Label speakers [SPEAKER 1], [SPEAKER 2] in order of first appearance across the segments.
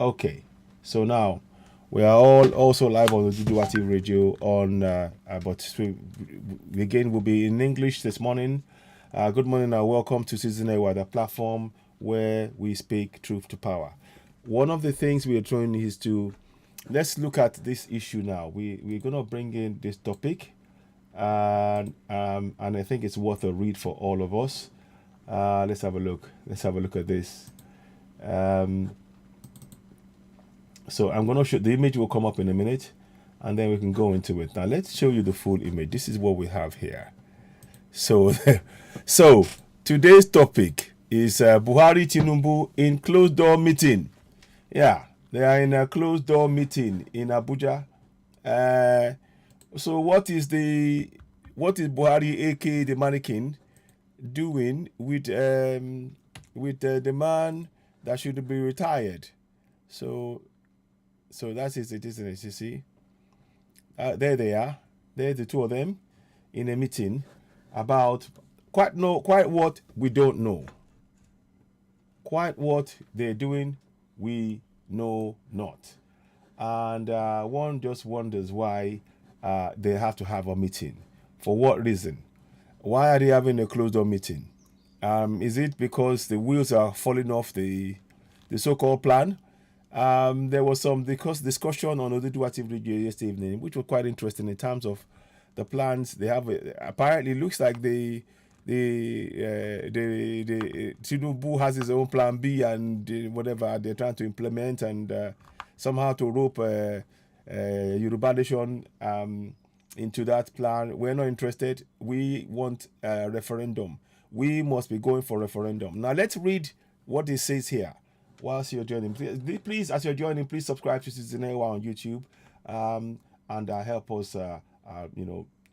[SPEAKER 1] Okay, so now we are all also live on the Duduati Radio but again will be in English this morning. Good morning and welcome to Season A, the platform where we speak truth to power. One of the things we are trying is to let's look at this issue now. We're gonna bring in this topic, and I think it's worth a read for all of us. Let's have a look. Let's have a look at this. Um, So I'm going to show the image will come up in a minute and then we can go into it. Now let's show you the full image. This is what we have here. So, so today's topic is Buhari Tinubu in closed door meeting. Yeah, they are in a closed door meeting in Abuja. Uh, so what is Buhari, aka the mannequin, doing with the man that should be retired? So that's it, isn't it? You see, there they are. There's the two of them in a meeting about quite what we don't know. Quite what they're doing, we know not. And one just wonders why they have to have a meeting. For what reason? Why are they having a closed door meeting? Is it because the wheels are falling off the so-called plan? There was some discussion on Oduduwa Radio yesterday evening, which was quite interesting in terms of the plans they have. Apparently, it looks like the Tinubu has his own plan B and whatever they're trying to implement, and somehow to rope Yoruba Nation into that plan. We're not interested. We want a referendum. We must be going for referendum. Now let's read what it says here. Whilst you're joining, please, as you're joining, please subscribe to Citizen AY on YouTube, and help us,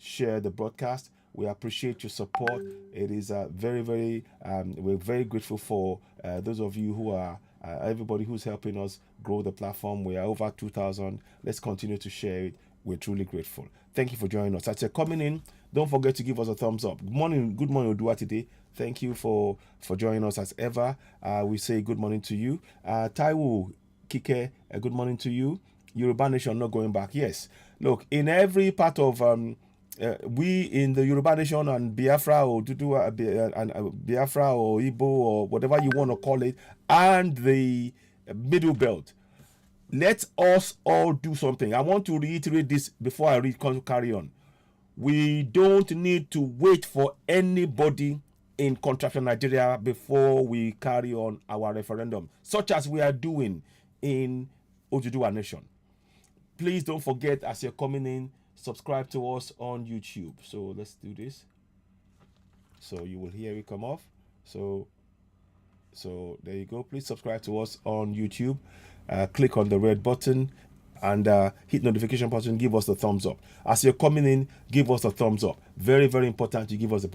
[SPEAKER 1] share the broadcast. We appreciate your support. It is very, very. We're very grateful for those of you who are everybody who's helping us grow the platform. We are over 2,000. Let's continue to share it. We're truly grateful. Thank you for joining us. As you're coming in, don't forget to give us a thumbs up. Good morning, Odua today. Thank you for joining us as ever. We say good morning to you. Taiwo Kike, good morning to you. Yoruba Nation not going back. Yes. Look, in every part of we in the Yoruba Nation and Biafra or Biafra or Igbo or whatever you want to call it, and the Middle Belt, let us all do something. I want to reiterate this before I carry on. We don't need to wait for anybody in contraction Nigeria before we carry on our referendum, such as we are doing in Oduduwa Nation. Please don't forget, as you're coming in, subscribe to us on YouTube. So let's do this. So you will hear it come off. So there you go. Please subscribe to us on YouTube. Click on the red button and hit notification button. Give us the thumbs up. As you're coming in, give us a thumbs up. Very, very important to give us a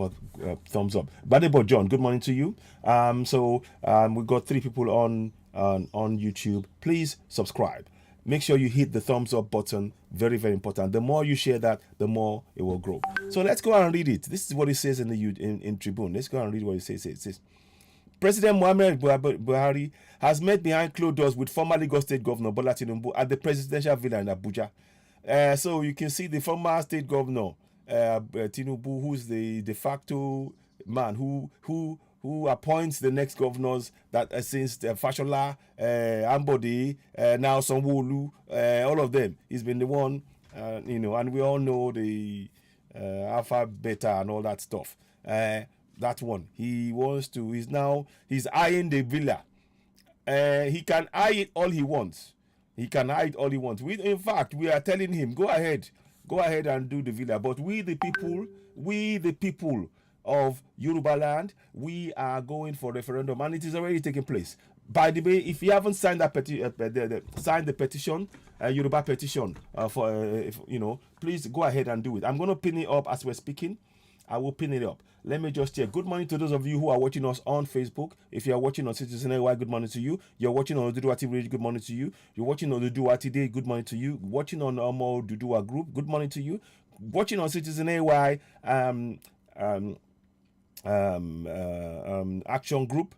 [SPEAKER 1] thumbs up. Badebo John, good morning to you. We've got 3 people on YouTube. Please subscribe. Make sure you hit the thumbs up button. Very, very important. The more you share that, the more it will grow. So let's go and read it. This is what it says in Tribune. Let's go and read what it says. It says, President Muhammad Buhari has met behind closed doors with former Lagos State Governor Bola Tinubu at the presidential villa in Abuja. So you can see the former state governor Tinubu, who's the de facto man who appoints the next governors that since Fashola, Ambodi, now Sanwo-Olu, all of them. He's been the one, and we all know the Alpha, Beta, and all that stuff. That one. He's eyeing the villa. He can eye it all he wants. He can eye it all he wants. In fact, we are telling him, go ahead and do the villa. But we the people of Yoruba land, we are going for referendum, and it is already taking place. By the way, if you haven't signed that signed the petition, Yoruba petition, please go ahead and do it. I'm going to pin it up as we're speaking. I will pin it up. Let me just check. Good morning to those of you who are watching us on Facebook. If you are watching on Citizen AY, good morning to you. You're watching on Oduduwa TV, good morning to you. You're watching on Oduduwa Today, good morning to you. Watching on Omo Oduduwa Group, good morning to you. Watching on Citizen AY Action Group,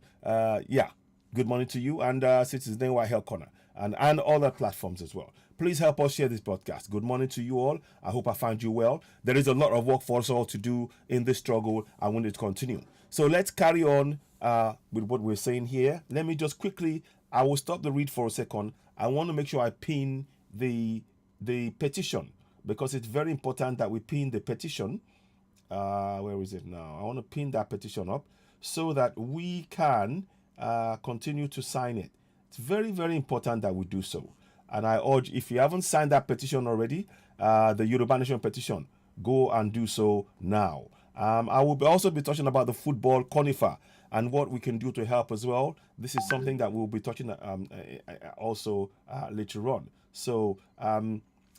[SPEAKER 1] good morning to you, and Citizen NY Health Corner, and other platforms as well. Please help us share this podcast. Good morning to you all. I hope I find you well. There is a lot of work for us all to do in this struggle, and we need to continue. So let's carry on with what we're saying here. Let me just quickly, I will stop the read for a second. I want to make sure I pin the petition, because it's very important that we pin the petition. Where is it now? I want to pin that petition up so that we can continue to sign it. It's very, very important that we do so. And I urge, if you haven't signed that petition already, the Yoruba Nation petition, go and do so now. I will also be touching about the football conifer and what we can do to help as well. This is something that we'll be touching also later on. So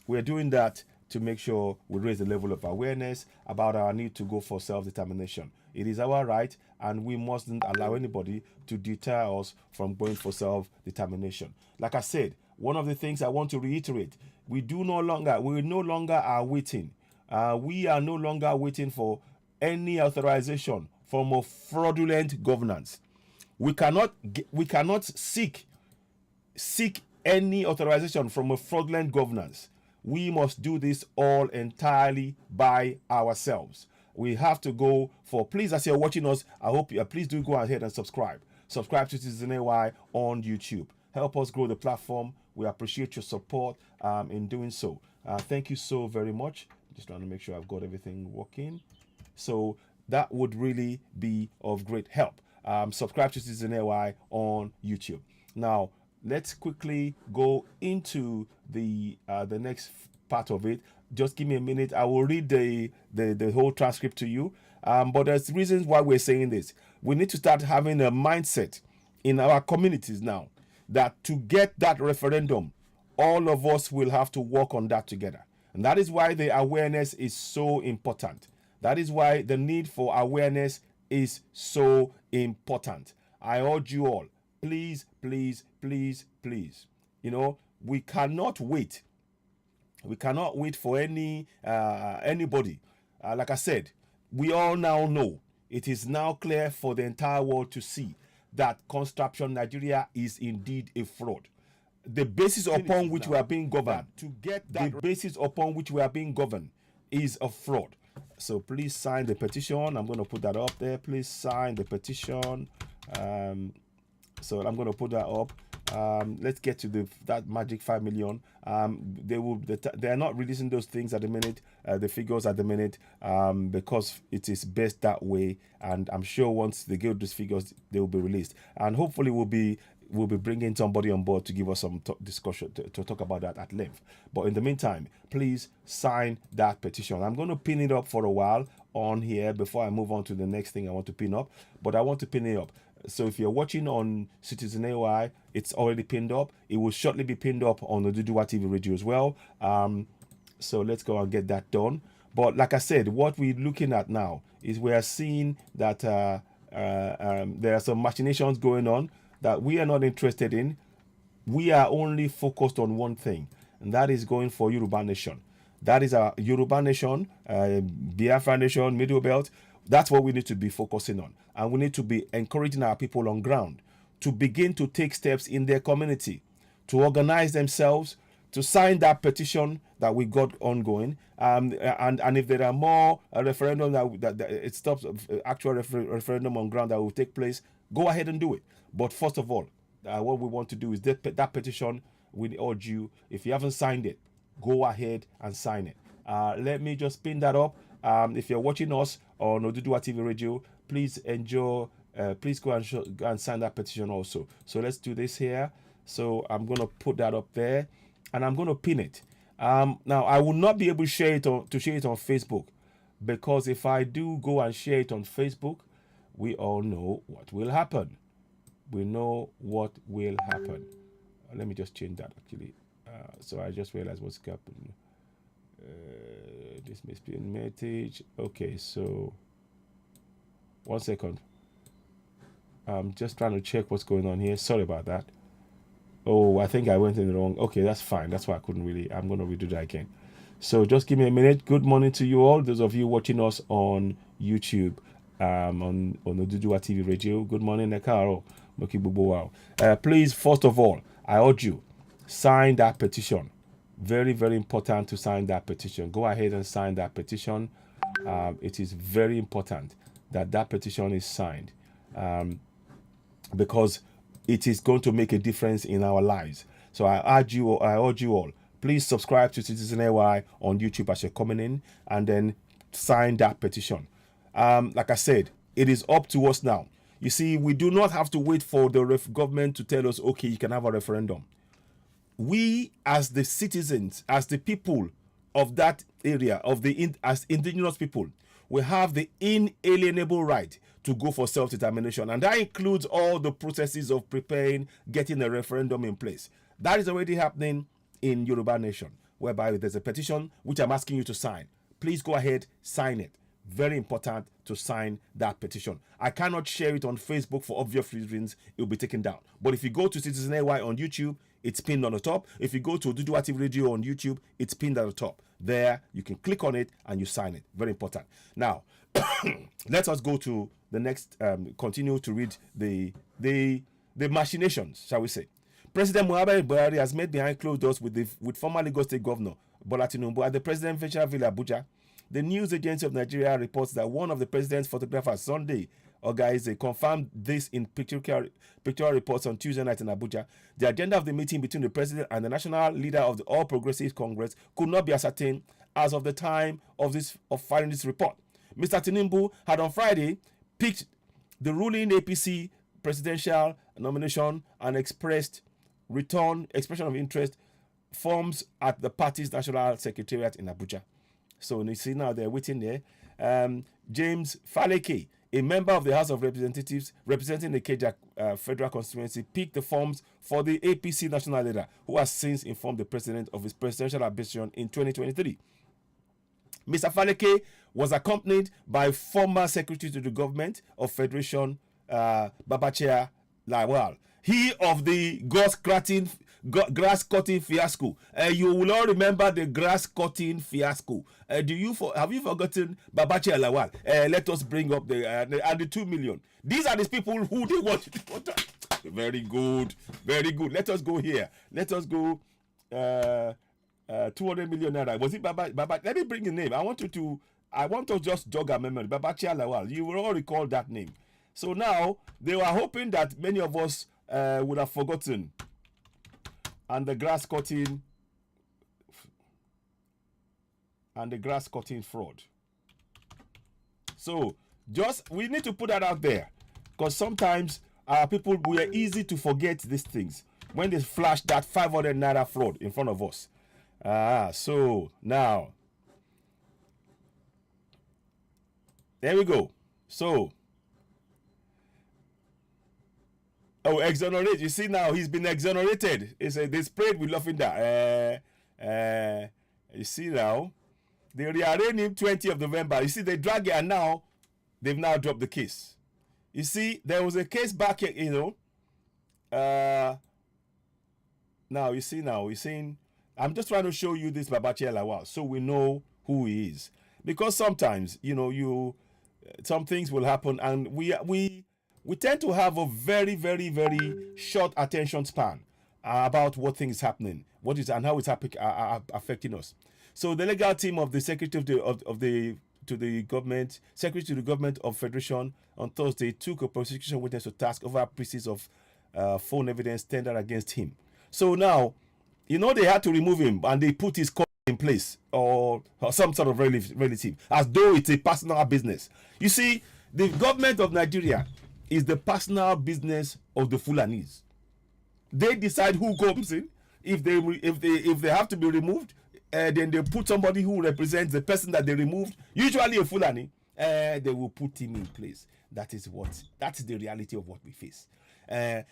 [SPEAKER 1] we're doing that to make sure we raise the level of awareness about our need to go for self-determination. It is our right, and we mustn't allow anybody to deter us from going for self-determination. Like I said, one of the things I want to reiterate, we no longer are waiting. We are no longer waiting for any authorization from a fraudulent governance. We cannot seek any authorization from a fraudulent governance. We must do this all entirely by ourselves. We have to go for, please, as you're watching us, I hope you please do go ahead and subscribe. Subscribe to Citizen AY on YouTube. Help us grow the platform. We appreciate your support in doing so. Thank you so very much. Just trying to make sure I've got everything working. So that would really be of great help. Subscribe to Citizen AY on YouTube. Now, let's quickly go into the next part of it. Just give me a minute. I will read the whole transcript to you. But there's reasons why we're saying this. We need to start having a mindset in our communities now that to get that referendum, all of us will have to work on that together. And that is why the awareness is so important. That is why the need for awareness is so important. I urge you all, please, please, please, please. You know, we cannot wait. We cannot wait for anybody. Like I said, we all now know, it is now clear for the entire world to see that Construction Nigeria is indeed a fraud. The basis upon which we are being governed, the basis upon which we are being governed is a fraud. So please sign the petition. I'm going to put that up there. Please sign the petition. So I'm going to put that up. Let's get to that magic 5 million. They are not releasing those things at the minute, the figures at the minute, because it is best that way. And I'm sure once they get those figures, they will be released. And hopefully we'll be bringing somebody on board to give us some discussion to talk about that at length. But in the meantime, please sign that petition. I'm going to pin it up for a while on here before I move on to the next thing I want to pin up. But I want to pin it up. So if you're watching on Citizen AY, it's already pinned up. It will shortly be pinned up on the Oduduwa TV radio as well. So let's go and get that done. But like I said, what we're looking at now is we are seeing that there are some machinations going on that we are not interested in. We are only focused on one thing, and that is going for Yoruba Nation. That is our Yoruba Nation, Biafra Nation, Middle Belt. That's what we need to be focusing on. And we need to be encouraging our people on ground to begin to take steps in their community, to organize themselves, to sign that petition that we got ongoing. And if there are more referendum that it stops, actual referendum on ground that will take place, go ahead and do it. But first of all, what we want to do is that petition, we urge you, if you haven't signed it, go ahead and sign it. Let me just pin that up. If you're watching us on Oduduwa TV radio, please please go and sign that petition also. So let's do this here. So I'm going to put that up there, and I'm going to pin it. Now, I will not be able to share it on Facebook, because if I do go and share it on Facebook, we all know what will happen. We know what will happen. Let me just change that, actually. So I just realized what's happening. This must be a message. Okay, so 1 second. I'm just trying to check what's going on here. Sorry about that. Oh, I think I went in the wrong. Okay, that's fine. That's why I couldn't really. I'm going to redo that again. So just give me a minute. Good morning to you all. Those of you watching us on YouTube, on Oduduwa TV radio. Good morning, Nekaro. Please, first of all, I urge you, sign that petition. Very, very important to sign that petition. Go ahead and sign that petition. It is very important that that petition is signed, because it is going to make a difference in our lives. So I urge you all, please subscribe to Citizen AY on YouTube as you're coming in, and then sign that petition. Like I said, it is up to us now. You see, we do not have to wait for the government to tell us, okay, you can have a referendum. We, as the citizens, as the people of that area, as indigenous people, we have the inalienable right to go for self-determination. And that includes all the processes of preparing, getting a referendum in place. That is already happening in Yoruba Nation, whereby there's a petition which I'm asking you to sign. Please go ahead, sign it. Very important to sign that petition. I cannot share it on Facebook for obvious reasons. It will be taken down. But if you go to Citizen AY on YouTube, it's pinned on the top. If you go to Oduduwa TV Radio on YouTube, it's pinned at the top. There, you can click on it and you sign it. Very important. Now, let us go to the next, continue to read the machinations, shall we say. President Buhari has met behind closed doors with former Lagos State Governor Bola Tinubu at the Presidential Villa, Abuja. The news agency of Nigeria reports that one of the president's photographers, Sunday Ogaise, confirmed this in pictorial reports on Tuesday night in Abuja. The agenda of the meeting between the president and the national leader of the All Progressives Congress could not be ascertained as of the time of filing this report. Mr. Tinubu had on Friday picked the ruling APC presidential nomination and expression of interest forms at the party's national secretariat in Abuja. So you see now they're waiting there. James Faleke, a member of the House of Representatives representing the Keja federal constituency, picked the forms for the APC national leader, who has since informed the president of his presidential ambition in 2023. Mr. Faleke was accompanied by former Secretary to the Government of Federation, Babachia Lawal. He of the grass cutting fiasco. You will all remember the grass cutting fiasco. Have you forgotten Babachia Lawal? Let us bring up the 2 million. These are the people who they want to vote. Very good, very good. Let us go here. Let us go. 200 million naira. Was it Baba? Let me bring the name. I want to just jog our memory. Babachia Lawal. You will all recall that name. So now they were hoping that many of us would have forgotten. And the grass cutting fraud. So we need to put that out there, because sometimes people were easy to forget these things when they flash that 500 naira fraud in front of us. So now there we go. So exonerate. You see now he's been exonerated. They sprayed with lavender. You see now they rearranged him 20th of November. You see they drag it, and now they've now dropped the case. You see there was a case back here. Now you see we're saying, I'm just trying to show you this Babachia Lawal so we know who he is, because sometimes some things will happen, and we tend to have a very, very, very short attention span about what things happening, and how it's affecting us. So the legal team of the Secretary to the Government of Federation on Thursday took a prosecution witness to task over pieces of phone evidence tendered against him. So now, they had to remove him, and they put his court in place, or some sort of relative, as though it's a personal business. You see, the government of Nigeria is the personal business of the Fulanis. They decide who comes in. If they have to be removed, then they put somebody who represents the person that they removed, usually a Fulani. They will put him in place. That's the reality of what we face.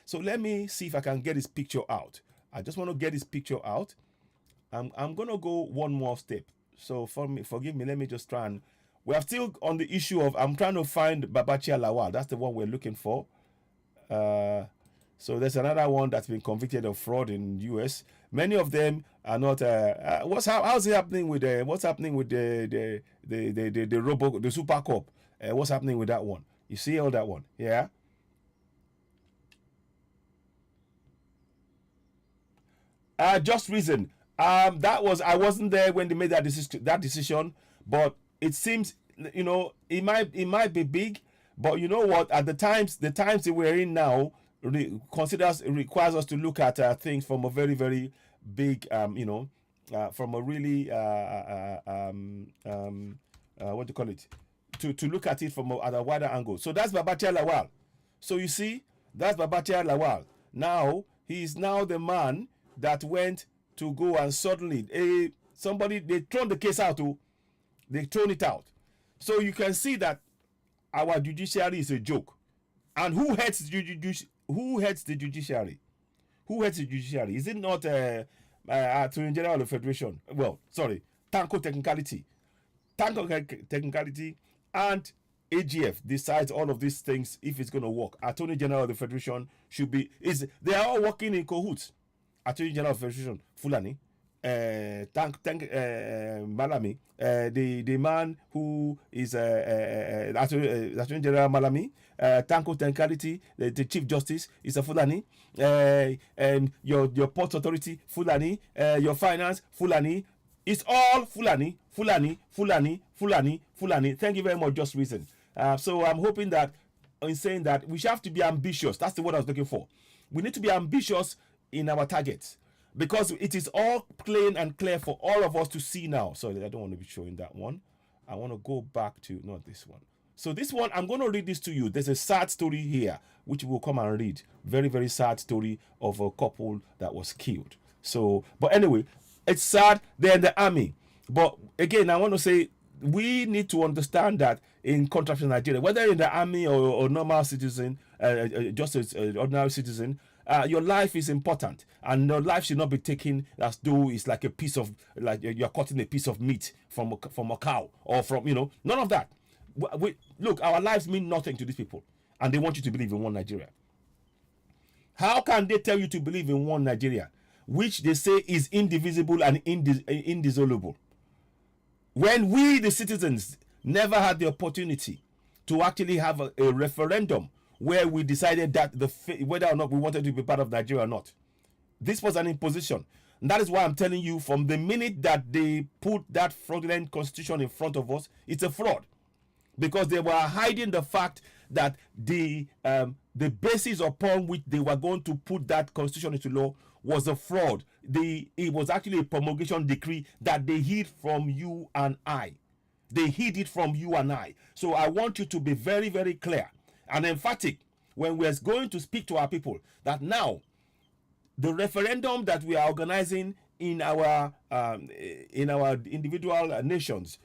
[SPEAKER 1] So let me see if I can get his picture out. I just want to get his picture out. I'm gonna go one more step. So forgive me. Let me just try and. We are still on the issue of, I'm trying to find Babachia Lawal. That's the one we're looking for. So there's another one that's been convicted of fraud in US. Many of them are not. How's it happening with what's happening with the Super Cup? What's happening with that one? You see all that one, yeah. Just reason. That was I wasn't there when they made that decision, but it seems it might be big, but you know what? At the times that we're in now requires us to look at things from a very very big from a really what do you call it? To look at it from at a wider angle. So that's Babatia Lawal. So you see, that's Babatia Lawal. Now he is now the man that went to go and suddenly they thrown the case out. They thrown it out. So you can see that our judiciary is a joke. And who heads the judiciary? Who heads the judiciary? Who heads the judiciary? Is it not Attorney General of the Federation? Well, sorry, Tanko Technicality. Tanko Technicality and AGF decides all of these things if it's going to work. Attorney General of the Federation they are all working in cahoots. Attorney General of the Federation, Fulani, Malami, the man who is Attorney General Malami, Tanko Technicality, the Chief Justice is a Fulani, and your Port Authority, Fulani, your Finance, Fulani. It's all Fulani, Fulani, Fulani, Fulani, Fulani. Thank you very much, Just Reason. So I'm hoping that in saying that we have to be ambitious. That's the word I was looking for. We need to be ambitious in our targets because it is all plain and clear for all of us to see now. Sorry, I don't want to be showing that one. I want to go back to not this one. So this one, I'm going to read this to you. There's a sad story here, which we'll come and read. Very, very sad story of a couple that was killed. So, but anyway, it's sad. They're in the army. But again, I want to say we need to understand that in contrast to Nigeria, whether in the army or normal citizen, just as ordinary citizen, your life is important, and your life should not be taken as though it's like a piece of, like you're cutting a piece of meat from a cow or from none of that. Look, our lives mean nothing to these people, and they want you to believe in one Nigeria. How can they tell you to believe in one Nigeria, which they say is indivisible and indissoluble, when we, the citizens, never had the opportunity to actually have a referendum where we decided that whether or not we wanted to be part of Nigeria or not? This was an imposition. And that is why I'm telling you, from the minute that they put that fraudulent constitution in front of us, it's a fraud. Because they were hiding the fact that the basis upon which they were going to put that constitution into law was a fraud. It was actually a promulgation decree that they hid from you and I. They hid it from you and I. So I want you to be very, very clear and emphatic when we're going to speak to our people that now the referendum that we are organizing in our individual nations,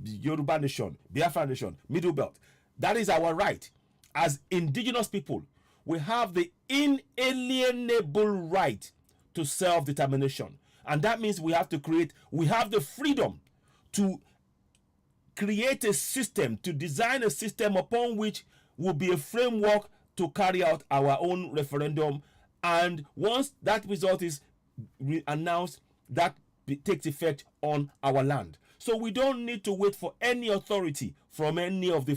[SPEAKER 1] Yoruba nation, Biafra nation, Middle Belt, that is our right. As indigenous people, we have the inalienable right to self-determination. And that means we have the freedom to create a system, to design a system upon which will be a framework to carry out our own referendum. And once that result is announced, that takes effect on our land. So we don't need to wait for any authority from any of the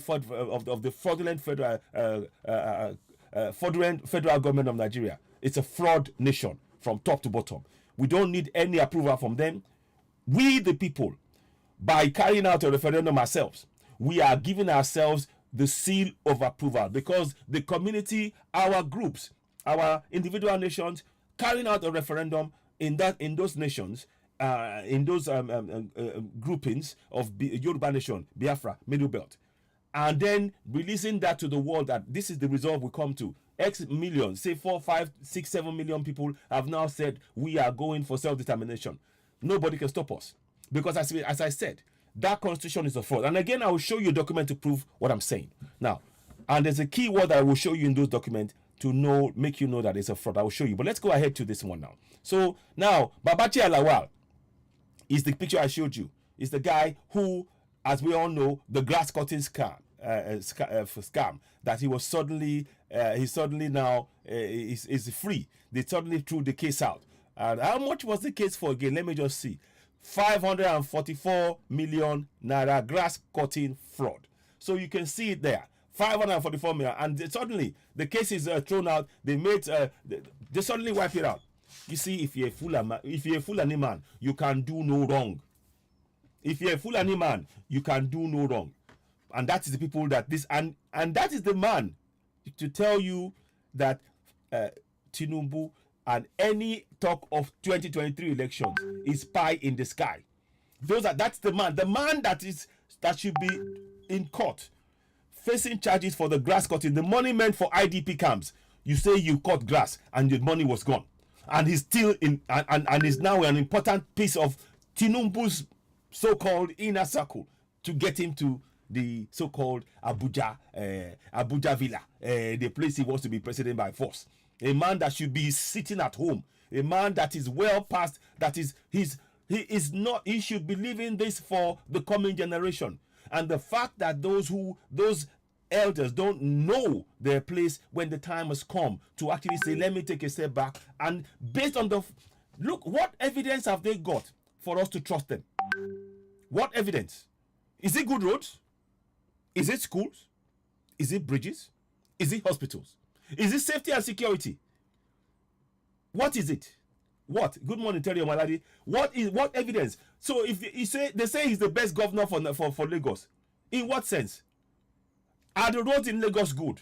[SPEAKER 1] fraudulent federal government of Nigeria. It's a fraud nation from top to bottom. We don't need any approval from them. We, the people, by carrying out a referendum ourselves, we are giving ourselves the seal of approval, because the community, our groups, our individual nations, carrying out a referendum in those nations, in those groupings of Yoruba nation, Biafra, Middle Belt, and then releasing that to the world that this is the result we come to. X million, say 4, 5, 6, 7 million people have now said we are going for self-determination. Nobody can stop us, because as I said, that constitution is a fraud. And again, I will show you a document to prove what I'm saying. Now, and there's a key word that I will show you in those documents to make you know that it's a fraud. I will show you. But let's go ahead to this one now. So now, Babachi Alawal is the picture I showed you. Is the guy who, as we all know, the grass cutting scam that he was suddenly now is free. They suddenly threw the case out. And how much was the case for again? Let me just see. 544 million naira grass cutting fraud. So you can see it there. 544 million, and suddenly the case is thrown out. They suddenly wipe it out. You see, if you're a Fulani man, you can do no wrong. If you're a Fulani man, you can do no wrong. And that is the people that this, and that is the man to tell you that Tinubu and any talk of 2023 elections is pie in the sky. That's the man that should be in court facing charges for the grass cutting, the money meant for IDP camps. You say you cut grass and the money was gone, and he's still in and is now an important piece of Tinubu's so-called inner circle to get him to the so-called Abuja Villa, the place he wants to be president by force. A man that should be sitting at home, a man that is well past, he should be leaving this for the coming generation. And the fact that those elders don't know their place when the time has come to actually say, let me take a step back, and based on look, what evidence have they got for us to trust them? What evidence? Is it good roads? Is it schools? Is it bridges? Is it hospitals? Is it safety and security? What is it? What? Good morning, Terry Omaladi. What evidence? So if they say he's the best governor for Lagos, in what sense? Are the roads in Lagos good?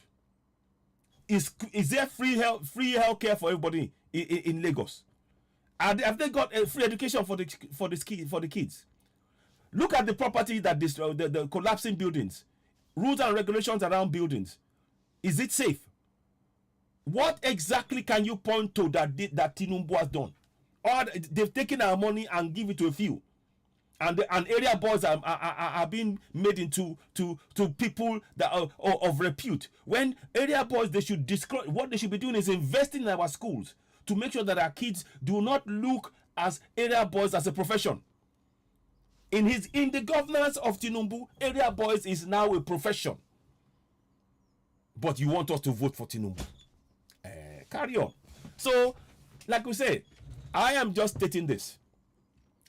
[SPEAKER 1] Is there free health care for everybody in Lagos? Have they got free education for the kids? Look at the property that the collapsing buildings, rules and regulations around buildings. Is it safe? What exactly can you point to that Tinubu has done? Or they've taken our money and give it to a few, and area boys are being made into to people that are of repute. When area boys, they should disclose what they should be doing is investing in our schools to make sure that our kids do not look as area boys as a profession. In the governance of Tinubu, area boys is now a profession. But you want us to vote for Tinubu? Carry on. So, like we say, I am just stating this.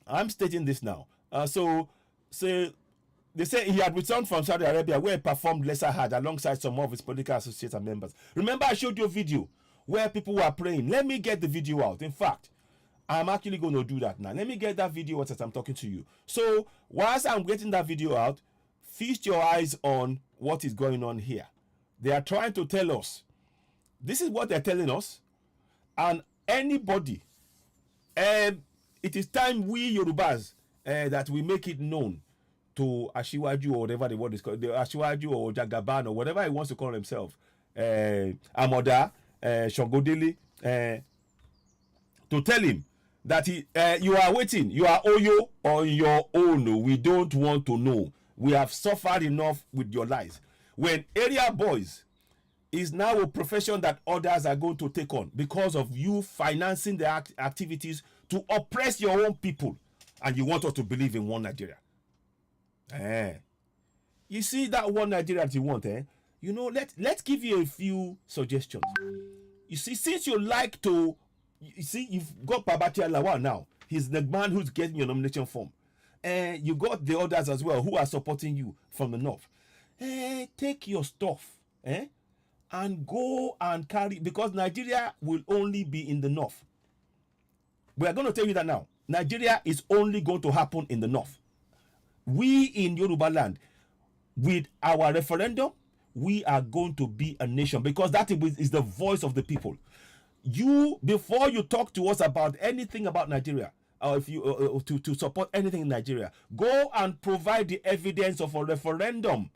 [SPEAKER 1] I'm stating this now. So they say he had returned from Saudi Arabia, where he performed lesser hajj alongside some of his political associates and members. Remember, I showed you a video where people were praying. Let me get the video out. In fact, I'm actually going to do that now. Let me get that video out as I'm talking to you. So, whilst I'm getting that video out, feast your eyes on what is going on here. They are trying to tell us. This is what they're telling us. And anybody, it is time we Yorubas that we make it known to Ashiwaju or whatever the word is called, the Ashiwaju or Jagaban or whatever he wants to call himself, Amoda, Shogodili, to tell him that you are waiting, you are Oyo on your own. We don't want to know. We have suffered enough with your lies. When area boys is now a profession that others are going to take on because of you financing the activities to oppress your own people, and you want us to believe in one Nigeria. You see that one Nigeria that you want, you know, let's give you a few suggestions. You see, since you like to, you see, you've got Babati Lawal now. He's the man who's getting your nomination form. You got the others as well who are supporting you from the north. Take your stuff, and go and carry, because Nigeria will only be in the north. We are going to tell you that now. Nigeria is only going to happen in the north. We in Yoruba land, with our referendum, we are going to be a nation, because that is the voice of the people. You, before you talk to us about anything about Nigeria, or if you to support anything in Nigeria, go and provide the evidence of a referendum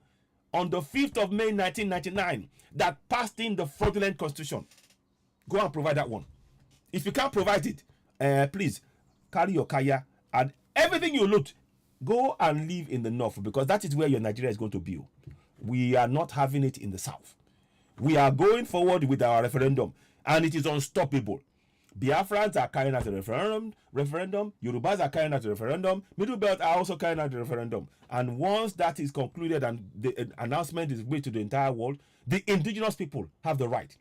[SPEAKER 1] on the 5th of May 1999 that passed in the fraudulent constitution. Go and provide that one. If you can't provide it, please carry your kaya and everything you loot, go and live in the north, because that is where your Nigeria is going to be. We are not having it in the south. We are going forward with our referendum, and it is unstoppable. Biafrans are carrying out a referendum. Yorubas are carrying out a referendum. Middle Belt are also carrying out a referendum. And once that is concluded and the announcement is made to the entire world, the indigenous people have the right.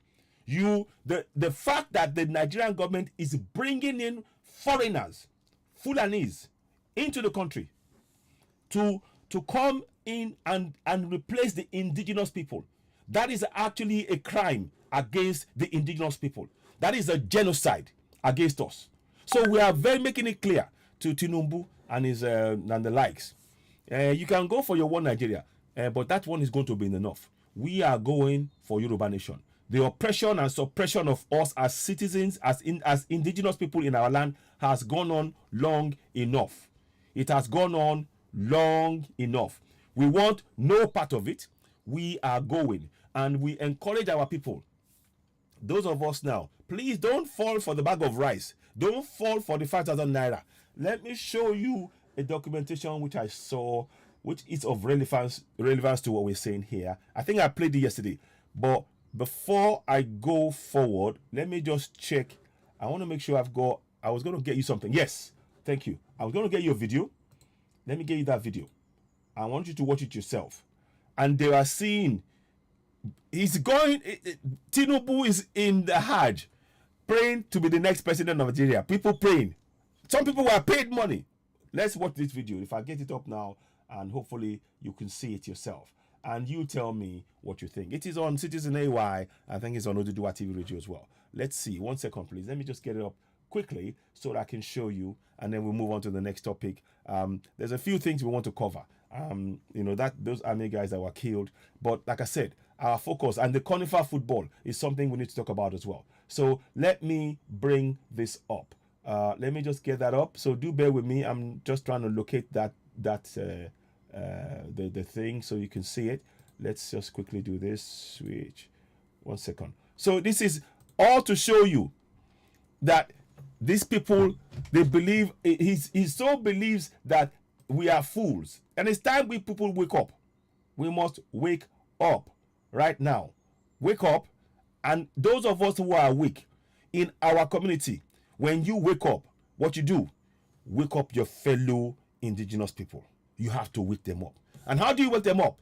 [SPEAKER 1] The fact that the Nigerian government is bringing in foreigners, Fulanis, into the country to come in and replace the indigenous people, that is actually a crime against the indigenous people. That is a genocide. against us. So we are very making it clear to Tinubu and his and the likes. You can go for your one Nigeria, but that one is going to be enough. We are going for Yoruba nation. The oppression and suppression of us as citizens, as indigenous people in our land, has gone on long enough. It has gone on long enough. We want no part of it. We are going, and we encourage our people. Those of us now, please don't fall for the bag of rice. Don't fall for the 5,000 naira. Let me show you a documentation which I saw, which is of relevance to what we're saying here. I think I played it yesterday, but before I go forward, let me just check. I want to make sure I was going to get you something. Yes, thank you. I was going to get you a video. Let me get you that video. I want you to watch it yourself. And they are seeing, Tinubu is in the Hajj, praying to be the next president of Nigeria. People praying. Some people were paid money. Let's watch this video. If I get it up now, and hopefully you can see it yourself. And you tell me what you think. It is on Citizen AY. I think it's on Oduduwa TV Radio as well. Let's see. 1 second, please. Let me just get it up quickly so that I can show you, and then we'll move on to the next topic. There's a few things we want to cover. Those army guys that were killed. But like I said, our focus and the Conifer football is something we need to talk about as well. So let me bring this up. Let me just get that up. So do bear with me. I'm just trying to locate the thing so you can see it. Let's just quickly do this. Switch. 1 second. So this is all to show you that these people, they believe, he so believes that we are fools. And it's time we people wake up. We must wake up right now. Wake up. And those of us who are weak in our community, when you wake up, what you do, wake up your fellow indigenous people. You have to wake them up. And how do you wake them up?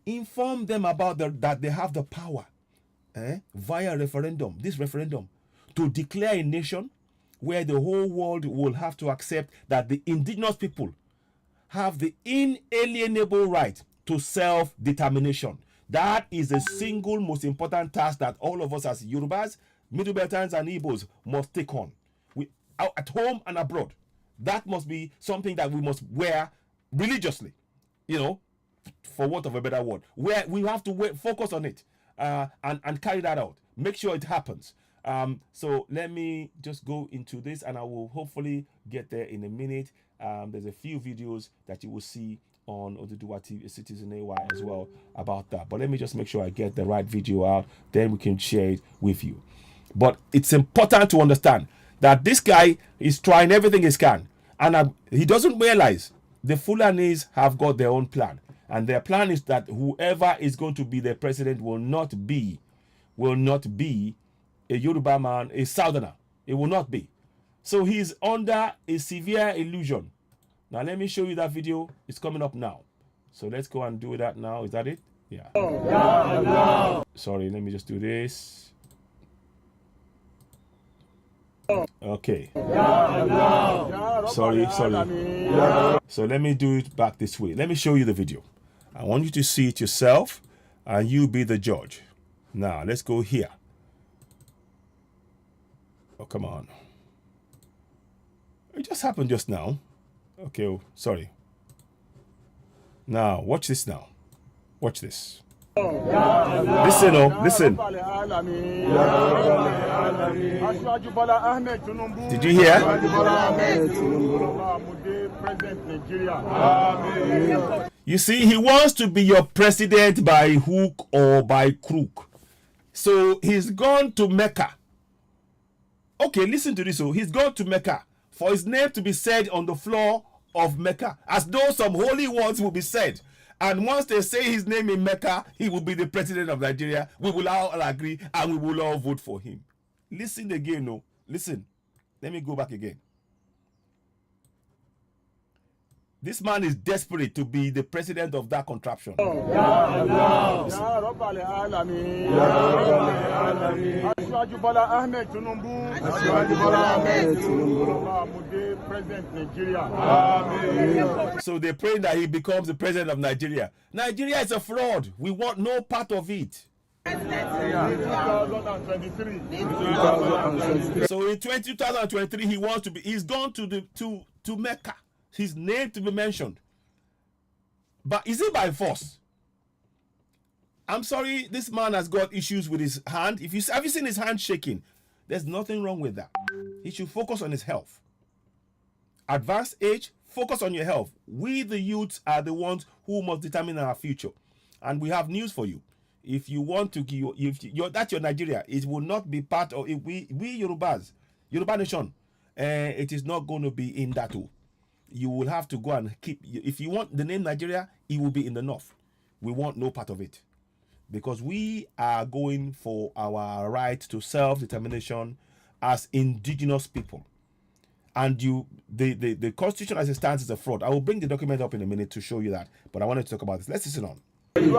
[SPEAKER 1] Inform them about that they have the power via referendum, this referendum, to declare a nation where the whole world will have to accept that the indigenous people have the inalienable right to self-determination. That is the single most important task that all of us as Yorubas, Middle Beltans, and Igbos must take on. At home and abroad. That must be something that we must wear religiously, for want of a better word. Where we have to focus on it and carry that out. Make sure it happens. So let me just go into this, and I will hopefully get there in a minute. There's a few videos that you will see on Oduduwa TV, Citizen AY as well about that. But let me just make sure I get the right video out. Then we can share it with you. But it's important to understand that this guy is trying everything he can. And he doesn't realize the Fulanis have got their own plan. And their plan is that whoever is going to be the president will not be a Yoruba man, a Southerner. It will not be. So he's under a severe illusion. Now let me show you that video. It's coming up now. So let's go and do that now. Is that it? Yeah. No. Sorry, let me just do this. Okay. Sorry. So let me do it back this way. Let me show you the video. I want you to see it yourself, and you be the judge. Now let's go here. Oh, come on. It just happened just now. Okay, oh, sorry. Now, watch this now. Watch this. Listen. Did you hear? You see, he wants to be your president by hook or by crook. So he's gone to Mecca. Okay, listen to this. So he's gone to Mecca for his name to be said on the floor of Mecca, as though some holy words will be said. And once they say his name in Mecca, he will be the president of Nigeria. We will all agree and we will all vote for him. Listen again, no. Listen. Let me go back again. This man is desperate to be the president of that contraption. So they pray that he becomes the president of Nigeria. Nigeria is a fraud. We want no part of it. So in 2023, he's gone to Mecca. His name to be mentioned. But is it by force? I'm sorry, this man has got issues with his hand. Have you seen his hand shaking? There's nothing wrong with that. He should focus on his health. Advanced age, focus on your health. We, the youths, are the ones who must determine our future. And we have news for you. If you want to give, that's your Nigeria, it will not be part of it. We Yorubas, Yoruba nation, it is not going to be in that too. You will have to go and keep. If you want the name Nigeria, it will be in the north. We want no part of it, because we are going for our right to self-determination as indigenous people. And the constitution as it stands is a fraud. I will bring the document up in a minute to show you that, but I wanted to talk about this. Let's listen on. You see?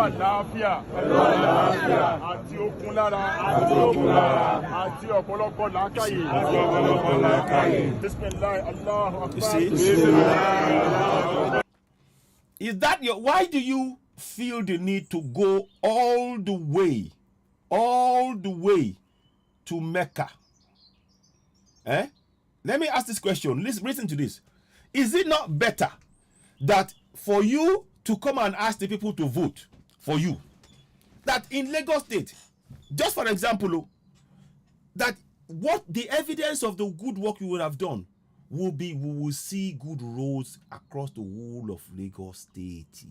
[SPEAKER 1] Is that why do you feel the need to go all the way to Mecca? Let me ask this question. Listen to this. Is it not better that for you to come and ask the people to vote for you, that in Lagos State, just for example, that what the evidence of the good work you would have done will be, we will see good roads across the whole of Lagos State.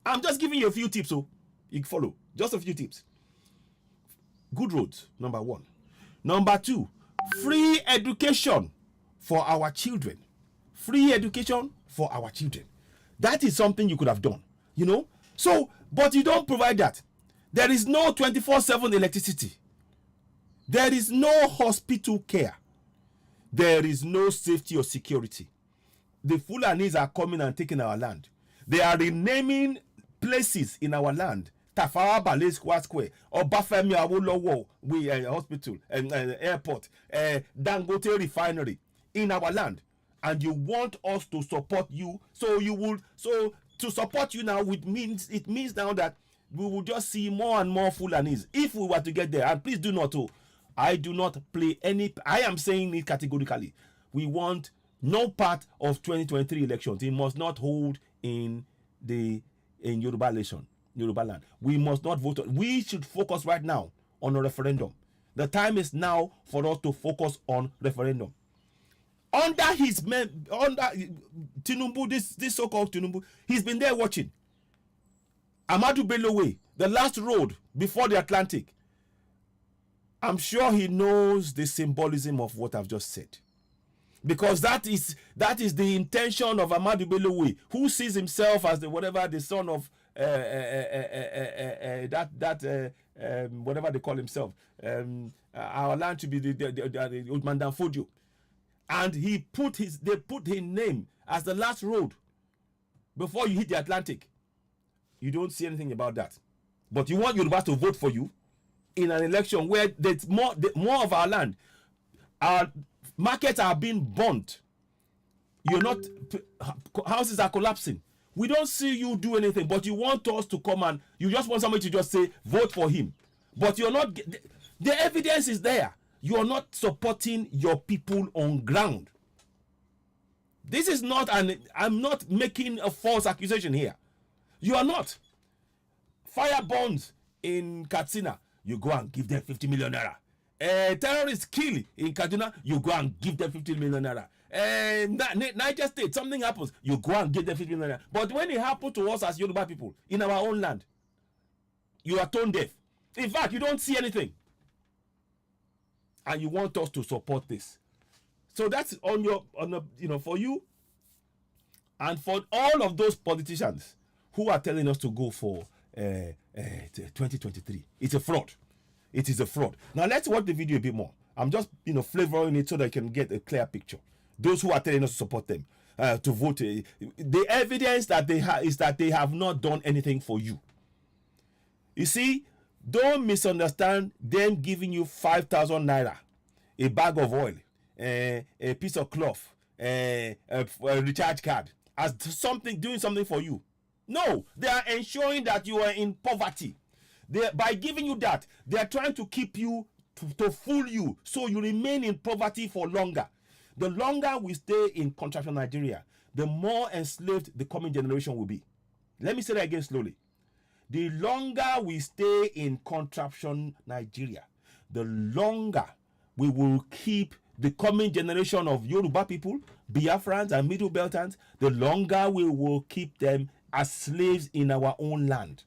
[SPEAKER 1] I'm just giving you a few tips, so you can follow. Just a few tips. Good roads, number one. Number two, free education for our children. Free education for our children. That is something you could have done, you know. So, but you don't provide that. There is no 24/7 electricity. There is no hospital care. There is no safety or security. The Fulanis are coming and taking our land. They are renaming places in our land. Tafawa Bale Square, Obafemi Awolowo Hospital and airport, Dangote Refinery in our land. And you want us to support you, so to support you now, it means now that we will just see more and more Fulanis if we were to get there. And please do not, I do not play any. I am saying it categorically. We want no part of 2023 elections. It must not hold in Yoruba nation, Yoruba land. We must not vote. We should focus right now on a referendum. The time is now for us to focus on referendum. Under Tinubu, this so-called Tinubu, he's been there watching. Ahmadu Bello Way, the last road before the Atlantic. I'm sure he knows the symbolism of what I've just said, because that is the intention of Ahmadu Bello Way, who sees himself as the son of whatever they call himself, our land to be the old man Danfodio. And they put his name as the last road before you hit the Atlantic. You don't see anything about that. But you want Yorubas to vote for you in an election where there's more of our land. Our markets are being burnt. Houses are collapsing. We don't see you do anything, but you want us to come and you just want somebody to just say, vote for him. But you're not, the evidence is there. You are not supporting your people on ground. This is not I'm not making a false accusation here. You are not. Fire burns in Katsina, you go and give them 50 million naira. Terrorists kill in Kaduna, you go and give them 50 million naira. Niger State, something happens, you go and give them 50 million naira. But when it happens to us as Yoruba people in our own land, you are tone deaf. In fact, you don't see anything. And you want us to support this. So that's for you and for all of those politicians who are telling us to go for 2023. It's a fraud. It is a fraud. Now let's watch the video a bit more. I'm just flavoring it so that you can get a clear picture. Those who are telling us to support them, to vote, the evidence that they have is that they have not done anything for you. You see, don't misunderstand them giving you 5,000 naira, a bag of oil, a piece of cloth, a recharge card as doing something for you. No, they are ensuring that you are in poverty. By giving you that, they are trying to keep you, to fool you, so you remain in poverty for longer. The longer we stay in contraction Nigeria, the more enslaved the coming generation will be. Let me say that again slowly. The longer we stay in contraction Nigeria, the longer we will keep the coming generation of Yoruba people, Biafrans and Middle Beltans, the longer we will keep them as slaves in our own land.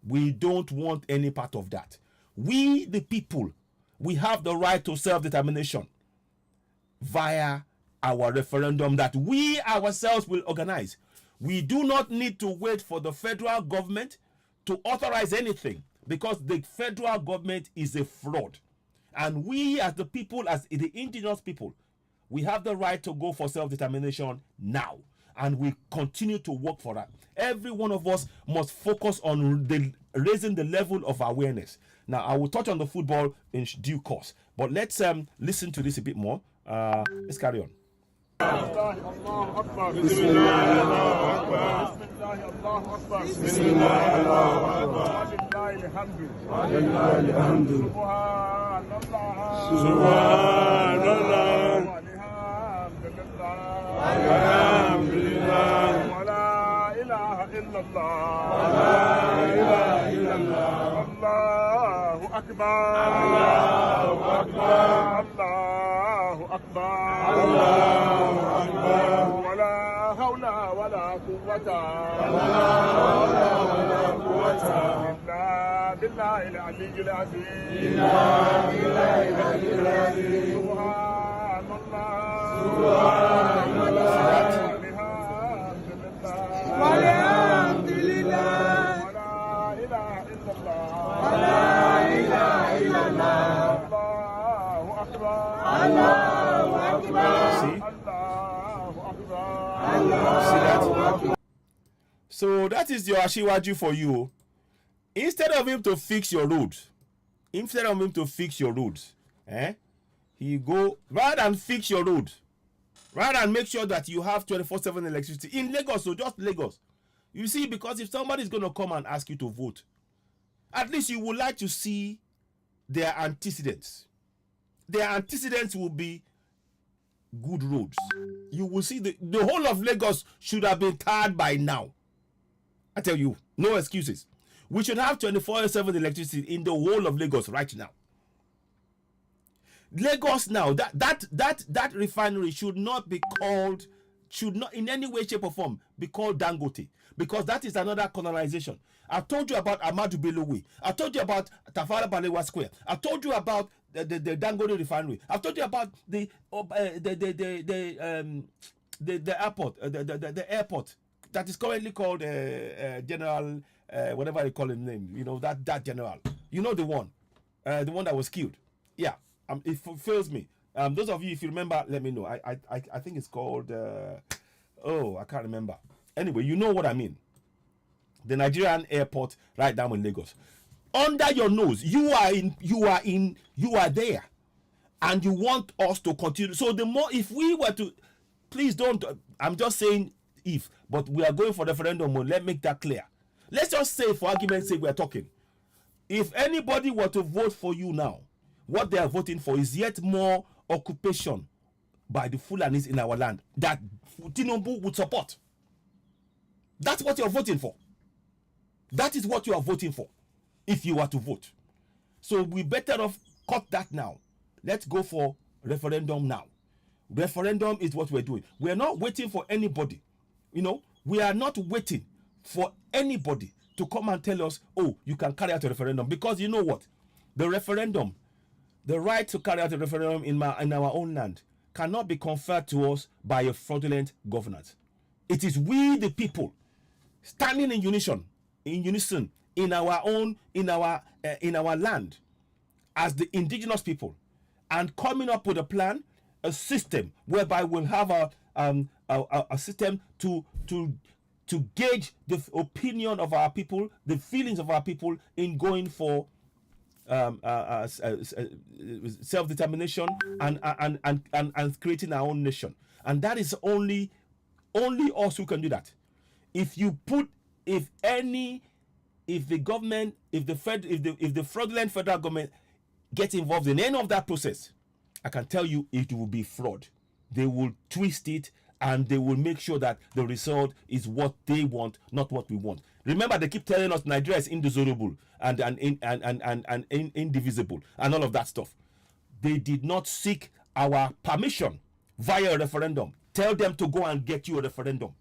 [SPEAKER 1] We don't want any part of that. We, the people, we have the right to self-determination via our referendum that we ourselves will organize. We do not need to wait for the federal government to authorize anything, because the federal government is a fraud. And we as the people, as the indigenous people, we have the right to go for self-determination now. And we continue to work for that. Every one of us must focus on raising the level of awareness. Now, I will touch on the football in due course, but let's listen to this a bit more. Let's carry on.
[SPEAKER 2] الله أكبر الله أكبر الله أكبر الله أكبر ولا حول ولا قوة إلا بالله العلي العظيم سبحان الله والحمد لله ولا إله إلا الله ولا إله إلا الله الله أكبر الله أكبر الله أكبر.
[SPEAKER 1] So that is your Ashiwaju for you. Instead of him to fix your roads, he go rather than fix your road, rather than make sure that you have 24/7 electricity in Lagos. So just Lagos, you see, because if somebody is going to come and ask you to vote, at least you would like to see their antecedents. Their antecedents will be good roads. You will see the whole of Lagos should have been tarred by now. I tell you, no excuses. We should have 24/7 electricity in the whole of Lagos right now. Lagos now, that refinery should not in any way, shape or form be called Dangote, because that is another colonization. I told you about Ahmadu Bello Way. I told you about Tafawa Balewa Square. I told you about the Dangote refinery. I told you about the airport, the airport that is currently called General, whatever you call his name. You know that general. You know the one that was killed. Yeah. It fails me. Those of you, if you remember, let me know. I think it's called. I can't remember. Anyway, you know what I mean. The Nigerian airport right down in Lagos. Under your nose, you are there, and you want us to continue. So the more, if we were to, please don't. I'm just saying if, but we are going for referendum. Let's make that clear. Let's just say, for argument's sake, we are talking. If anybody were to vote for you now, what they are voting for is yet more occupation by the Fulanis in our land that Tinubu would support. That's what you're voting for. That is what you are voting for if you were to vote. So we better off cut that now. Let's go for referendum now. Referendum is what we're doing. We're not waiting for anybody. We are not waiting for anybody to come and tell us, oh, you can carry out a referendum. Because you know what? The referendum, the right to carry out a referendum in our own land cannot be conferred to us by a fraudulent governance. It is we, the people, standing in unison in our land as the indigenous people, and coming up with a plan, a system whereby we'll have a system to gauge the opinion of our people, the feelings of our people in going for self-determination and creating our own nation. And that is only us who can do that. If if the government, if the fraudulent federal government gets involved in any of that process, I can tell you it will be fraud. They will twist it and they will make sure that the result is what they want, not what we want. Remember, they keep telling us Nigeria is indissoluble and indivisible and all of that stuff. They did not seek our permission via a referendum. Tell them to go and get you a referendum.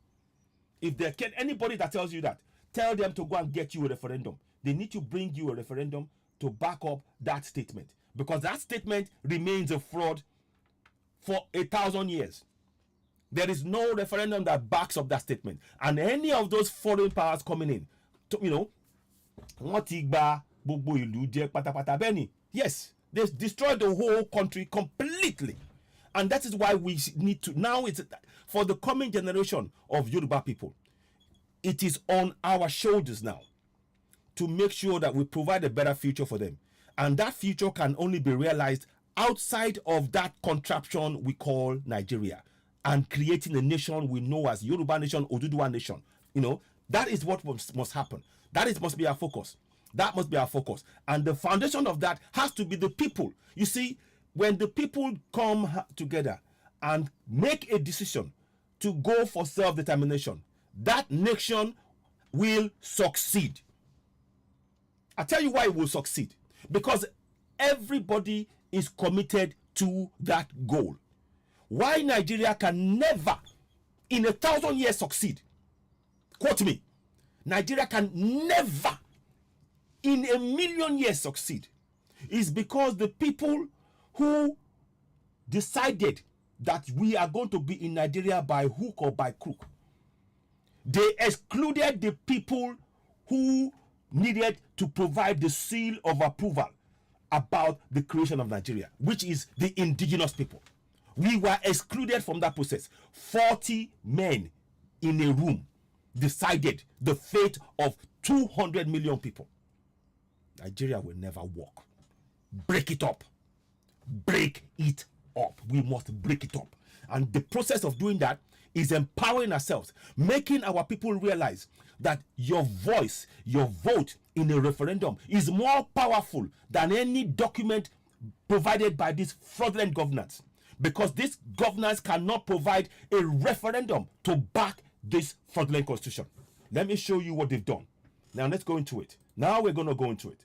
[SPEAKER 1] If there can anybody that tells you that, tell them to go and get you a referendum. They need to bring you a referendum to back up that statement, because that statement remains a fraud for 1,000 years. There is no referendum that backs up that statement. And any of those foreign powers coming in, yes, they destroyed the whole country completely. And that is why we need to, now it's for the coming generation of Yoruba people, it is on our shoulders now to make sure that we provide a better future for them. And that future can only be realized outside of that contraption we call Nigeria, and creating a nation we know as Yoruba nation, Oduduwa nation. That is what must happen. Must be our focus. That must be our focus. And the foundation of that has to be the people. You see, when the people come together and make a decision to go for self-determination, that nation will succeed. I tell you why it will succeed. Because everybody is committed to that goal. Why Nigeria can never in 1,000 years succeed, quote me, Nigeria can never in 1,000,000 years succeed, is because the people who decided that we are going to be in Nigeria by hook or by crook, they excluded the people who needed to provide the seal of approval about the creation of Nigeria, which is the indigenous people. We were excluded from that process. 40 men in a room decided the fate of 200 million people. Nigeria will never work. Break it up. Break it up. We must break it up. And the process of doing that is empowering ourselves, making our people realize that your voice, your vote in a referendum is more powerful than any document provided by this fraudulent governance. Because this governance cannot provide a referendum to back this fraudulent constitution. Let me show you what they've done. Now let's go into it. Now we're going to go into it.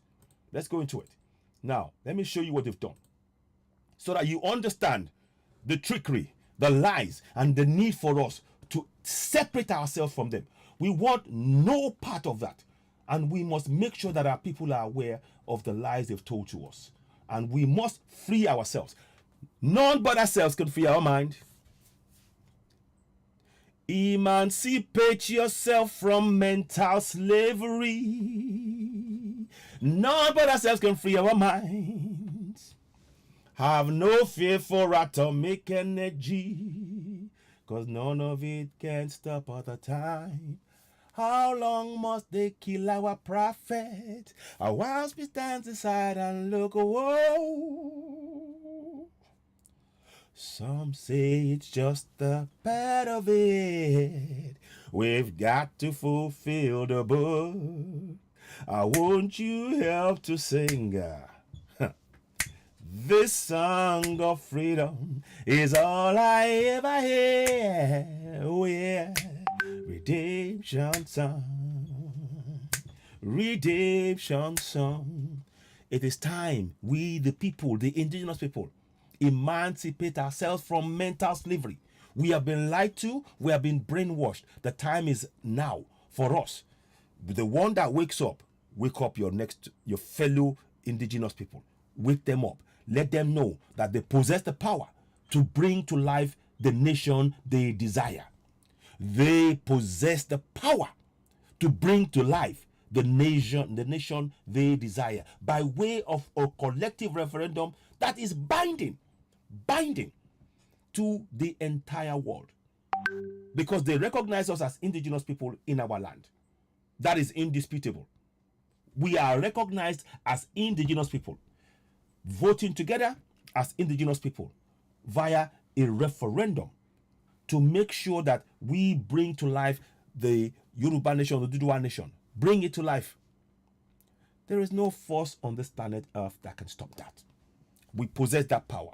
[SPEAKER 1] Let's go into it. Now, let me show you what they've done, so that you understand the trickery, the lies, and the need for us to separate ourselves from them. We want no part of that. And we must make sure that our people are aware of the lies they've told to us. And we must free ourselves. None but ourselves can free our mind. Emancipate yourself from mental slavery. None but ourselves can free our minds. Have no fear for atomic energy, 'cause none of it can stop at a time. How long must they kill our prophet? Whilst we stand aside and look, whoa. Some say it's just the part of it. We've got to fulfill the book. Won't you help to sing? This song of freedom is all I ever hear. Oh yeah, redemption song, redemption song. It is time we, the people, the indigenous people, emancipate ourselves from mental slavery. We have been lied to, we have been brainwashed. The time is now for us. The one that wakes up, wake up your fellow indigenous people. Wake them up. Let them know that they possess the power to bring to life the nation they desire. They possess the power to bring to life the nation they desire by way of a collective referendum that is binding to the entire world, because they recognize us as indigenous people in our land. That is indisputable. We are recognized as indigenous people, voting together as indigenous people via a referendum to make sure that we bring to life the Yoruba nation, the Oduduwa nation. Bring it to life. There is no force on this planet Earth that can stop that. We possess that power.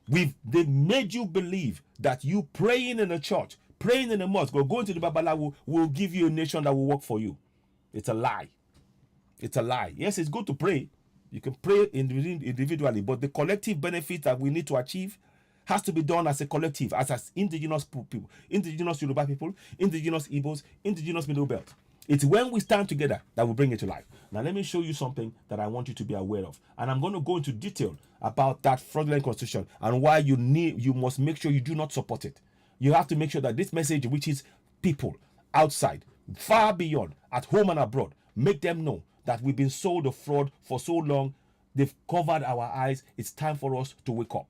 [SPEAKER 1] They made you believe that you praying in a church, praying in a mosque, or going to the Babalawo will give you a nation that will work for you. It's a lie. It's a lie. Yes, it's good to pray. You can pray individually, but the collective benefit that we need to achieve has to be done as a collective, as indigenous people, indigenous Yoruba people, indigenous Igbos, indigenous Middle Belt. It's when we stand together that we bring it to life. Now, let me show you something that I want you to be aware of. And I'm going to go into detail about that fraudulent constitution and why you must make sure you do not support it. You have to make sure that this message reaches people outside, far beyond, at home and abroad. Make them know that we've been sold a fraud for so long. They've covered our eyes. It's time for us to wake up.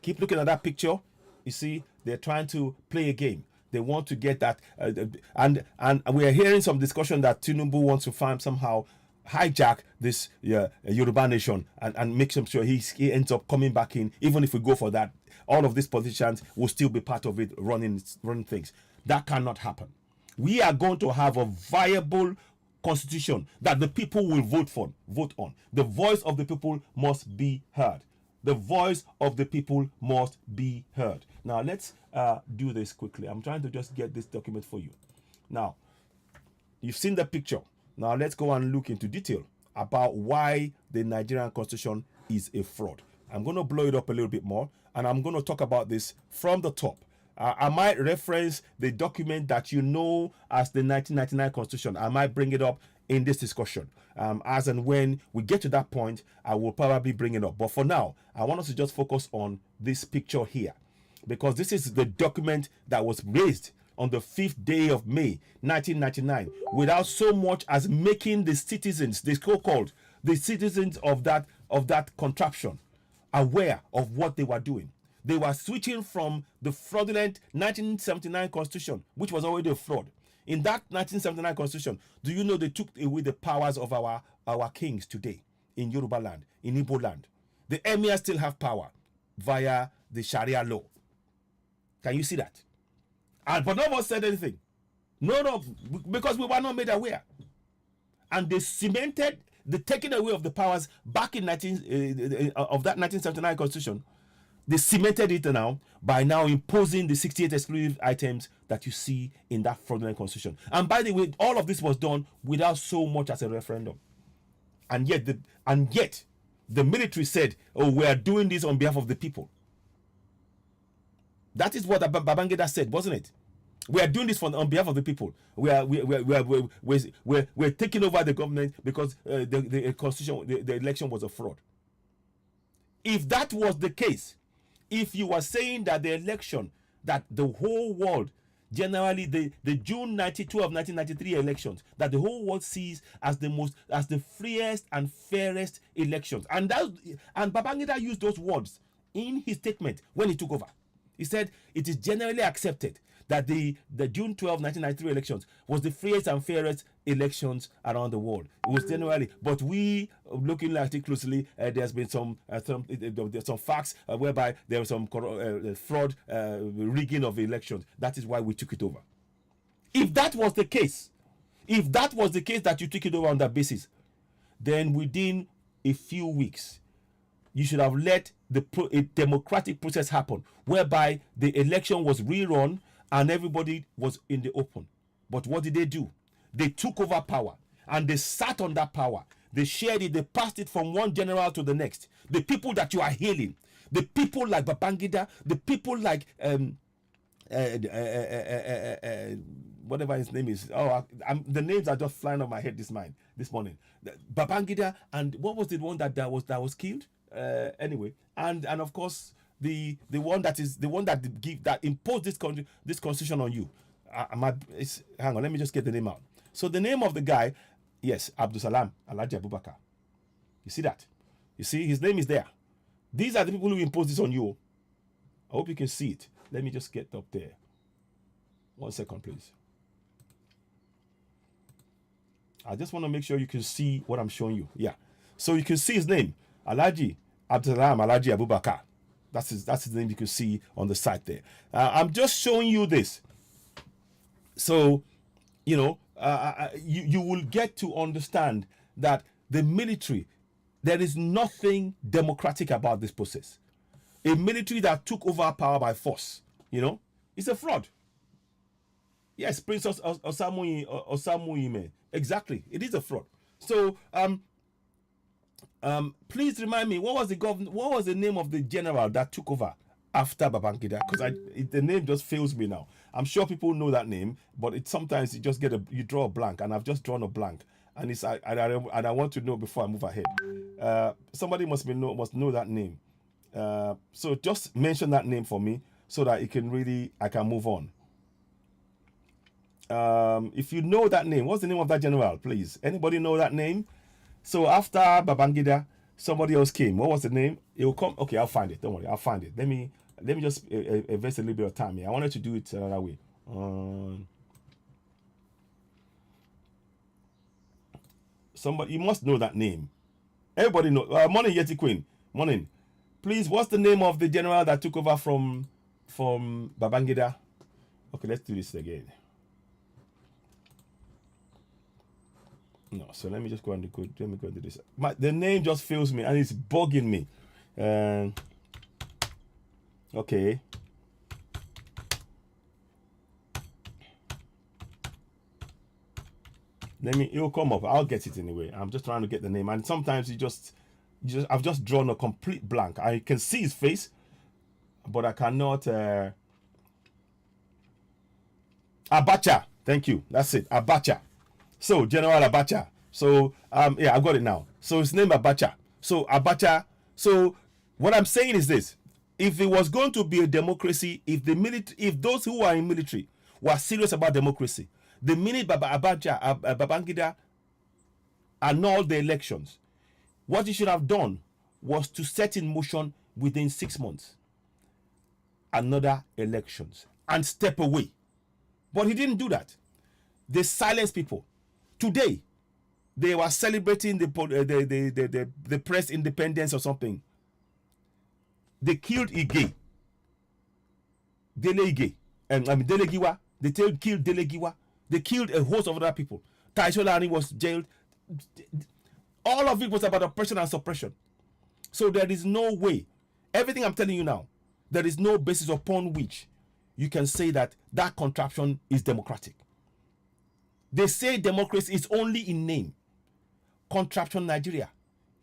[SPEAKER 1] Keep looking at that picture. You see, they're trying to play a game. They want to get that, and we are hearing some discussion that Tinubu wants to somehow hijack this Yoruba nation and make sure he ends up coming back in. Even if we go for that, all of these politicians will still be part of it, running things. That cannot happen. We are going to have a viable constitution that the people will vote on. The voice of the people must be heard. The voice of the people must be heard. Now, let's do this quickly. I'm trying to just get this document for you. Now, you've seen the picture. Now, let's go and look into detail about why the Nigerian constitution is a fraud. I'm going to blow it up a little bit more, and I'm going to talk about this from the top. I might reference the document that you know as the 1999 constitution. I might bring it up in this discussion. As and when we get to that point, I will probably bring it up. But for now, I want us to just focus on this picture here, because this is the document that was raised on the 5th day of May 1999, without so much as making the citizens, the so-called the citizens of that contraption, aware of what they were doing. They were switching from the fraudulent 1979 constitution, which was already a fraud. In that 1979 constitution, do you know they took away the powers of our kings today in Yoruba land, in Igbo land? The emirs still have power via the Sharia law. Can you see that? But none of us said anything. Because we were not made aware. And they cemented the taking away of the powers back in of that 1979 constitution. They cemented it now by now imposing the 68 exclusive items that you see in that fraudulent constitution. And by the way, all of this was done without so much as a referendum. And yet the military said, "Oh, we are doing this on behalf of the people." That is what Babangida said, wasn't it? We are doing this on behalf of the people. We're taking over the government because the constitution, the election was a fraud. If that was the case, if you were saying that the election, that the whole world, generally the June 92 of 1993 elections, that the whole world sees as the freest and fairest elections, and Babangida used those words in his statement when he took over. He said it is generally accepted that the June 12, 1993 elections was the freest and fairest elections around the world. It was generally, but we, looking at it closely, there's been some facts whereby there was some fraud, rigging of elections. That is why we took it over. If that was the case, that you took it over on that basis, then within a few weeks, you should have let a democratic process happen, whereby the election was rerun and everybody was in the open. But what did they do? They took over power and they sat on that power. They shared it, they passed it from one general to the next. The people that you are hailing, the people like Babangida, the people like whatever his name is. The names are just flying off my head this morning. Babangida, and what was the one that was killed? Anyway, and of course the one that imposed this constitution on you. Hang on, let me just get the name out. So the name of the guy, yes, Abdul Salam Alhaji Abubakar. You see that? You see his name is there. These are the people who imposed this on you. I hope you can see it. Let me just get up there. 1 second, please. I just want to make sure you can see what I'm showing you. Yeah. So you can see his name, Alhaji Abdul Salam Alhaji Abubakar. That's his name. You can see on the side there. I'm just showing you this, so you know you will get to understand that the military, there is nothing democratic about this process. A military that took over power by force, it's a fraud. Yes, Prince Osamu Ime. Exactly, it is a fraud. So, please remind me, what was the name of the general that took over after Babangida? Because the name just fails me now. I'm sure people know that name, but sometimes you just you draw a blank, and I've just drawn a blank, and I want to know before I move ahead. Somebody must know that name. So just mention that name for me so that I can move on. If you know that name, what's the name of that general, please? Anybody know that name? So after Babangida, somebody else came. What was the name? It will come. Okay, I'll find it. Don't worry, I'll find it. Let me just invest a little bit of time here. I wanted to do it another way. Somebody, you must know that name. Everybody know. Morning, Yeti Queen. Morning. Please, what's the name of the general that took over from Babangida? Okay, let's do this again. No, so let me just go and do this. The name just fails me and it's bugging me. Okay. It'll come up. I'll get it anyway. I'm just trying to get the name. And sometimes I've just drawn a complete blank. I can see his face, but I cannot. Abacha. Thank you. That's it. Abacha. So, General Abacha. So, yeah, I got it now. So, his name Abacha. So, Abacha. So, what I'm saying is this. If it was going to be a democracy, if those who are in military were serious about democracy, the minute Babangida annulled the elections, what he should have done was to set in motion within 6 months another elections and step away. But he didn't do that. They silenced people. Today, they were celebrating the press independence or something. They killed Ige. Delegiwa. They killed Delegiwa. They killed a host of other people. Taisholani was jailed. All of it was about oppression and suppression. So there is no way. Everything I'm telling you now, there is no basis upon which you can say that contraption is democratic. They say democracy is only in name. Contraption Nigeria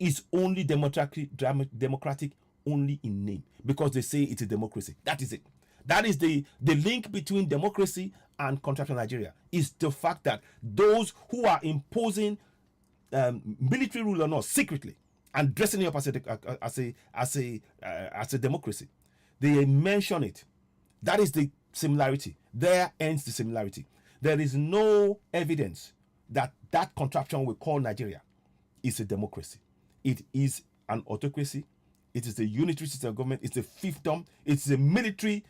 [SPEAKER 1] is only democratic only in name because they say it's a democracy. That is it. That is the link between democracy and contraption Nigeria is the fact that those who are imposing military rule or not secretly and dressing it up as a democracy, they mention it. That is the similarity. There ends the similarity. There is no evidence that contraption we call Nigeria is a democracy. It is an autocracy. It is a unitary system of government. It's a fiefdom. It's a military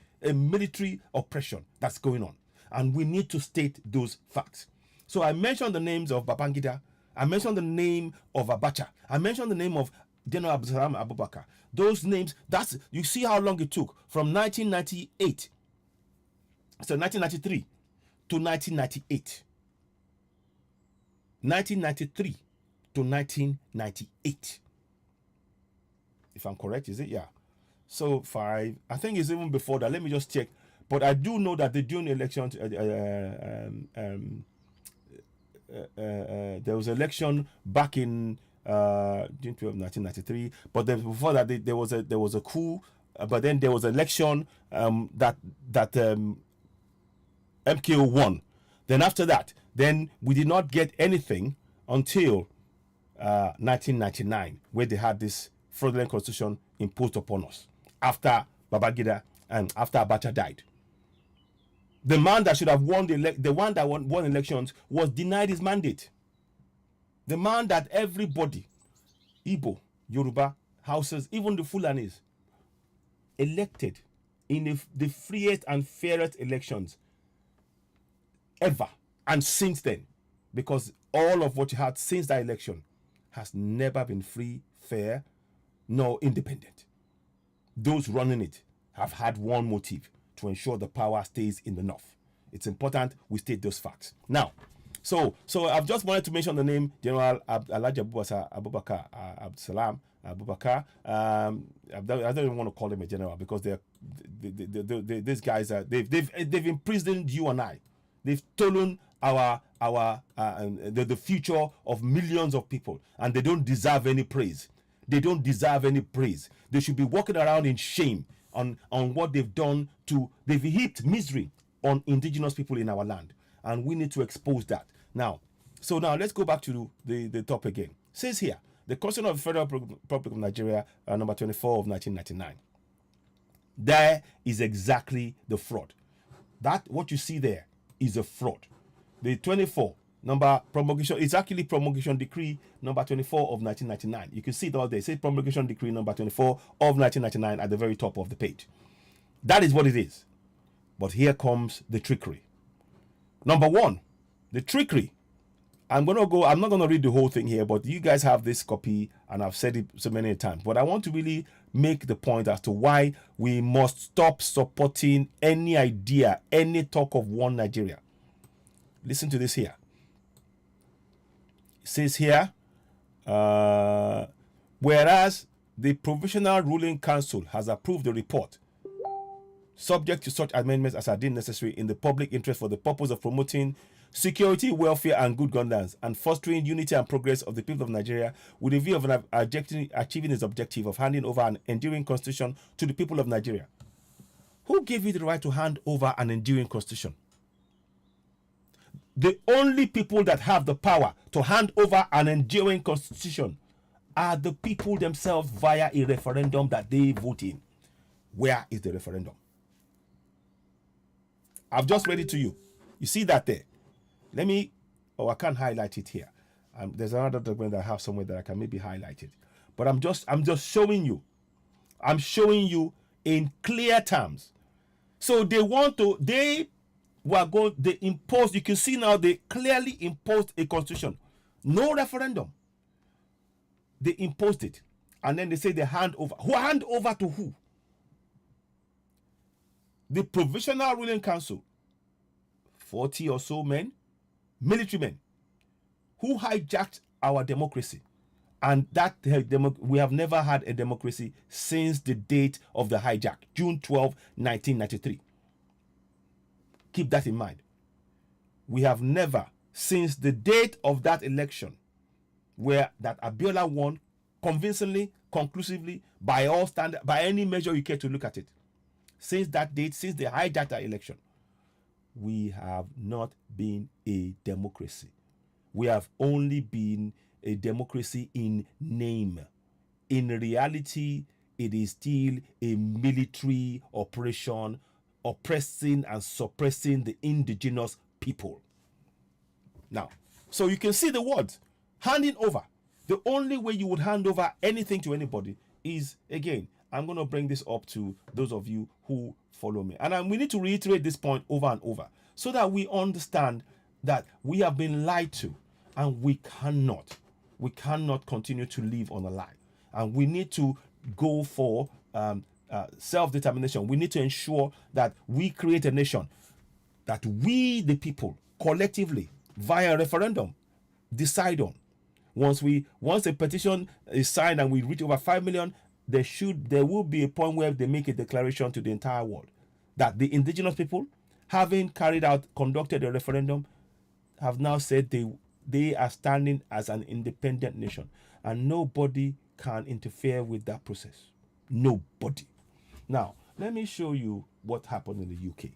[SPEAKER 1] oppression that's going on. And we need to state those facts. So I mentioned the names of Babangida. I mentioned the name of Abacha. I mentioned the name of General Abdulsalam Abubakar. Those names, you see how long it took from 1998, so 1993 to 1998. 1993 to 1998. If I'm correct, is it? Yeah. So I think it's even before that. Let me just check. But I do know that during the elections, there was an election back in June 12, 1993. But then before that, there was a coup. But then there was an election that MKO won. Then after that, then we did not get anything until 1999, where they had this fraudulent constitution imposed upon us after Babangida and after Abacha died. The man that should have won the one that won elections was denied his mandate. The man that everybody, Igbo, Yoruba, Hausas, even the Fulanis, elected in the freest and fairest elections ever, and since then, because all of what you had since that election has never been free, fair, nor independent. Those running it have had one motive: to ensure the power stays in the north. It's important we state those facts. Now, So I've just wanted to mention the name General Alhaji Abubakar Abdulsalam Abubakar. I don't even want to call him a general because these guys are they've imprisoned you and I. They've stolen the future of millions of people, and they don't deserve any praise. They don't deserve any praise. They should be walking around in shame on what they've done they've heaped misery on indigenous people in our land, and we need to expose that. Now let's go back to the top again. It says here, the Constitution of the Federal Republic of Nigeria, number 24 of 1999. There is exactly the fraud. That what you see there is a fraud. The 24 number promulgation, it's actually promulgation decree number 24 of 1999. You can see it all there. It says promulgation decree number 24 of 1999 at the very top of the page. That is what it is. But here comes the trickery. Number one, the trickery. I'm not going to read the whole thing here, but you guys have this copy, and I've said it so many times. But I want to really make the point as to why we must stop supporting any idea, any talk of one Nigeria. Listen to this here. It says here, whereas the Provisional Ruling Council has approved the report, subject to such amendments as are deemed necessary in the public interest for the purpose of promoting security, welfare, and good governance, and fostering unity and progress of the people of Nigeria, with a view of achieving its objective of handing over an enduring constitution to the people of Nigeria. Who gave you the right to hand over an enduring constitution? The only people that have the power to hand over an enduring constitution are the people themselves via a referendum that they vote in. Where is the referendum? I've just read it to you. You see that there? I can't highlight it here. There's another document that I have somewhere that I can maybe highlight it. But I'm just showing you. I'm showing you in clear terms. So they imposed, you can see now they clearly imposed a constitution. No referendum. They imposed it. And then they say they hand over. Who hand over to who? The Provisional Ruling Council. 40 or so men, military men, who hijacked our democracy. And that we have never had a democracy since the date of the hijack, June 12, 1993. Keep that in mind. We have never, since the date of that election, where that Abiola won convincingly, conclusively, by all standard, by any measure you care to look at it, since that date, since the hijacked that election, we have not been a democracy. We have only been a democracy in name. In reality, it is still a military operation oppressing and suppressing the indigenous people. Now, so you can see the words, handing over. The only way you would hand over anything to anybody is, again, I'm going to bring this up to those of you who follow me. And we need to reiterate this point over and over so that we understand that we have been lied to, and we cannot continue to live on a lie. And we need to go for self-determination. We need to ensure that we create a nation that we, the people, collectively, via referendum, decide on. Once a petition is signed and we reach over 5 million, there will be a point where they make a declaration to the entire world that the indigenous people, having conducted a referendum, have now said they are standing as an independent nation, and nobody can interfere with that process. Nobody. Now, let me show you what happened in the UK.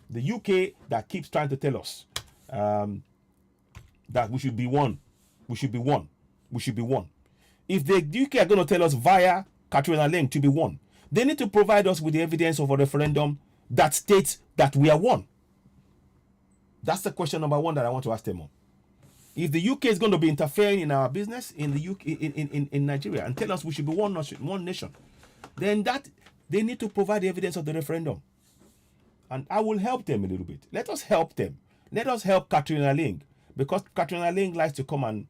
[SPEAKER 1] The UK that keeps trying to tell us that we should be one. We should be one. We should be one. If the UK are going to tell us via Katrina Link to be one, they need to provide us with the evidence of a referendum that states that we are one. That's the question number one that I want to ask them on. If the UK is going to be interfering in our business in the UK, in Nigeria, and tell us we should be one nation, then that they need to provide the evidence of the referendum. And I will help them a little bit. Let us help them. Let us help Katrina Ling, because Katrina Ling likes to come and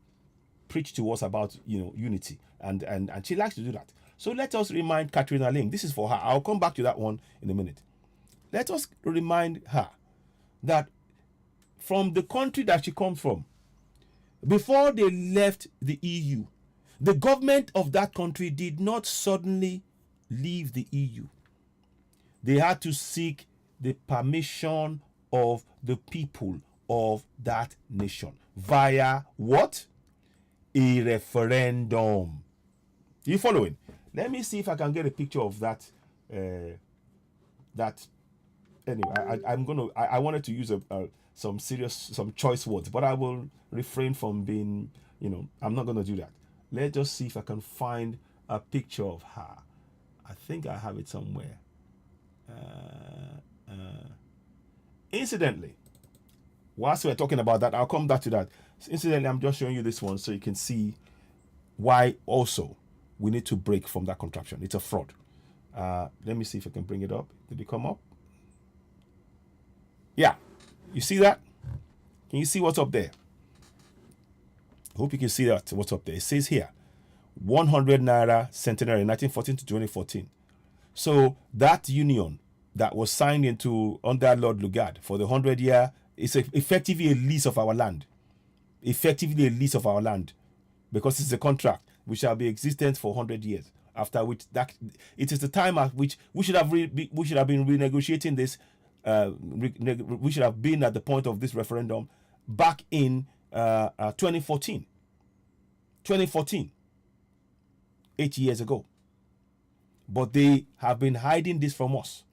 [SPEAKER 1] preach to us about unity, and she likes to do that. So let us remind Katrina Ling. This is for her. I'll come back to that one in a minute. Let us remind her that from the country that she comes from, before they left the EU, the government of that country did not suddenly leave the EU. They had to seek the permission of the people of that nation via what? A referendum. You following? Let me see if I can get a picture of that. Anyway, I wanted to use some choice words, but I will refrain from being, I'm not gonna do that. Let's just see if I can find a picture of her. I think I have it somewhere. Incidentally, whilst we're talking about that, I'll come back to that. Incidentally, I'm just showing you this one so you can see why also we need to break from that contraption. It's a fraud. Let me see if I can bring it up. Did it come up? Yeah. You see that? Can you see what's up there? Hope you can see that. What's up there? It says here, 100 Naira Centenary, 1914 to 2014. So that union that was signed into under Lord Lugard for the 100-year is effectively a lease of our land. Effectively a lease of our land, because it's a contract which shall be existent for 100 years. After which, that it is the time at which we should have been renegotiating this. We should have been at the point of this referendum back in 2014. 2014, 8 years ago. But they have been hiding this from us,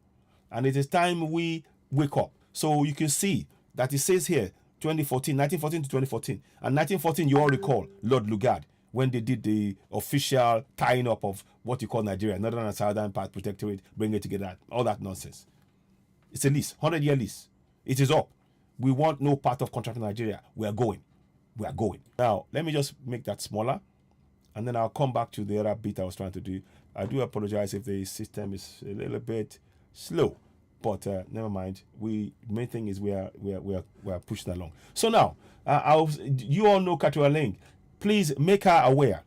[SPEAKER 1] and it is time we wake up. So you can see that it says here 1914 to 2014, and 1914 you all recall Lord Lugard, when they did the official tying up of what you call Nigeria, Northern and Southern Part Protectorate, bring it together, all that nonsense. It's a lease, 100-year lease. It is up. We want no part of contract in Nigeria. We are going. Now, let me just make that smaller, and then I'll come back to the other bit I was trying to do. I do apologize if the system is a little bit slow, but never mind. Main thing is we are pushing along. So now, you all know Katua Link. Please make her aware.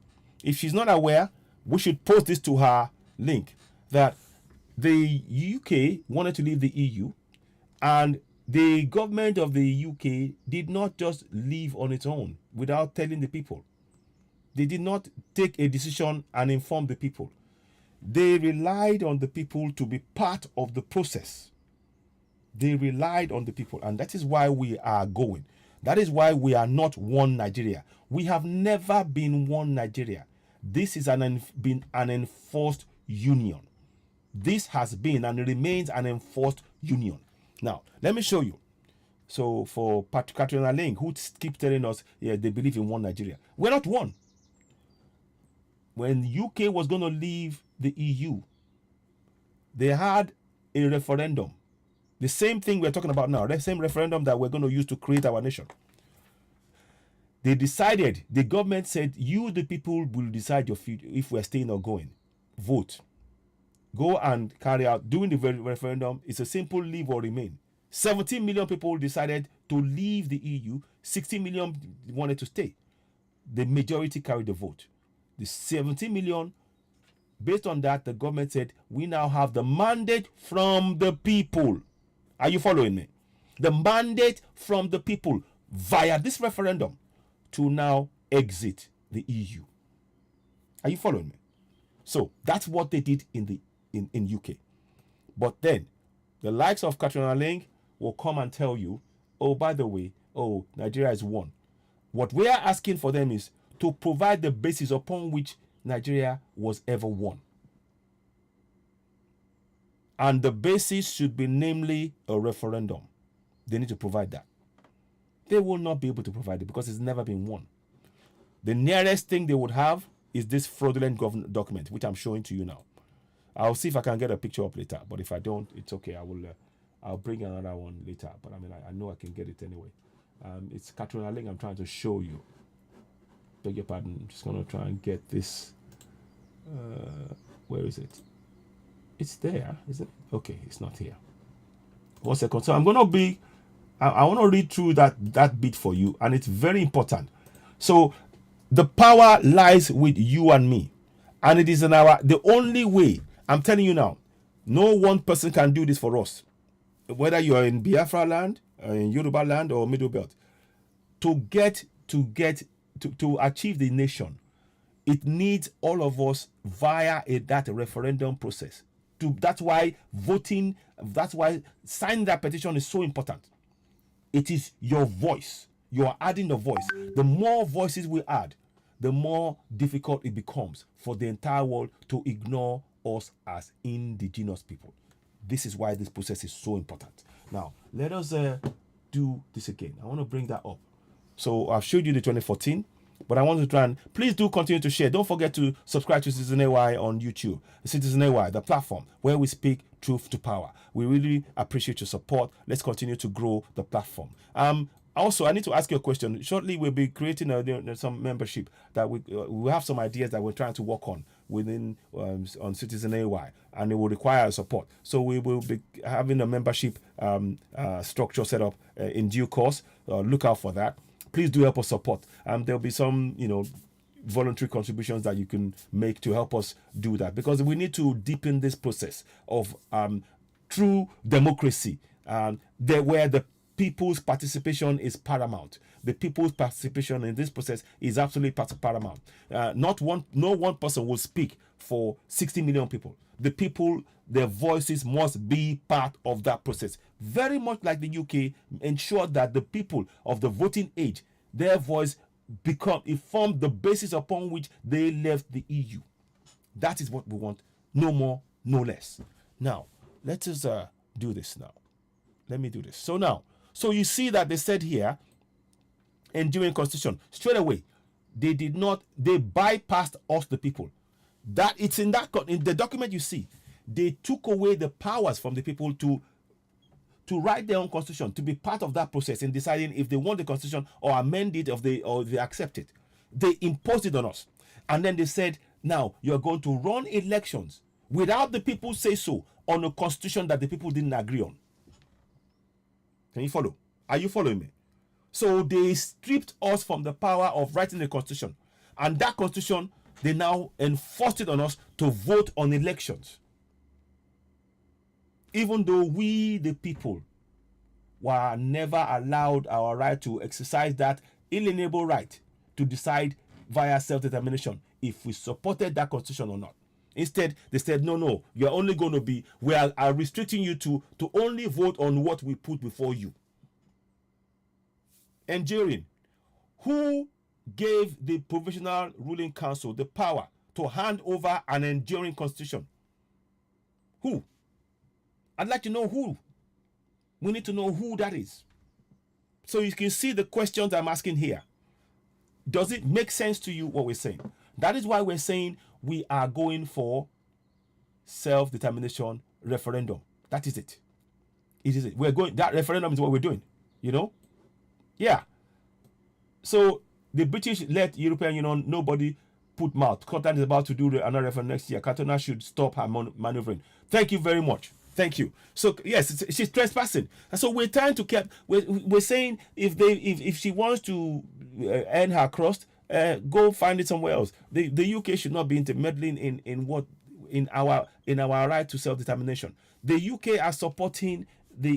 [SPEAKER 1] If she's not aware, we should post this to her link that the UK wanted to leave the EU, and the government of the UK did not just leave on its own without telling the people. They did not take a decision and inform the people. They relied on the people to be part of the process. They relied on the people, and that is why we are going. That is why we are not one Nigeria. We have never been one Nigeria. This is been an enforced union. This has been and remains an enforced union. Now, let me show you. So for Katrina Link, who keep telling us, yeah, they believe in one Nigeria. We're not one. When UK was going to leave the EU, they had a referendum. The same thing we're talking about now, the same referendum that we're going to use to create our nation. They decided, the government said, you, the people, will decide your future if we're staying or going. Vote. Go and carry out, during the referendum, it's a simple leave or remain. 17 million people decided to leave the EU, 16 million wanted to stay. The majority carried the vote. The 17 million, based on that, the government said, we now have the mandate from the people. Are you following me? The mandate from the people via this referendum to now exit the EU. Are you following me? So that's what they did in UK. But then the likes of Katrina Link will come and tell you, oh, by the way, oh, Nigeria is one. What we are asking for them is to provide the basis upon which Nigeria was ever won. And the basis should be namely a referendum. They need to provide that. They will not be able to provide it because it's never been won. The nearest thing they would have is this fraudulent government document, which I'm showing to you now. I'll see if I can get a picture up later, but if I don't, it's okay. I'll bring another one later. But I mean, I know I can get it anyway. It's Katrina Link I'm trying to show you. Beg your pardon. I'm just gonna try and get this. Where is it? It's there, is it? Okay, it's not here. 1 second. So I'm gonna be. I want to read through that bit for you, and it's very important. So the power lies with you and me, and it is the only way. I'm telling you now, no one person can do this for us. whether you're in Biafra land, in Yoruba land, or Middle Belt, to achieve the nation, it needs all of us via that referendum process. That's why voting, that's why signing that petition is so important. It is your voice. You are adding the voice. The more voices we add, the more difficult it becomes for the entire world to ignore us as indigenous people. This is why this process is so important. Now, let us do this again. I want to bring that up. So I've showed you the 2014, but I want to try and please do continue to share. Don't forget to subscribe to Citizen AY on YouTube. Citizen AY, the platform where we speak truth to power. We really appreciate your support. Let's continue to grow the platform. Also, I need to ask you a question. Shortly, we'll be creating some membership that we have some ideas that we're trying to work on within on Citizen AY, and it will require support. So we will be having a membership structure set up in due course. Look out for that. Please do help us support. There'll be some, voluntary contributions that you can make to help us do that, because we need to deepen this process of true democracy, where the people's participation is paramount. The people's participation in this process is absolutely paramount. No one person will speak for 60 million people. The people, their voices must be part of that process. Very much like the UK, ensure that the people of the voting age, their voice form the basis upon which they left the EU. That is what we want. No more, no less. Now, let us do this now. Let me do this. So you see that they said here, enduring constitution, straight away, they bypassed us, the people. That it's in the document you see, they took away the powers from the people to write their own constitution, to be part of that process in deciding if they want the constitution or amend it, or they accept it. They imposed it on us. And then they said, now you're going to run elections without the people say so on a constitution that the people didn't agree on. Can you follow? Are you following me? So they stripped us from the power of writing the constitution. And that constitution, they now enforced it on us to vote on elections. Even though we, the people, were never allowed our right to exercise that inalienable right to decide via self-determination if we supported that constitution or not. Instead, they said, no, you're only going to be, we are restricting you to only vote on what we put before you. Enduring. Who gave the Provisional Ruling Council the power to hand over an enduring constitution? Who? I'd like to know who. We need to know who that is. So you can see the questions I'm asking here. Does it make sense to you what we're saying? That is why we're saying we are going for self-determination referendum. That is it. It is it. That referendum is what we're doing. Yeah. So the British let European Union, nobody put mouth. Scotland is about to do another referendum next year. Katona should stop her maneuvering. Thank you very much. Thank you. So yes, she's trespassing. And so we're trying to we're saying if she wants to earn her crust, go find it somewhere else. The UK should not be intermeddling in our right to self-determination. The UK are supporting the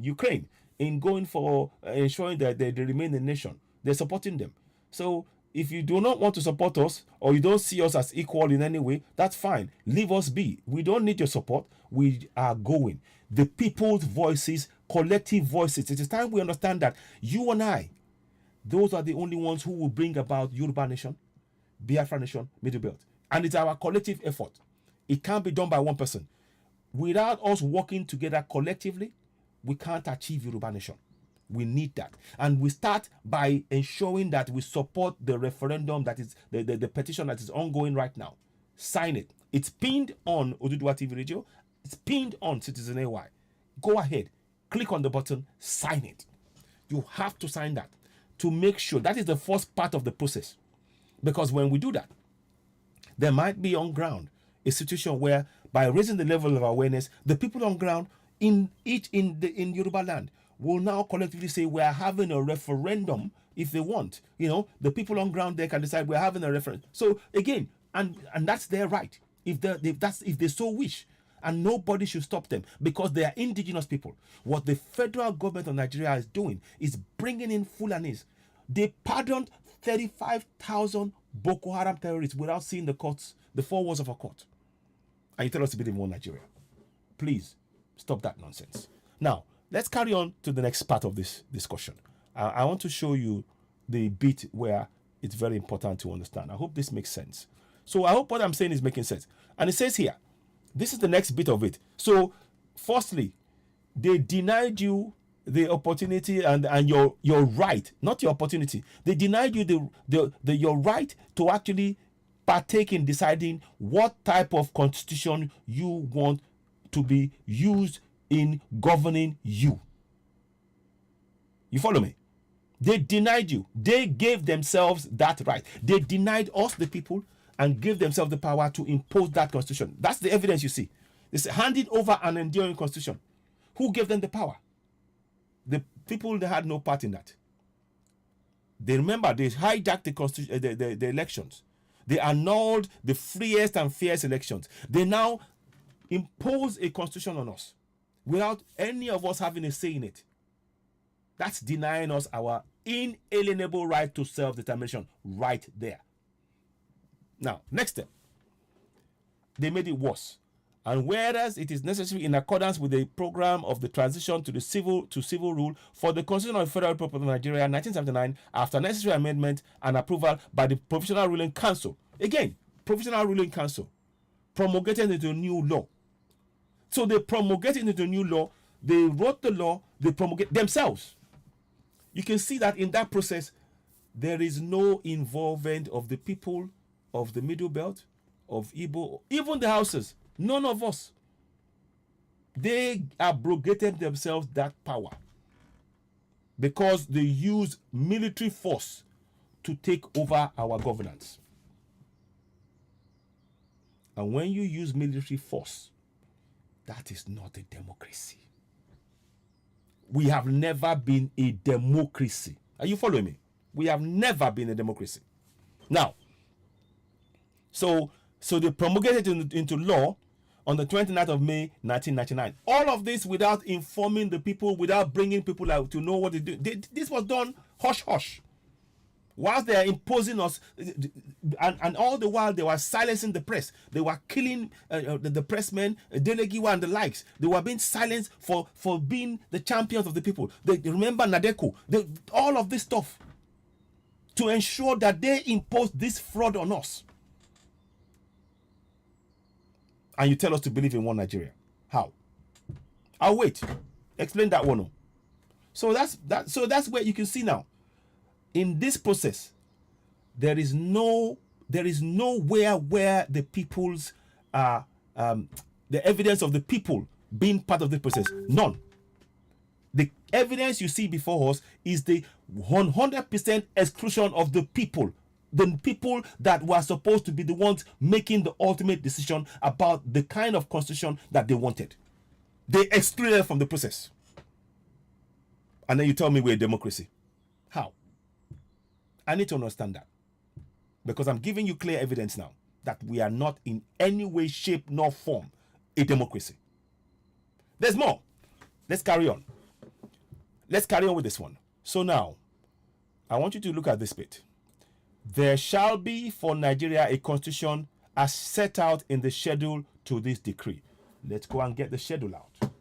[SPEAKER 1] Ukraine in going for ensuring that they remain a nation. They're supporting them. So if you do not want to support us, or you don't see us as equal in any way, that's fine. Leave us be. We don't need your support. We are going. The people's voices, collective voices. It is time we understand that you and I, those are the only ones who will bring about Yoruba nation, Biafra nation, Middle Belt. And it's our collective effort. It can't be done by one person. Without us working together collectively, we can't achieve Yoruba nation. We need that. And we start by ensuring that we support the referendum that is the petition that is ongoing right now. Sign it. It's pinned on Oduduwa TV Radio. It's pinned on Citizen AY. Go ahead. Click on the button. Sign it. You have to sign that to make sure. That is the first part of the process. Because when we do that, there might be on ground a situation where, by raising the level of awareness, the people on ground in Yoruba land will now collectively say we are having a referendum if they want. The people on ground there can decide we're having a referendum. So again, and that's their right if they so wish. and nobody should stop them because they are indigenous people. What the federal government of Nigeria is doing is bringing in Fulanis. They pardoned 35,000 Boko Haram terrorists without seeing the courts, the four walls of a court. And you tell us to believe in one Nigeria. Please stop that nonsense. Now, let's carry on to the next part of this discussion. I want to show you the bit where it's very important to understand. I hope this makes sense. So I hope what I'm saying is making sense. And it says here, this is the next bit of it. So, firstly, they denied you the opportunity and your right, not your opportunity. They denied you your right to actually partake in deciding what type of constitution you want to be used in governing you. You follow me? They denied you. They gave themselves that right. They denied us, the people, and gave themselves the power to impose that constitution. That's the evidence you see. It's handing over an enduring constitution. Who gave them the power? The people, they had no part in that. They remember they hijacked the constitution, the elections. They annulled the freest and fairest elections. They now impose a constitution on us without any of us having a say in it. That's denying us our inalienable right to self-determination right there. Now, next step. They made it worse. And whereas it is necessary in accordance with the program of the transition to civil rule for the Constitution of the Federal Republic of Nigeria 1979, after necessary amendment and approval by the Provisional Ruling Council. Again, Provisional Ruling Council promulgated into a new law. So they promulgated into a new law, they wrote the law, they promulgate themselves. You can see that in that process, there is no involvement of the people of the Middle Belt, of Igbo, even the houses. None of us. They abrogated themselves that power because they used military force to take over our governance. And when you use military force, that is not a democracy. We have never been a democracy. Are you following me? We have never been a democracy. Now, so they promulgated it into law on the 29th of May, 1999. All of this without informing the people, without bringing people out to know what they do. This was done hush-hush. Whilst they are imposing us, and all the while they were silencing the press. They were killing the pressmen, Delegiwa and the likes. They were being silenced for being the champions of the people. They remember Nadeko. All of this stuff to ensure that they imposed this fraud on us. And you tell us to believe in one Nigeria. How? I'll wait. Explain that one. So that's where you can see now. In this process, there is nowhere where the people's the evidence of the people being part of the process. None. The evidence you see before us is the 100% exclusion of the people that were supposed to be the ones making the ultimate decision about the kind of constitution that they wanted. They excluded from the process. And then you tell me we're a democracy. How? I need to understand that. Because I'm giving you clear evidence now that we are not in any way, shape, nor form a democracy. There's more. Let's carry on. Let's carry on with this one. So now, I want you to look at this bit. There shall be for Nigeria a constitution as set out in the schedule to this decree. Let's go and get the schedule out.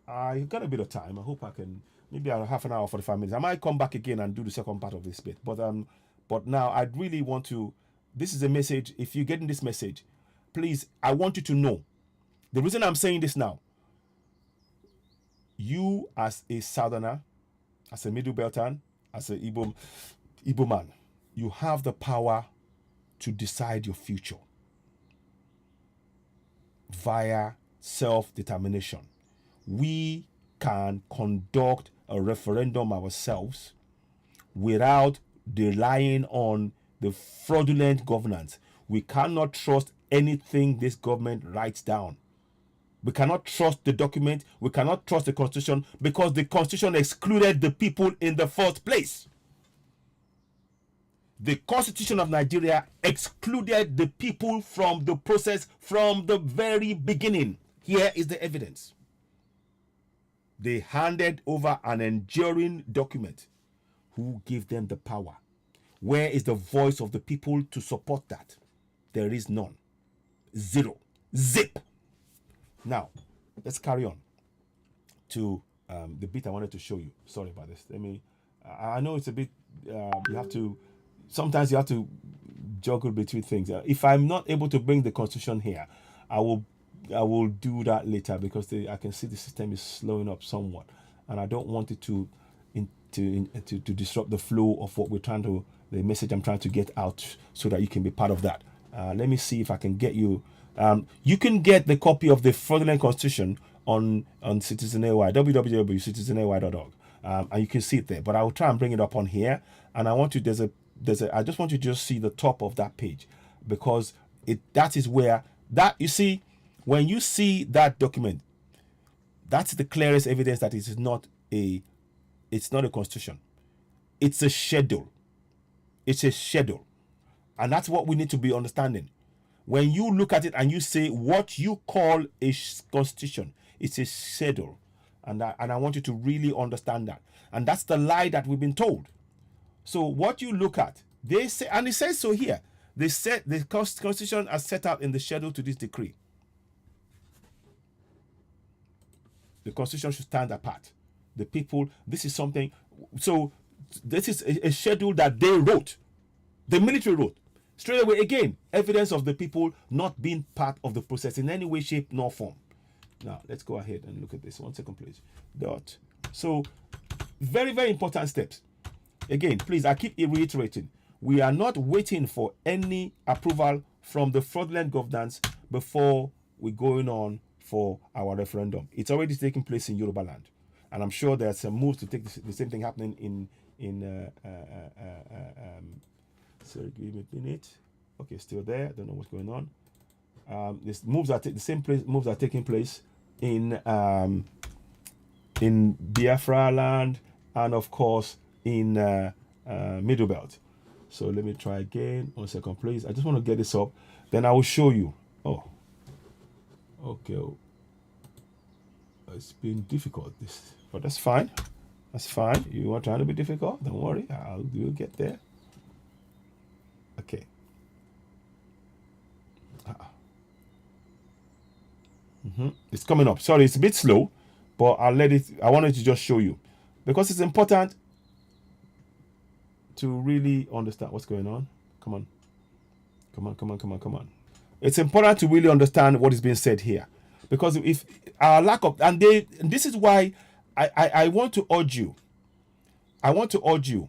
[SPEAKER 1] I got a bit of time. I hope I can, maybe half an hour, 45 minutes. I might come back again and do the second part of this bit. But now I really want to, this is a message. If you're getting this message, please, I want you to know. The reason I'm saying this now, you as a Southerner, as a Middle Beltan, as an Igbo man, you have the power to decide your future via self-determination. We can conduct a referendum ourselves without relying on the fraudulent governance. We cannot trust anything this government writes down. We cannot trust the document. We cannot trust the constitution because the constitution excluded the people in the first place. The Constitution of Nigeria excluded the people from the process from the very beginning. Here is the evidence. They handed over an enduring document. Who gave them the power? Where is the voice of the people to support that? There is none. Zero. Zip. Now, let's carry on to the bit I wanted to show you. Sorry about this. I know it's a bit, sometimes you have to juggle between things. If I'm not able to bring the Constitution here, I will do that later, because I can see the system is slowing up somewhat, and I don't want it to disrupt the flow of what the message I'm trying to get out, so that you can be part of that. Let me see if I can get you. You can get the copy of the fraudulent Constitution on CitizenAY, www.citizenay.org, and you can see it there. But I will try and bring it up on here, and I want you. I just want you to just see the top of that page, because that is where you see. When you see that document, that's the clearest evidence that it's not a constitution. It's a schedule. It's a schedule. And that's what we need to be understanding. When you look at it and you say what you call a constitution, it's a schedule. And I want you to really understand that. And that's the lie that we've been told. So what you look at, they say, and it says so here, they said the constitution as set out in the schedule to this decree. The Constitution should stand apart. The people, this is something, so this is a schedule that they wrote. The military wrote. Straight away, again, evidence of the people not being part of the process in any way, shape, nor form. Now, let's go ahead and look at this. 1 second, please. So, very, very important steps. Again, please, I keep reiterating. We are not waiting for any approval from the fraudulent governance before we're going on for our referendum. It's already taking place in Yoruba land, and I'm sure there's some moves to take the same thing happening in sorry, give me a minute. Okay, still there. Don't know what's going on. These moves are moves are taking place in Biafra land, and of course in Middle Belt. So let me try again. 1 second, please. I just want to get this up, then I will show you. Oh. Okay, it's been difficult, but that's fine. That's fine. You are trying to be difficult, don't worry. We'll get there. Okay. It's coming up. Sorry, it's a bit slow, but I wanted to just show you, because it's important to really understand what's going on. Come on. It's important to really understand what is being said here, because if our lack of, this is why I want to urge you. I want to urge you,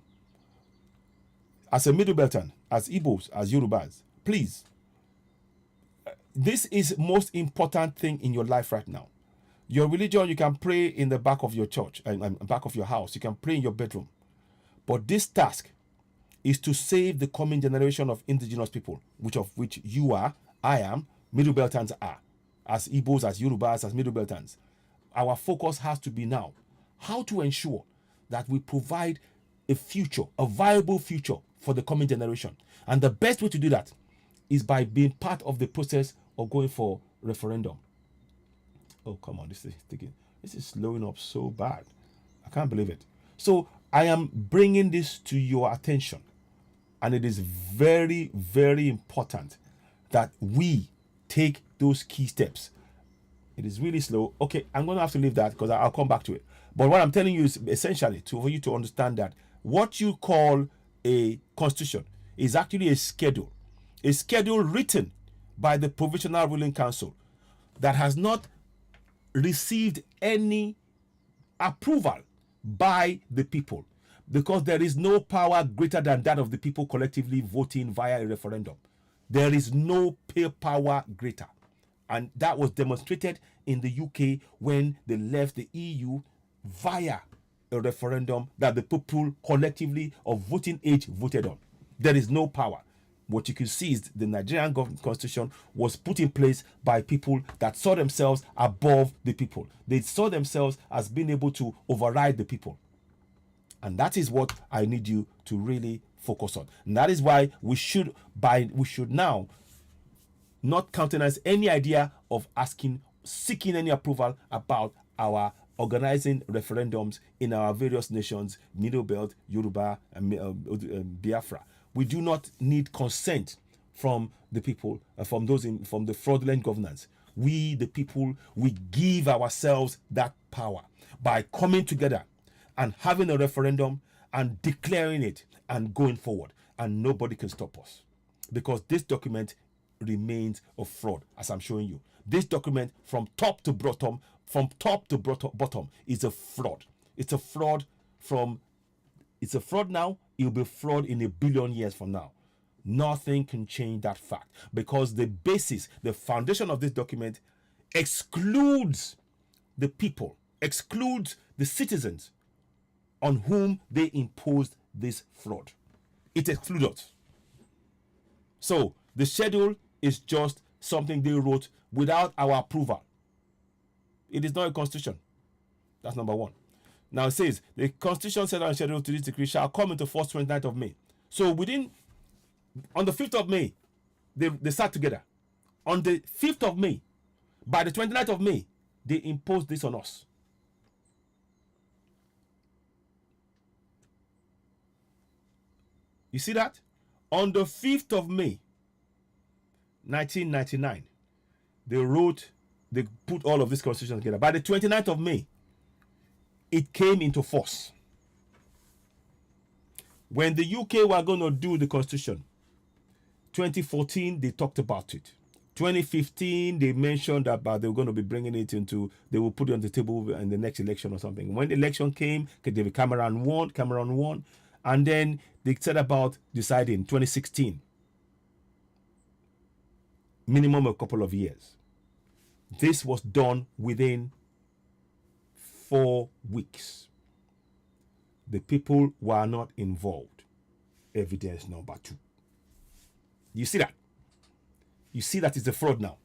[SPEAKER 1] as a Middle Belton, as Igbos, as Yorubas, please. This is most important thing in your life right now. Your religion, you can pray in the back of your church and back of your house. You can pray in your bedroom, but this task is to save the coming generation of indigenous people, which you are. I am, Middle Beltans are, as Igbos, as Yorubas, as Middle Beltans. Our focus has to be now how to ensure that we provide a future, a viable future for the coming generation. And the best way to do that is by being part of the process of going for referendum. Oh, come on, this is slowing up so bad. I can't believe it. So I am bringing this to your attention, and it is very, very important that we take those key steps. It is really slow. Okay, I'm going to have to leave that because I'll come back to it. But what I'm telling you is essentially for you to understand that what you call a constitution is actually a schedule written by the Provisional Ruling Council that has not received any approval by the people, because there is no power greater than that of the people collectively voting via a referendum. There is no power greater. And that was demonstrated in the UK when they left the EU via a referendum that the people collectively of voting age voted on. There is no power. What you can see is the Nigerian constitution was put in place by people that saw themselves above the people. They saw themselves as being able to override the people. And that is what I need you to really focus on. And that is why we should now not countenance any idea of seeking any approval about our organizing referendums in our various nations, Middle Belt, Yoruba, and Biafra. We do not need consent from the people, from the fraudulent governance. We, the people, we give ourselves that power by coming together and having a referendum and declaring it and going forward. And nobody can stop us, because this document remains a fraud, as I'm showing you. This document from top to bottom is a fraud. It's a fraud now. It'll be fraud in 1 billion years from now. Nothing can change that fact, because the basis, the foundation of this document excludes the people, excludes the citizens on whom they imposed this fraud. It excludes us. So the schedule is just something they wrote without our approval. It is not a constitution. That's number one. Now it says the constitution set out schedule to this decree shall come into force 29th of May. So on the 5th of May, they sat together. On the 5th of May, by the 29th of May, they imposed this on us. You see that? On the 5th of May, 1999, they put all of this constitution together. By the 29th of May, it came into force. When the UK were going to do the constitution, 2014, they talked about it. 2015, they mentioned about they were going to be bringing it they will put it on the table in the next election or something. When the election came, Cameron won, and then they said about deciding 2016. Minimum a couple of years. This was done within 4 weeks. The people were not involved. Evidence number 2. You see that? You see that it's a fraud now.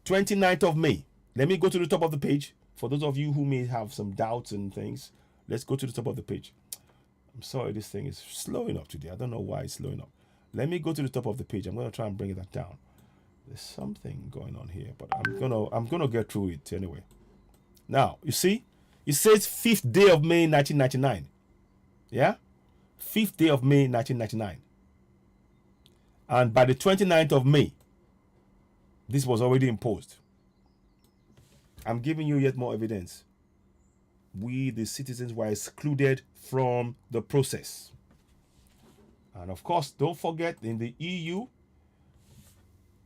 [SPEAKER 1] 29th of May. Let me go to the top of the page. For those of you who may have some doubts and things, let's go to the top of the page. I'm sorry, this thing is slowing up today. I don't know why it's slowing up. Let me go to the top of the page. I'm going to try and bring that down. There's something going on here, but I'm gonna get through it anyway. Now, you see, it says 5th day of May 1999. Yeah? 5th day of May 1999. And by the 29th of May, this was already imposed. I'm giving you yet more evidence. We, the citizens, were excluded from the process. And of course, don't forget, in the EU,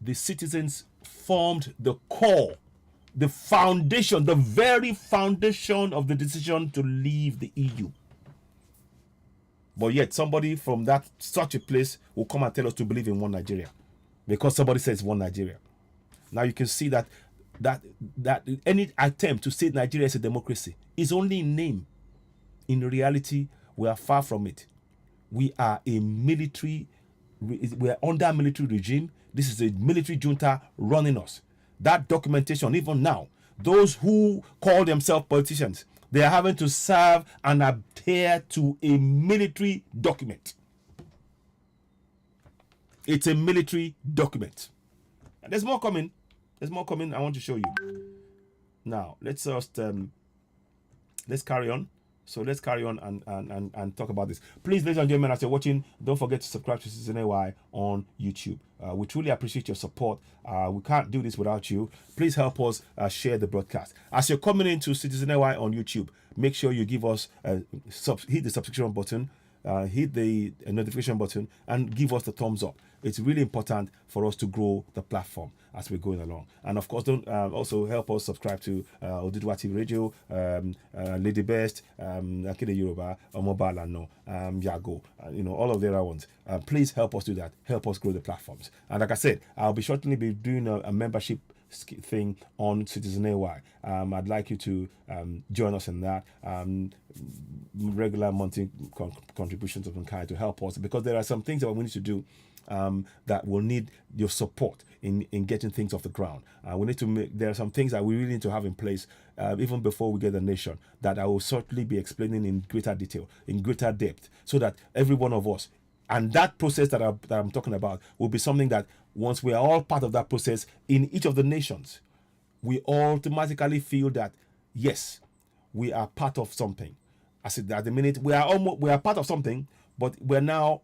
[SPEAKER 1] the citizens formed the core, the foundation, the very foundation of the decision to leave the EU. But yet somebody from such a place will come and tell us to believe in one Nigeria, because somebody says one Nigeria. Now you can see that any attempt to say Nigeria is a democracy is only in name. In reality, we are far from it. We are a military. We are under a military regime. This is a military junta running us. That documentation, even now, those who call themselves politicians, they are having to serve and adhere to a military document. It's a military document. And there's more coming. There's more coming. I want to show you. Now, let's carry on. So let's carry on and talk about this. Please, ladies and gentlemen, as you're watching, don't forget to subscribe to Citizen AY on YouTube. We truly appreciate your support. We can't do this without you. Please help us share the broadcast. As you're coming into Citizen AY on YouTube, make sure you give us hit the subscription button, hit the notification button, and give us the thumbs up. It's really important for us to grow the platform as we're going along. And of course, don't also help us subscribe to Oduduwa TV Radio, Lady Best, Akide Yoruba, Omobala No, Yago, all of the other ones. Please help us do that. Help us grow the platforms. And like I said, I'll be shortly be doing a membership thing on Citizen AY. I'd like you to join us in that. Regular monthly contributions of some kind to help us, because there are some things that we need to do that will need your support in getting things off the ground. We need to there are some things that we really need to have in place even before we get the nation, that I will certainly be explaining in greater detail, in greater depth, so that every one of us, and that process that I'm talking about will be something that once we are all part of that process in each of the nations, we automatically feel that, yes, we are part of something. I said at the minute we are part of something, but we're now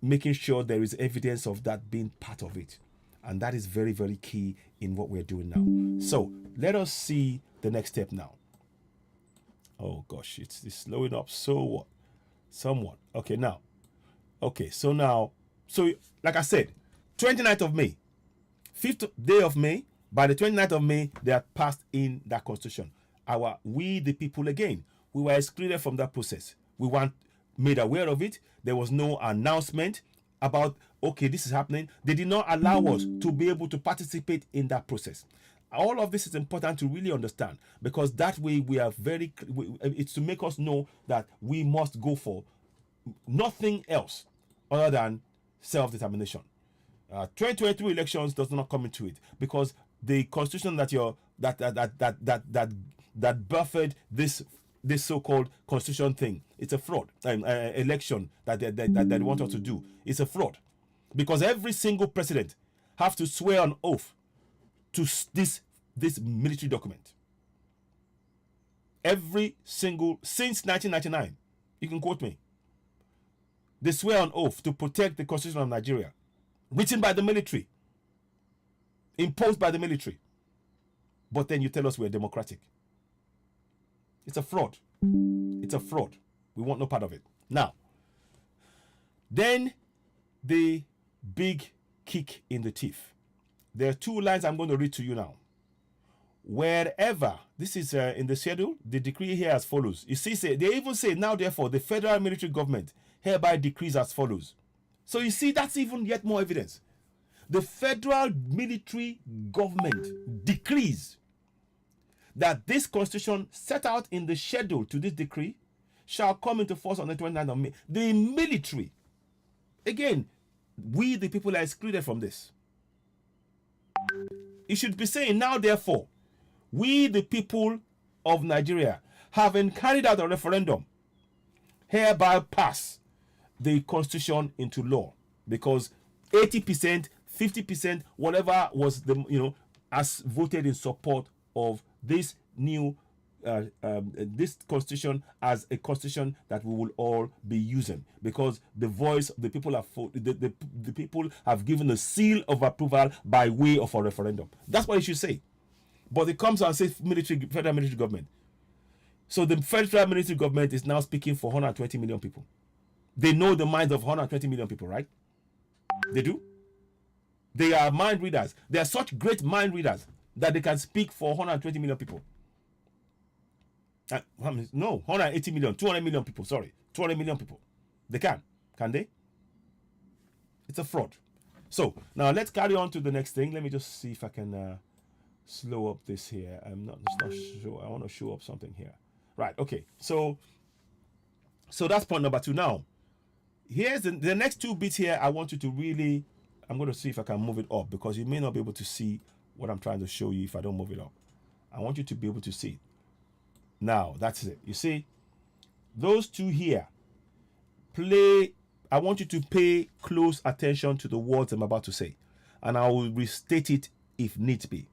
[SPEAKER 1] making sure there is evidence of that being part of it. And that is very, very key in what we're doing now. So let us see the next step now. Oh gosh, it's slowing up somewhat. Okay, now. Okay, so like I said, 29th of May, 5th day of May, by the 29th of May, they had passed in that constitution. We the people again, we were excluded from that process. We weren't made aware of it. There was no announcement about, okay, this is happening. They did not allow us to be able to participate in that process. All of this is important to really understand, because that way we are it's to make us know that we must go for nothing else other than self-determination. 2023 elections does not come into it, because the constitution that birthed this so-called constitution thing, it's a fraud. Election that they want us to do, it's a fraud, because every single president have to swear an oath to this military document. Every single, since 1999, you can quote me, they swear an oath to protect the constitution of Nigeria, written by the military, imposed by the military. But then you tell us we're democratic. It's a fraud. It's a fraud. We want no part of it. Now, then the big kick in the teeth. There are two lines I'm going to read to you now. Wherever, this is in the schedule, the decree here as follows. You see, they even say, now therefore, the federal military government hereby decrees as follows. So you see, that's even yet more evidence. The federal military government decrees that this constitution set out in the schedule to this decree shall come into force on the 29th of May. The military, again, we the people are excluded from this. It should be saying, now therefore, we the people of Nigeria, having carried out a referendum, hereby pass the constitution into law, because 80%, 50%, whatever was as voted in support of this new this constitution as a constitution that we will all be using, because the voice of the people the people have given a seal of approval by way of a referendum. That's what it should say. But it comes and says federal military government. So the federal military government is now speaking for 120 million people. They know the minds of 120 million people, right? They do. They are mind readers. They are such great mind readers that they can speak for 120 million people. No, 180 million, 200 million people, sorry. 200 million people. They can they? It's a fraud. So, now let's carry on to the next thing. Let me just see if I can slow up this here. I'm not sure. I want to show up something here. Right, okay. So that's point number 2. Now, here's the next 2 bits here. I want you to really, I'm going to see if I can move it up, because you may not be able to see what I'm trying to show you if I don't move it up. I want you to be able to see it. Now, that's it. You see, those 2 here, I want you to pay close attention to the words I'm about to say, and I will restate it if need be.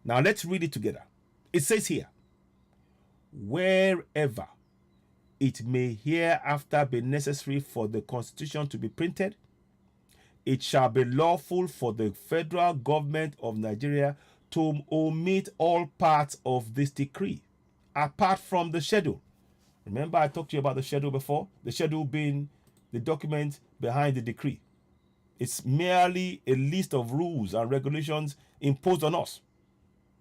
[SPEAKER 1] Now, let's read it together. It says here, wherever it may hereafter be necessary for the Constitution to be printed, it shall be lawful for the federal government of Nigeria to omit all parts of this decree, apart from the schedule. Remember, I talked to you about the schedule before? The schedule being the document behind the decree. It's merely a list of rules and regulations imposed on us,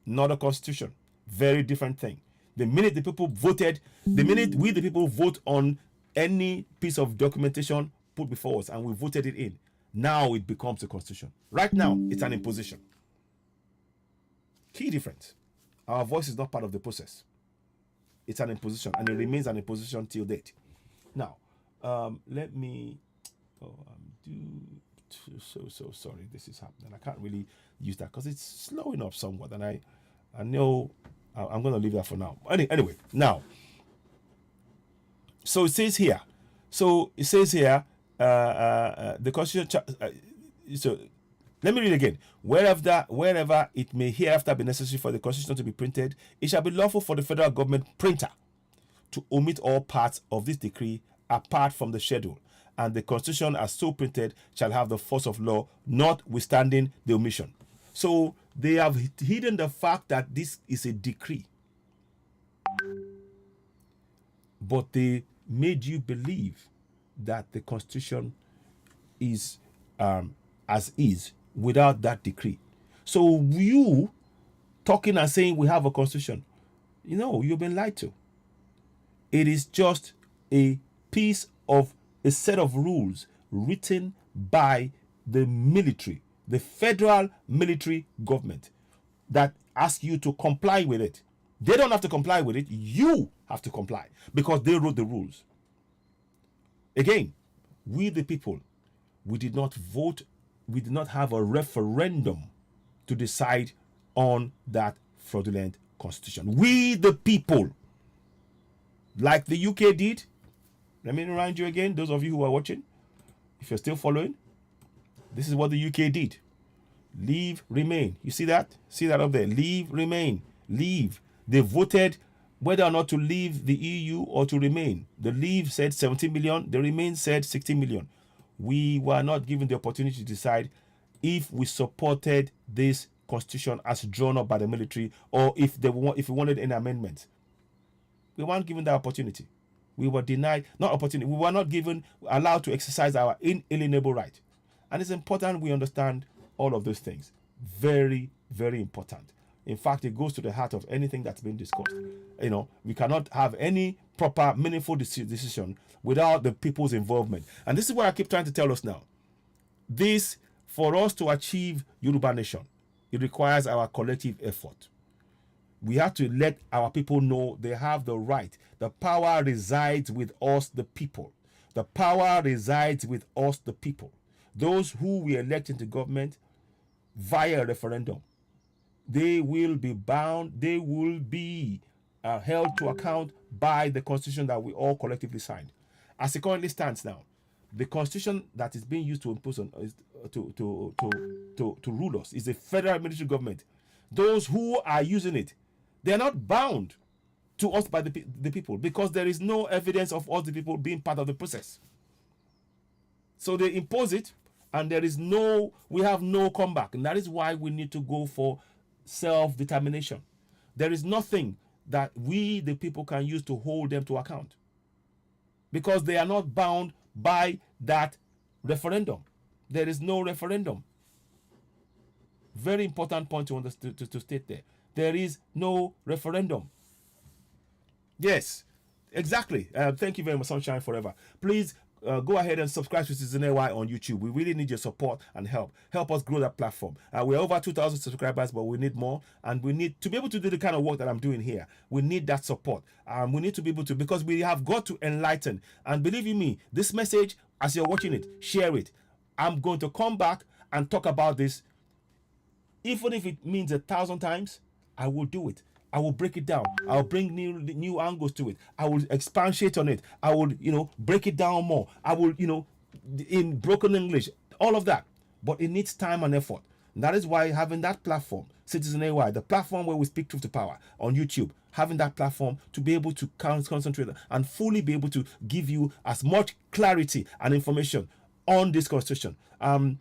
[SPEAKER 1] not a constitution. Very different thing. The minute the people voted, the minute we the people vote on any piece of documentation put before us and we voted it in, now it becomes a constitution. Right now, it's an imposition. Key difference. Our voice is not part of the process. It's an imposition, and it remains an imposition till date. Now, let me so sorry this is happening. I can't really use that because it's slowing up somewhat, and I know I'm going to leave that for now. Anyway, now, so it says here. The Constitution. So let me read again. Wherever it may hereafter be necessary for the Constitution to be printed, it shall be lawful for the federal government printer to omit all parts of this decree apart from the schedule, and the Constitution as so printed shall have the force of law, notwithstanding the omission. So they have hidden the fact that this is a decree, but they made you believe that the Constitution is as is without that decree. So you talking and saying we have a Constitution, you've been lied to. It is just a set of rules written by the military, the federal military government, that ask you to comply with it. They don't have to comply with it. You have to comply because they wrote the rules. Again, we the people, we did not vote. We did not have a referendum to decide on that fraudulent constitution. We the people, like the UK did. Let me remind you again, those of you who are watching, if you're still following, this is what the UK did. Leave, remain. You see that? See that up there? Leave, remain. Leave. They voted whether or not to leave the EU or to remain. The leave said 17 million. The remain said 16 million. We were not given the opportunity to decide if we supported this constitution as drawn up by the military, or if we wanted any amendments. We weren't given that opportunity. We were denied, not opportunity. We were not allowed to exercise our inalienable right. And it's important we understand all of those things. Very, very important. In fact, it goes to the heart of anything that's been discussed. We cannot have any proper, meaningful decision without the people's involvement. And this is what I keep trying to tell us now. This, for us to achieve Yoruba nation, it requires our collective effort. We have to let our people know they have the right. The power resides with us, the people. The power resides with us, the people. Those who we elect into government via referendum, they will be bound, they will be held to account by the constitution that we all collectively signed. As it currently stands now, the constitution that is being used to impose on to rule us is the federal military government. Those who are using it, they are not bound to us by the people, because there is no evidence of us the people being part of the process. So they impose it, and we have no comeback, and that is why we need to go for self-determination. There is nothing that we the people can use to hold them to account, because they are not bound by that referendum. There is no referendum. Very important point to state there. There is no referendum. Yes, exactly. Thank you very much, Sunshine Forever. Please go ahead and subscribe to Citizen AY on YouTube. We really need your support and help. Help us grow that platform. We're over 2,000 subscribers, but we need more. And we need to be able to do the kind of work that I'm doing here. We need that support. We need to be able to, because we have got to enlighten. And believe you me, this message, as you're watching it, share it. I'm going to come back and talk about this. Even if it means 1,000 times, I will do it. I will break it down. I'll bring new angles to it. I will expatiate on it. I will, break it down more. I will, in broken English, all of that. But it needs time and effort. And that is why having that platform, Citizen AY, the platform where we speak truth to power on YouTube, having that platform to be able to concentrate and fully be able to give you as much clarity and information on this constitution. I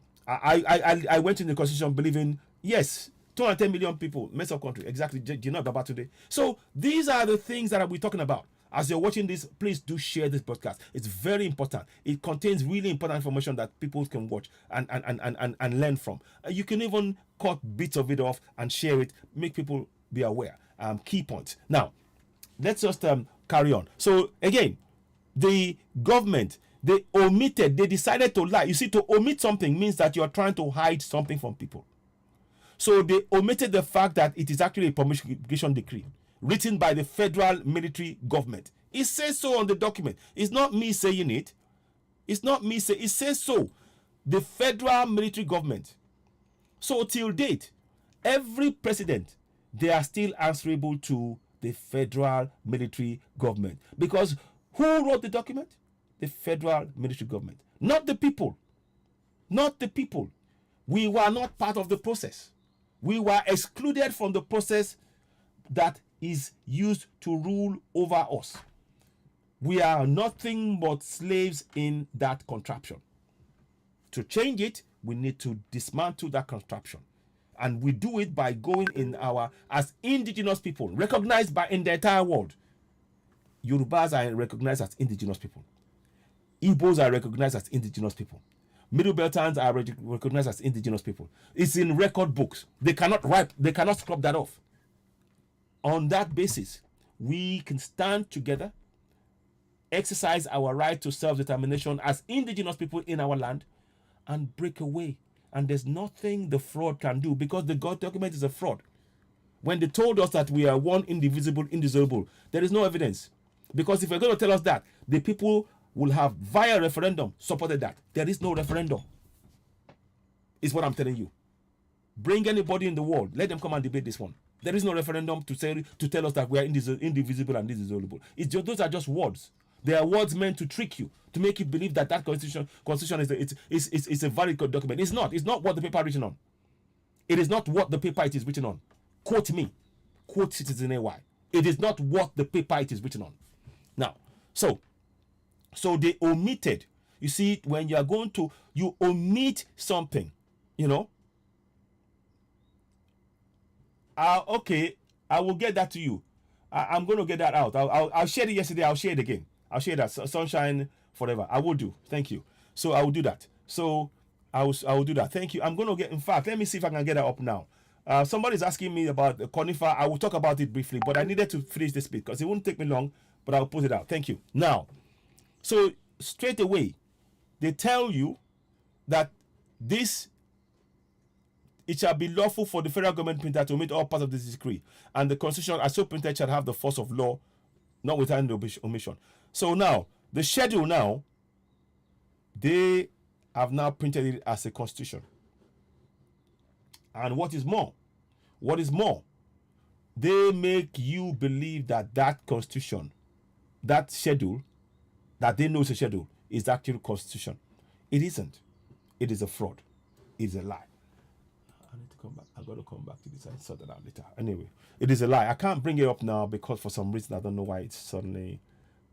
[SPEAKER 1] went in the constitution believing, yes, 210 million people, mess up country. Exactly, you know about today. So these are the things that we're talking about. As you're watching this, please do share this podcast. It's very important. It contains really important information that people can watch and learn from. You can even cut bits of it off and share it, make people be aware. Key points. Now, let's just carry on. So again, the government, they decided to lie. You see, to omit something means that you're trying to hide something from people. So they omitted the fact that it is actually a promulgation decree written by the federal military government. It says so on the document. It's not me saying it. It's not me saying it. Says so. the federal military government. So till date, every president, they are still answerable to the federal military government. Because who wrote the document? The federal military government. Not the people. Not the people. We were not part of the process. We were excluded from the process that is used to rule over us. We are nothing but slaves in that contraption. To change it, we need to dismantle that contraption. And we do it by going in as indigenous people, recognized in the entire world. Yorubas are recognized as indigenous people. Igbos are recognized as indigenous people. Middle Beltans are recognized as indigenous people. It's in record books. They cannot scrub that off. On that basis, we can stand together, exercise our right to self-determination as indigenous people in our land, and break away. And there's nothing the fraud can do, because the God document is a fraud. When they told us that we are one indivisible, indissoluble, there is no evidence. Because if you're going to tell us that, the people will have via referendum supported that. There is no referendum. Is what I'm telling you. Bring anybody in the world, let them come and debate this one. There is no referendum to tell us that we are indivisible and indissoluble. Those are just words. They are words meant to trick you, to make you believe that constitution is a valid document. It's not. It's not what the paper is written on. It is not what the paper it is written on. Quote me. Quote Citizen AY. It is not what the paper it is written on. Now, so they omitted. You see, when you are going to, you omit something, you know. Okay, I will get that to you. I'm going to get that out. I'll share it yesterday. I'll share it again. I'll share that. Sunshine forever. I will do. Thank you. So I will do that. So I will do that. Thank you. I'm going to get, in fact, let me see if I can get that up now. Somebody's asking me about the conifer. I will talk about it briefly, but I needed to finish this bit because it won't take me long, but I'll put it out. Thank you. Now, so straight away, they tell you that it shall be lawful for the federal government printer to omit all parts of this decree, and the constitution as so printed shall have the force of law, notwithstanding the omission. So now, the schedule now, they have now printed it as a constitution. And what is more, they make you believe that that constitution, that schedule, that they know is a schedule, is the actual constitution. It isn't. It is a fraud. It is a lie. I need to come back. I got to come back to this and sort that out later. Anyway, it is a lie. I can't bring it up now because for some reason I don't know why it's suddenly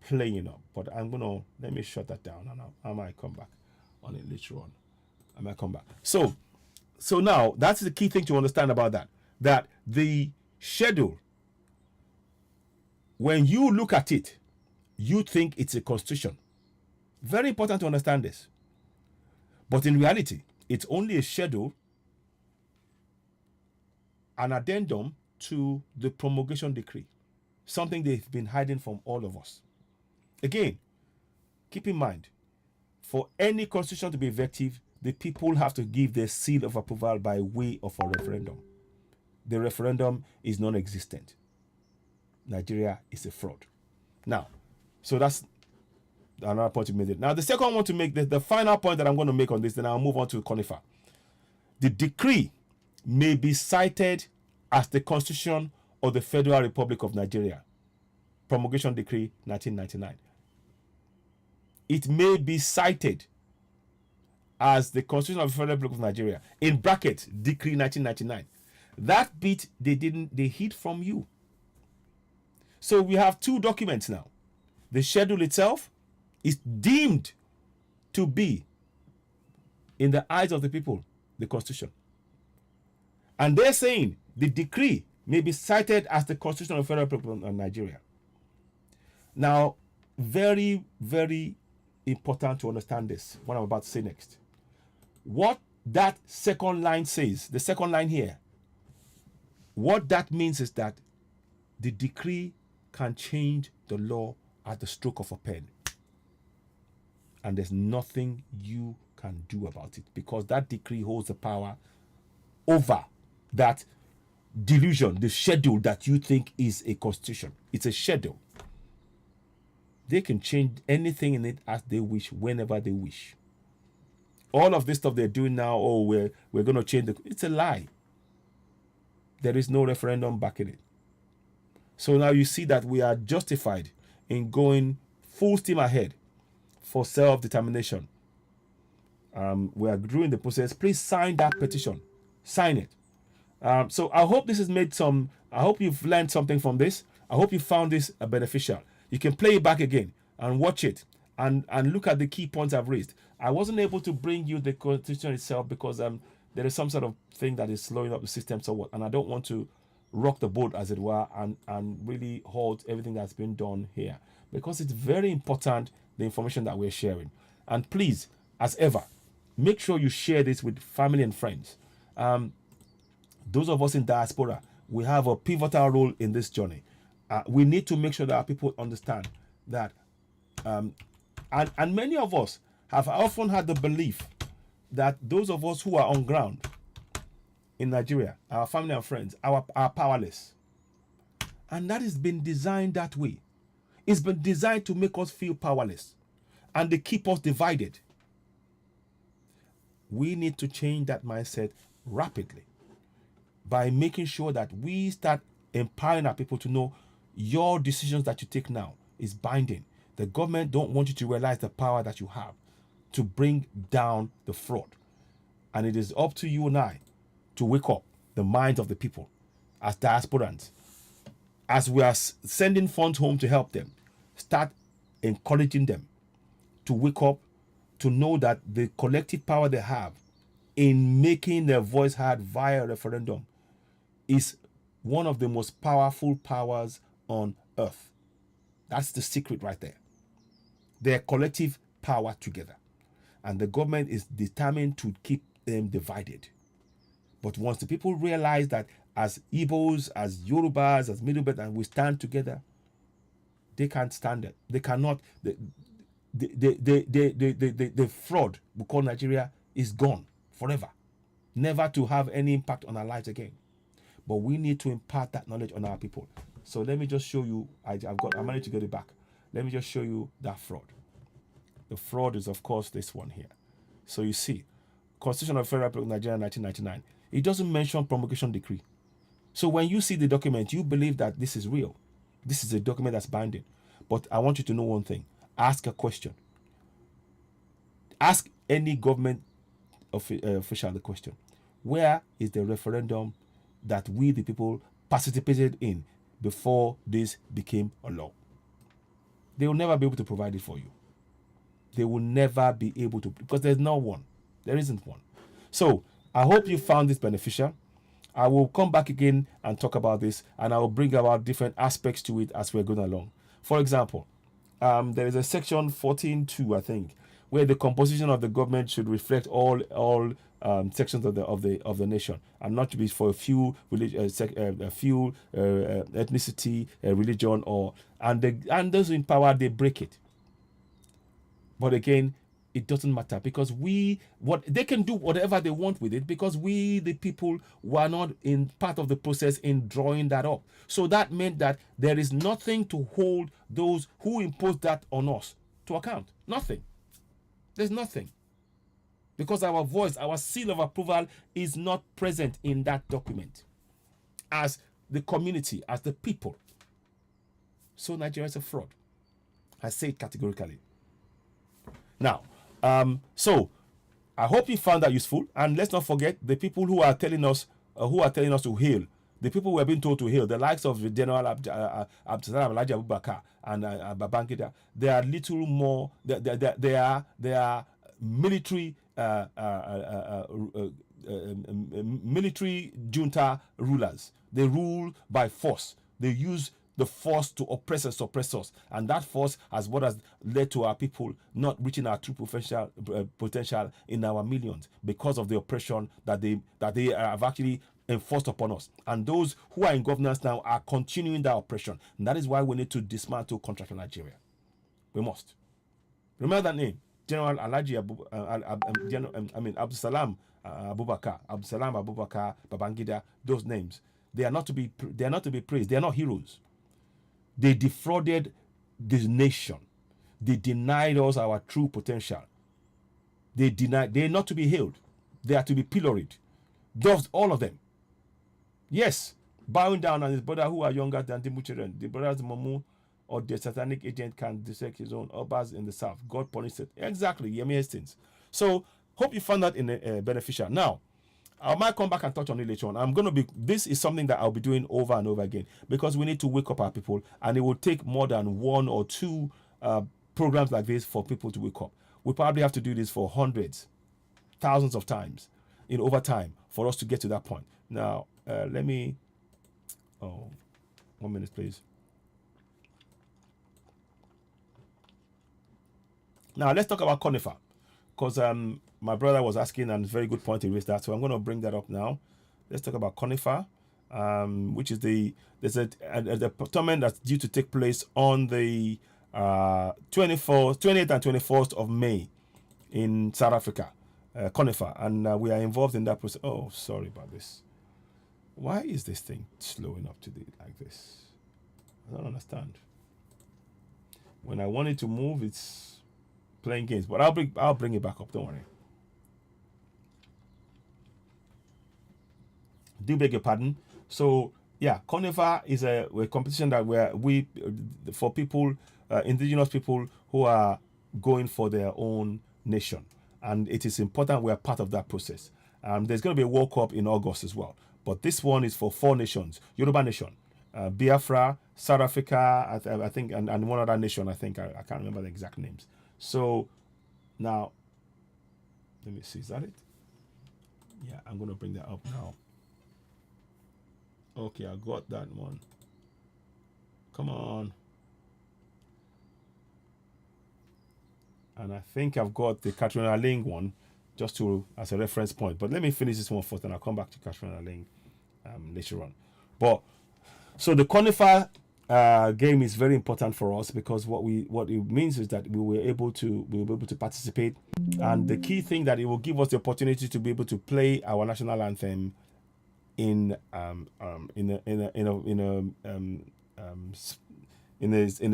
[SPEAKER 1] playing up. But let me shut that down and I might come back on it later on. I might come back. So now that's the key thing to understand about that. That the schedule, when you look at it, you think it's a constitution. Very important to understand this. But in reality, it's only a schedule, an addendum to the promulgation decree. Something they've been hiding from all of us. Again, keep in mind, for any constitution to be effective, the people have to give their seal of approval by way of a referendum. The referendum is non-existent. Nigeria is a fraud. Now, so that's another point to make. Now, the second one to make, the final point that I'm going to make on this, then I'll move on to conifer. The decree may be cited as the Constitution of the Federal Republic of Nigeria. Promulgation Decree 1999. It may be cited as the Constitution of the Federal Republic of Nigeria. In bracket, Decree 1999. That bit they hid from you. So we have two documents now. The schedule itself is deemed to be, in the eyes of the people, the Constitution. And they're saying the decree may be cited as the Constitution of the Federal Republic of Nigeria. Now, very, very important to understand this, what I'm about to say next. What that second line says, the second line here, what that means is that the decree can change the law at the stroke of a pen. And there's nothing you can do about it, because that decree holds the power over that delusion, the schedule that you think is a constitution. It's a schedule. They can change anything in it as they wish, whenever they wish. all of this stuff they're doing now, oh, we're going to change it's a lie. There is no referendum backing it. So now you see that we are justified in going full steam ahead for self-determination. We are doing the process. Please sign that petition. Sign it. So I hope this has made I hope you've learned something from this. I hope you found this beneficial. You can play it back again and watch it and look at the key points I've raised. I wasn't able to bring you the constitution itself because there is some sort of thing that is slowing up the system somewhat, and I don't want to rock the boat, as it were, and really halt everything that's been done here, because it's very important, the information that we're sharing. And please, as ever, make sure you share this with family and friends. Those of us in diaspora, we have a pivotal role in this journey. We need to make sure that our people understand that, and many of us have often had the belief that those of us who are on ground in Nigeria, our family and friends, are powerless. And that has been designed that way. It's been designed to make us feel powerless and they keep us divided. We need to change that mindset rapidly by making sure that we start empowering our people to know your decisions that you take now is binding. The government don't want you to realize the power that you have to bring down the fraud. And it is up to you and I to wake up the minds of the people as diasporans. As we are sending funds home to help them, start encouraging them to wake up, to know that the collective power they have in making their voice heard via referendum is one of the most powerful powers on earth. That's the secret right there. Their collective power together. And the government is determined to keep them divided. But once the people realize that as Igbos, as Yorubas, as Middle Belt, and we stand together, they can't stand it. They cannot. The fraud we call Nigeria is gone forever, never to have any impact on our lives again. But we need to impart that knowledge on our people. So let me just show you. I managed to get it back. Let me just show you that fraud. The fraud is, of course, this one here. So you see, Constitution of Federal Republic of Nigeria, 1999. It doesn't mention promulgation decree. So when you see the document, you believe that this is real. This is a document that's binding. But I want you to know one thing. Ask a question. Ask any government official the question. Where is the referendum that we, the people, participated in before this became a law? They will never be able to provide it for you. They will never be able to, because there's no one. There isn't one. So I hope you found this beneficial. I will come back again and talk about this, and I will bring about different aspects to it as we're going along. For example, there is a section 14.2, I think, where the composition of the government should reflect all sections of the nation, and not to be for a few ethnicity, religion, and those in power, they break it. But again, it doesn't matter, because they can do whatever they want with it, because we, the people, were not in part of the process in drawing that up. So that meant that there is nothing to hold those who imposed that on us to account. Nothing. There's nothing. Because our voice, our seal of approval is not present in that document as the community, as the people. So Nigeria is a fraud. I say it categorically. Now, so I hope you found that useful, and let's not forget the people who are telling us to hail, the people who have been told to hail, the likes of the General Abdusalam Alhaji Abubakar and Babangida. They are little more. They are military military junta rulers. They rule by force. They use the force to oppress and suppress us, and that force has what has led to our people not reaching our true potential in our millions, because of the oppression that they have actually enforced upon us. And those who are in governance now are continuing that oppression, and that is why we need to dismantle contract in Nigeria. We must remember that name, General Alhaji Abdusalam Abubakar, Babangida. Those names, they are not to be praised. They are not heroes. They defrauded this nation. They denied us our true potential. They deny, they're not to be healed. They are to be pilloried. Those, all of them. Yes, bowing down on his brother who are younger than the children. The brothers Mamu or the satanic agent can dissect his own obas in the south. God punished it. Exactly, Yemi Hastings. So, hope you found that in beneficial. Now, I might come back and touch on it later on. I'm going to be, this is something that I'll be doing over and over again because we need to wake up our people, and it will take more than 1 or 2 programs like this for people to wake up. We probably have to do this for hundreds, thousands of times in over time for us to get to that point. Now, let me, 1 minute, please. Now, let's talk about conifer, because my brother was asking, and it's a very good point he raised that. So I'm going to bring that up now. Let's talk about conifer, which is there's a tournament that's due to take place on the 28th and 21st of May in South Africa, conifer, and we are involved in that process. Oh, sorry about this. Why is this thing slowing up today like this? I don't understand. When I want it to move, it's playing games, but I'll bring it back up. Don't worry. Do beg your pardon. So yeah, conifer is a competition that we for people, indigenous people who are going for their own nation, and it is important we are part of that process. There's going to be a World Cup in August as well, but this one is for 4 nations: Yoruba nation, Biafra, South Africa, I think, and one other nation. I think I can't remember the exact names. So now, let me see. Is that it? Yeah, I'm going to bring that up now. Okay, I got that one. Come on. And I think I've got the Katrina Ling one just to as a reference point. But let me finish this one first, and I'll come back to Katrina Ling later on. But so the conifer game is very important for us because what it means is that we were able to participate, and the key thing that it will give us the opportunity to be able to play our national anthem in a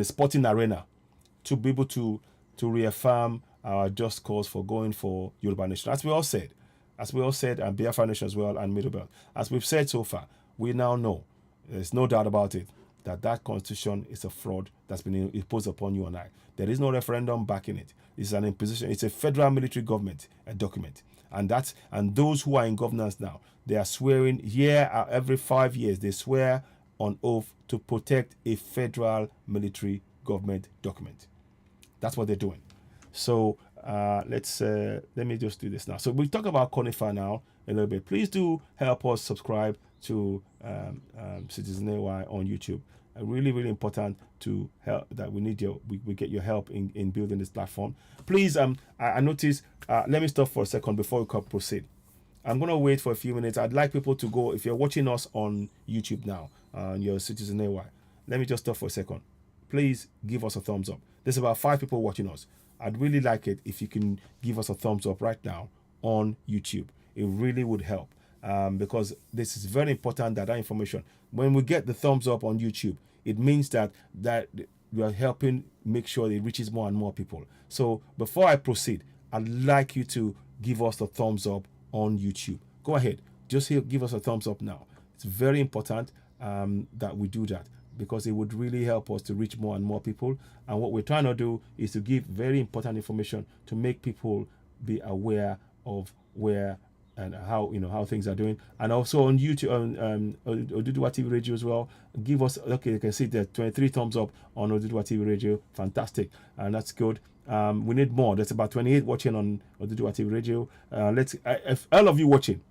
[SPEAKER 1] sporting arena, to be able to reaffirm our just cause for going for Yoruba nation, as we all said, and Biafra nation as well, and Middle Belt. As we've said so far, we now know, there's no doubt about it, that constitution is a fraud that's been imposed upon you and I. There is no referendum backing it. It's an imposition. It's a federal military government document, and those who are in governance now, they are swearing every 5 years. They swear on oath to protect a federal military government document. That's what they're doing. So let me just do this now. So we talk about conifer now a little bit. Please do help us subscribe to Citizen AY on YouTube. Really, really important to help, that we need we get your help in building this platform. Please, I noticed, let me stop for a second before we can proceed. I'm going to wait for a few minutes. I'd like people to go, if you're watching us on YouTube now, on your Citizen AY, let me just stop for a second. Please give us a thumbs up. There's about 5 people watching us. I'd really like it if you can give us a thumbs up right now on YouTube. It really would help, because this is very important, that information, when we get the thumbs up on YouTube, it means that we are helping make sure it reaches more and more people. So before I proceed, I'd like you to give us a thumbs up on YouTube. Go ahead, just give us a thumbs up now. It's very important that we do that, because it would really help us to reach more and more people. And what we're trying to do is to give very important information to make people be aware of where and how things are doing. And also on YouTube, on Oduduwa TV Radio as well. Give us, okay, you can see the 23 thumbs up on Oduduwa TV Radio. Fantastic, and that's good. We need more. There's about 28 watching on Oduduwa TV Radio. If all of you watching,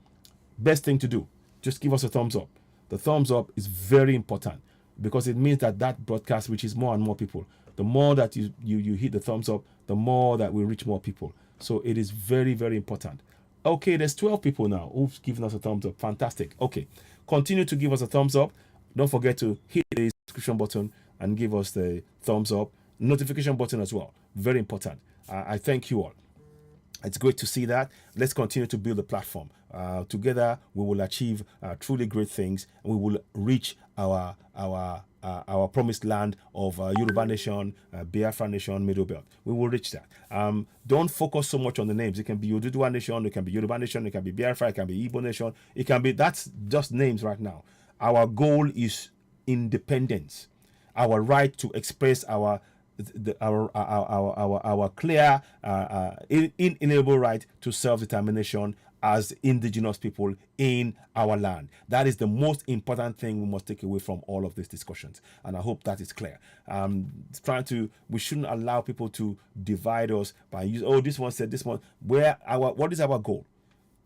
[SPEAKER 1] best thing to do, just give us a thumbs up. The thumbs up is very important, because it means that broadcast reaches more and more people. The more that you hit the thumbs up, the more that we reach more people. So it is very, very important. Okay, there's 12 people now who've given us a thumbs up. Fantastic. Okay, continue to give us a thumbs up. Don't forget to hit the subscription button and give us the thumbs up. Notification button as well. Very important. I thank you all. It's great to see that. Let's continue to build a platform. Together, we will achieve truly great things, and we will reach our our promised land of Yoruba Nation, Biafra Nation, Middle Belt. We will reach that. Don't focus so much on the names. It can be Oduduwa Nation, it can be Yoruba Nation, it can be Biafra, it can be Igbo Nation. It can be, that's just names right now. Our goal is independence, our right to express our clear, inalienable right to self-determination as indigenous people in our land. That is the most important thing we must take away from all of these discussions, and I hope that is clear. We shouldn't allow people to divide us by use. Oh, this one said this one. What is our goal?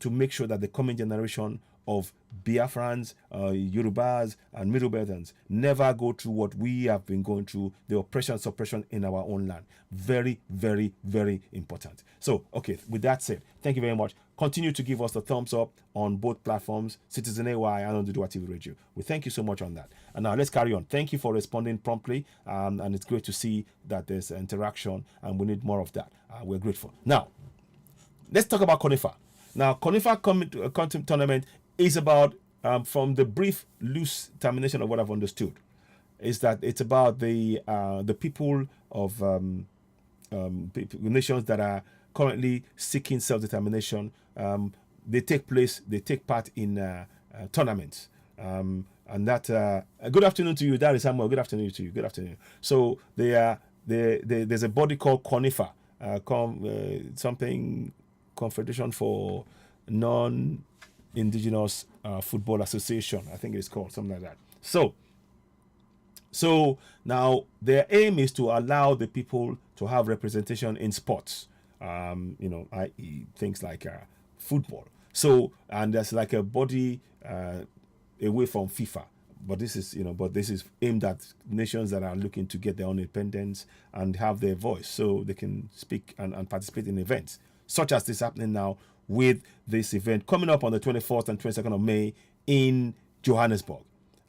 [SPEAKER 1] To make sure that the coming generation of Biafrans, Yorubas, and Middle Beltans never go through what we have been going through, the oppression, suppression in our own land. Very, very, very important. So, okay, with that said, thank you very much. Continue to give us the thumbs up on both platforms, Citizen AY and on Oduduwa TV Radio. We thank you so much on that. And now let's carry on. Thank you for responding promptly, and it's great to see that there's interaction, and we need more of that. We're grateful. Now, let's talk about CONIFA. Now, CONIFA tournament is about, from the brief, loose termination of what I've understood, is that it's about the people of nations that are currently seeking self-determination. They take part in tournaments. And that, good afternoon to you, Dari Samuel. Good afternoon to you. Good afternoon. So there's a body called CONIFA, something Confederation for Non-Indigenous Football Association, I think it's called, something like that. So now their aim is to allow the people to have representation in sports, i.e. things like football. So, and there's like a body away from FIFA, but this is aimed at nations that are looking to get their own independence and have their voice, so they can speak and participate in events such as this happening now, with this event coming up on the 24th and 22nd of May in Johannesburg.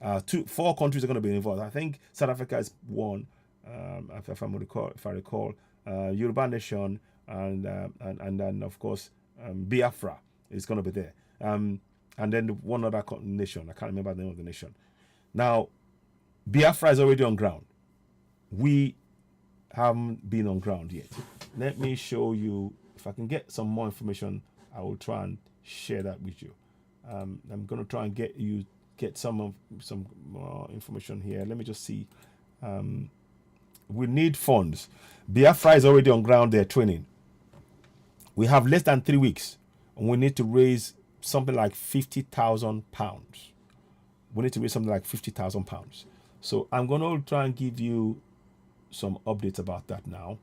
[SPEAKER 1] 4 countries are going to be involved. I think South Africa is one, if I recall, Yoruba Nation, and then of course Biafra is going to be there, and then one other nation. I can't remember the name of the nation. Now, Biafra is already on ground. We haven't been on ground yet. Let me show you. If I can get some more information, I will try and share that with you. I'm going to try and get some more information here. Let me just see. We need funds. Biafra is already on ground. They're training. We have less than 3 weeks, and we need to raise something like £50,000. We need to raise something like £50,000. So I'm going to try and give you some updates about that now,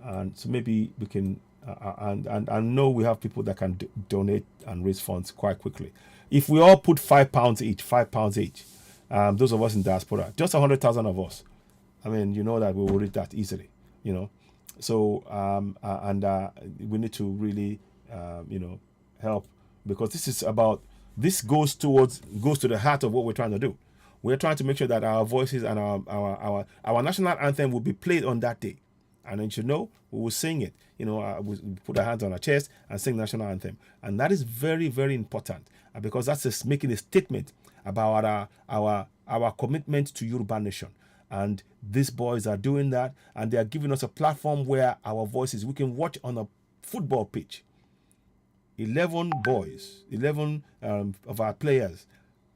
[SPEAKER 1] and so maybe we can. And I know we have people that can donate and raise funds quite quickly. If we all put £5 each, those of us in diaspora, just 100,000 of us, I mean, you know that we will reach that easily, So we need to really, help, because this goes to the heart of what we're trying to do. We're trying to make sure that our voices and our national anthem will be played on that day. And then, we will sing it. We put our hands on our chest and sing the national anthem. And that is very, very important, because that's just making a statement about our commitment to Yoruba Nation. And these boys are doing that, and they are giving us a platform where our voices, we can watch on a football pitch. 11 boys, 11 of our players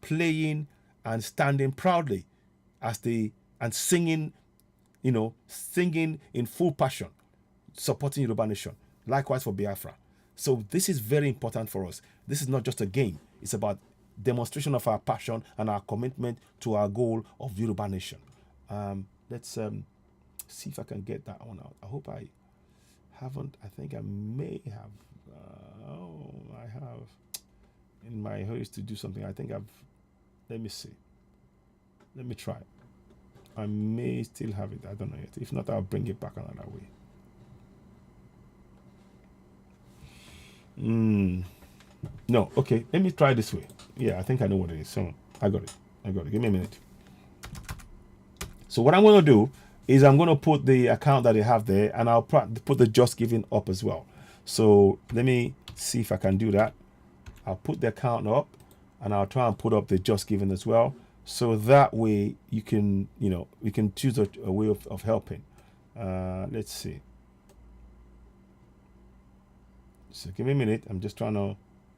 [SPEAKER 1] playing and standing proudly and singing, singing in full passion, supporting Yoruba Nation. Likewise for Biafra. So this is very important for us. This is not just a game. It's about demonstration of our passion and our commitment to our goal of Yoruba Nation. Let's see if I can get that one out. I hope I haven't. I think I may have. I have. In my hurry to do something, I think I've. Let me see. Let me try. I may still have it. I don't know yet. If not, I'll bring it back another way. No, okay. Let me try this way. Yeah, I think I know what it is. So I got it. Give me a minute. So what I'm going to do is I'm going to put the account that they have there, and I'll put the Just Giving up as well. So let me see if I can do that. I'll put the account up, and I'll try and put up the Just Giving as well. So that way you can, you can choose a way of helping. Let's see. So give me a minute. I'm just trying to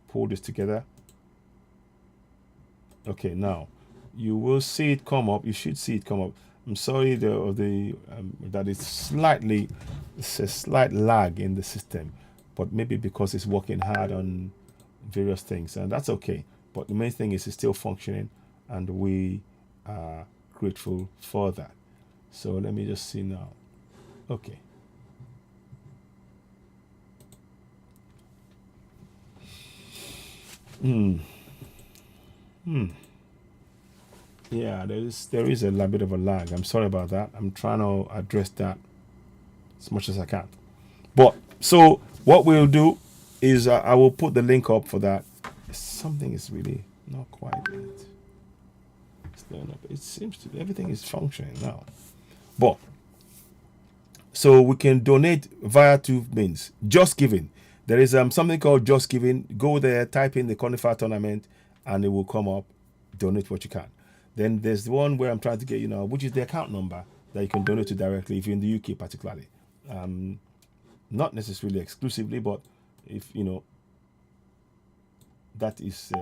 [SPEAKER 1] pull this together. Okay, now you will see it come up. You should see it come up. I'm sorry that it's a slight lag in the system, but maybe because it's working hard on various things, and that's okay. But the main thing is it's still functioning, and we are grateful for that. So let me just see now. Okay. Yeah, there is a little bit of a lag. I'm sorry about that. I'm trying to address that as much as I can. But so what we'll do is I will put the link up for that. Something is really not quite right. It's not up. It seems to be everything is functioning now. But so we can donate via two means. Just Giving. There is something called Just Giving. Go there, type in the Conifer tournament, and it will come up. Donate what you can. Then there's the one where I'm trying to get you now, which is the account number that you can donate to directly if you're in the UK particularly. Not necessarily exclusively, but if that is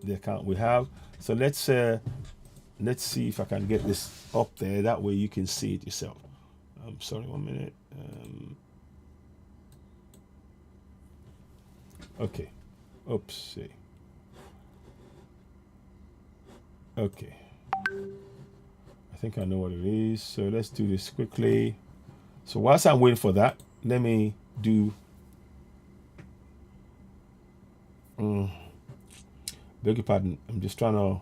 [SPEAKER 1] the account we have. So let's see if I can get this up there. That way you can see it yourself. I'm sorry, 1 minute. Okay. Oopsie. Okay. I think I know what it is. So let's do this quickly. So whilst I'm waiting for that, let me do. Beg your pardon. I'm just trying to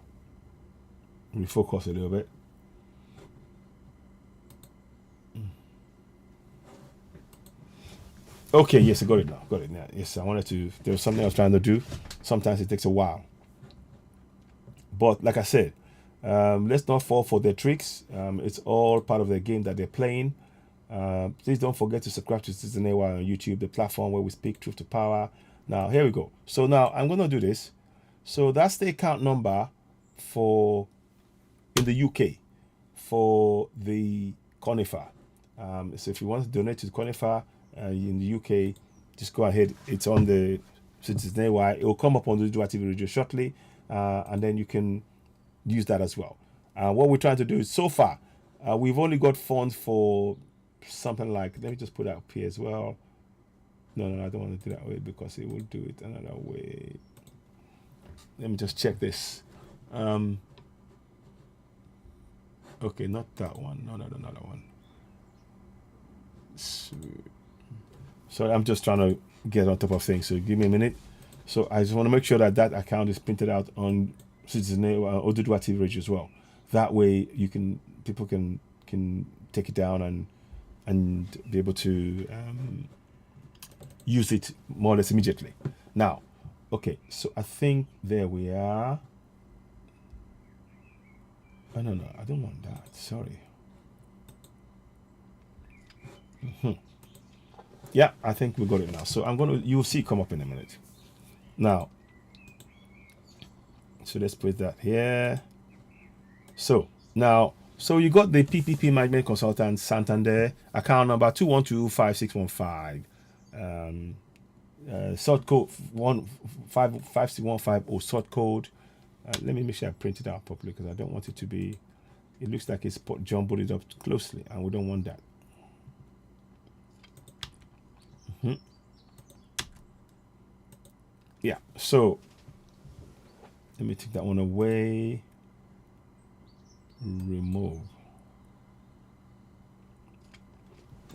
[SPEAKER 1] refocus a little bit. Okay, yes, I got it now. Got it now. Yes, I wanted to. There was something I was trying to do. Sometimes it takes a while. But like I said, let's not fall for their tricks. It's all part of the game that they're playing. Please don't forget to subscribe to Citizen AY on YouTube, the platform where we speak truth to power. Now, here we go. So now I'm going to do this. So that's the account number for in the UK for the Conifer. So if you want to donate to the Conifer in the UK, just go ahead. It's on the Citizen AY. It will come up on the Dual TV radio shortly. And then you can use that as well. What we're trying to do is, so far, we've only got funds for something like, let me just put that up here as well. No, I don't want to do that way because it will do it another way. Let me just check this. Okay, not that one. No, another one. So I'm just trying to get on top of things. So give me a minute. So I just want to make sure that account is printed out on Citizen Oduduwa TV Radio as well. That way people can take it down and be able to use it more or less immediately. Now, okay, so I think there we are. Oh, no, I don't want that. Sorry. Yeah, I think we got it now. So you'll see it come up in a minute. Now, so let's put that here. So now, you got the PPP Management Consultant Santander account number 2125615, sort code 156150 sort code. Let me make sure I print it out properly because I don't want it to be. It looks like it's jumbled it up closely, and we don't want that. Yeah, so let me take that one away. Remove.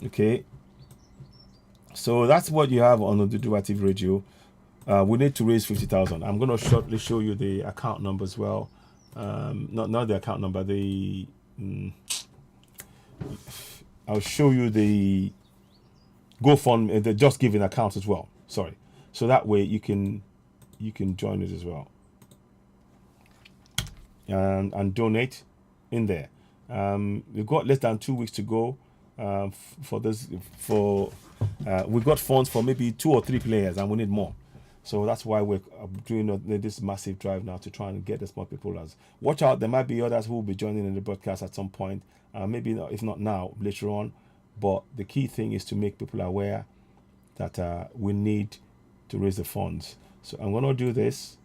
[SPEAKER 1] Okay. So that's what you have on the Oduduwa TV Radio. We need to raise 50,000. I'm going to shortly show you the account number as well. Not the account number. I'll show you the GoFundMe, the Just Giving account as well. Sorry. So that way you can join it as well and donate in there. We've got less than 2 weeks to go for this. We've got funds for maybe 2 or 3 players, and we need more. So that's why we're doing this massive drive now to try and get as more people as. Watch out, there might be others who will be joining in the broadcast at some point. Maybe not, if not now, later on. But the key thing is to make people aware that we need to raise the funds. So I'm going to do this,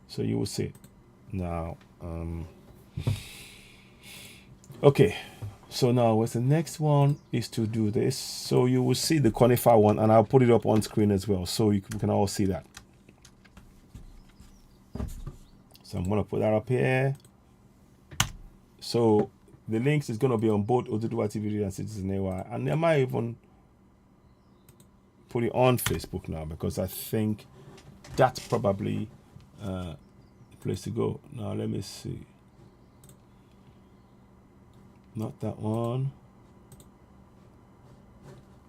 [SPEAKER 1] so you will see. Now, okay. So now what's the next one is to do this. So you will see the Conifer one, and I'll put it up on screen as well, so you can all see that. So I'm going to put that up here. So the links is going to be on both Oduduwa TV and Citizen AY, and I might even put it on Facebook now, because I think that's probably the place to go. Now let me see. Not that one.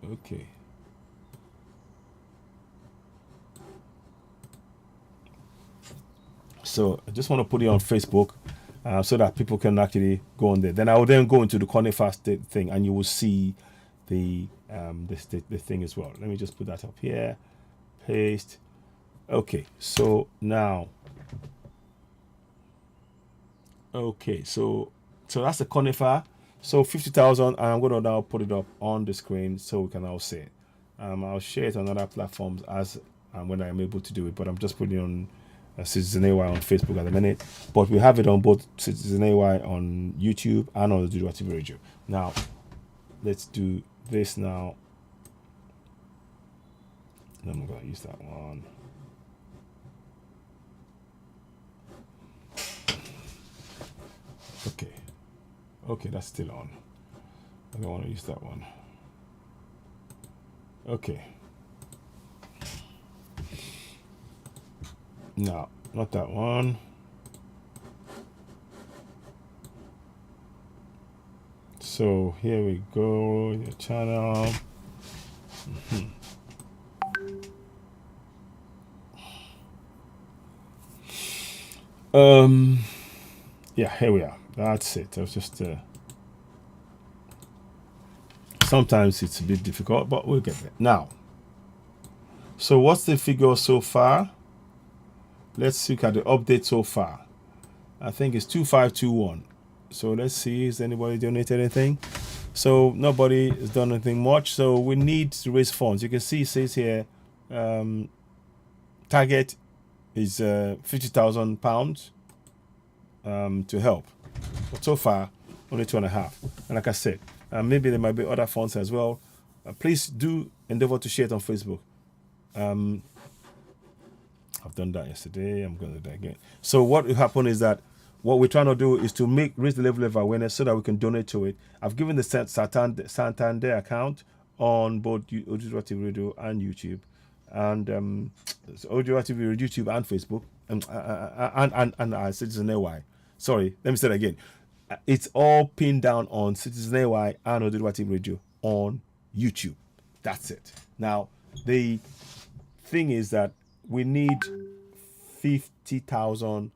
[SPEAKER 1] Okay. So I just want to put it on Facebook so that people can actually go on there. Then I will then go into the Conifer thing, and you will see the thing as well. Let me just put that up here. Paste. Okay. So now. Okay. So that's the Conifer. So 50,000, and I'm going to now put it up on the screen so we can all see it. I'll share it on other platforms as when I'm able to do it, but I'm just putting it on Citizen AY on Facebook at the minute. But we have it on both Citizen AY on YouTube and on the Oduduwa TV Radio. Now, let's do this now. I'm going to use that one. Okay. Okay, that's still on. I don't want to use that one. Okay. No, not that one. So here we go, your channel. Yeah, here we are. That's it. I was just sometimes it's a bit difficult, but we'll get there. Now, so what's the figure so far? Let's look at the update so far. I think it's 2521. So let's see, has anybody donated anything? So nobody has done anything much. So we need to raise funds. You can see it says here target is £50,000 to help. But so far, only 2.5. And like I said, maybe there might be other funds as well. Please do endeavor to share it on Facebook. I've done that yesterday. I'm going to do that again. So what will happen is that what we're trying to do is to raise the level of awareness so that we can donate to it. I've given the Santander account on both Oduduwa TV Radio and YouTube, and Oduduwa TV Radio, YouTube and Facebook, and Citizen AY. Sorry, let me say that again. It's all pinned down on Citizen AY and Oduduwa TV Radio on YouTube. That's it. Now, the thing is that we need £50,000.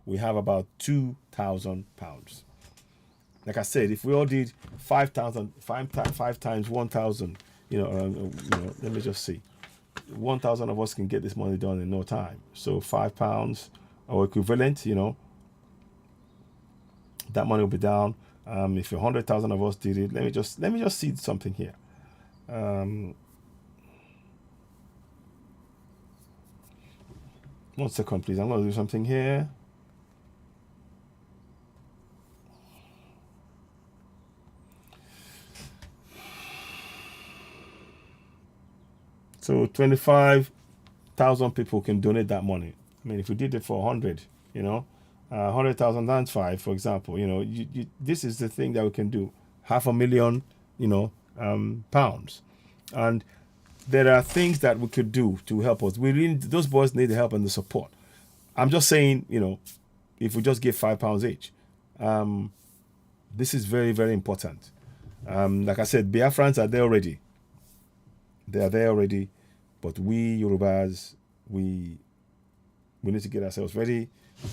[SPEAKER 1] We have about £2,000. Like I said, if we all did 5,000, five times 1,000, let me just see. 1,000 of us can get this money done in no time. So £5 or equivalent, that money will be down. If 100,000 of us did it, let me just see something here. 1 second, please. I'm going to do something here. So 25,000 people can donate that money. I mean, if we did it for 100, 100,000 times 5, for example, this is the thing that we can do. £500,000, pounds. And there are things that we could do to help us. Those boys need the help and the support. I'm just saying, if we just give £5 each, this is very, very important. Like I said, Biafrans are there already. They are there already, but we Yorubas, we need to get ourselves ready,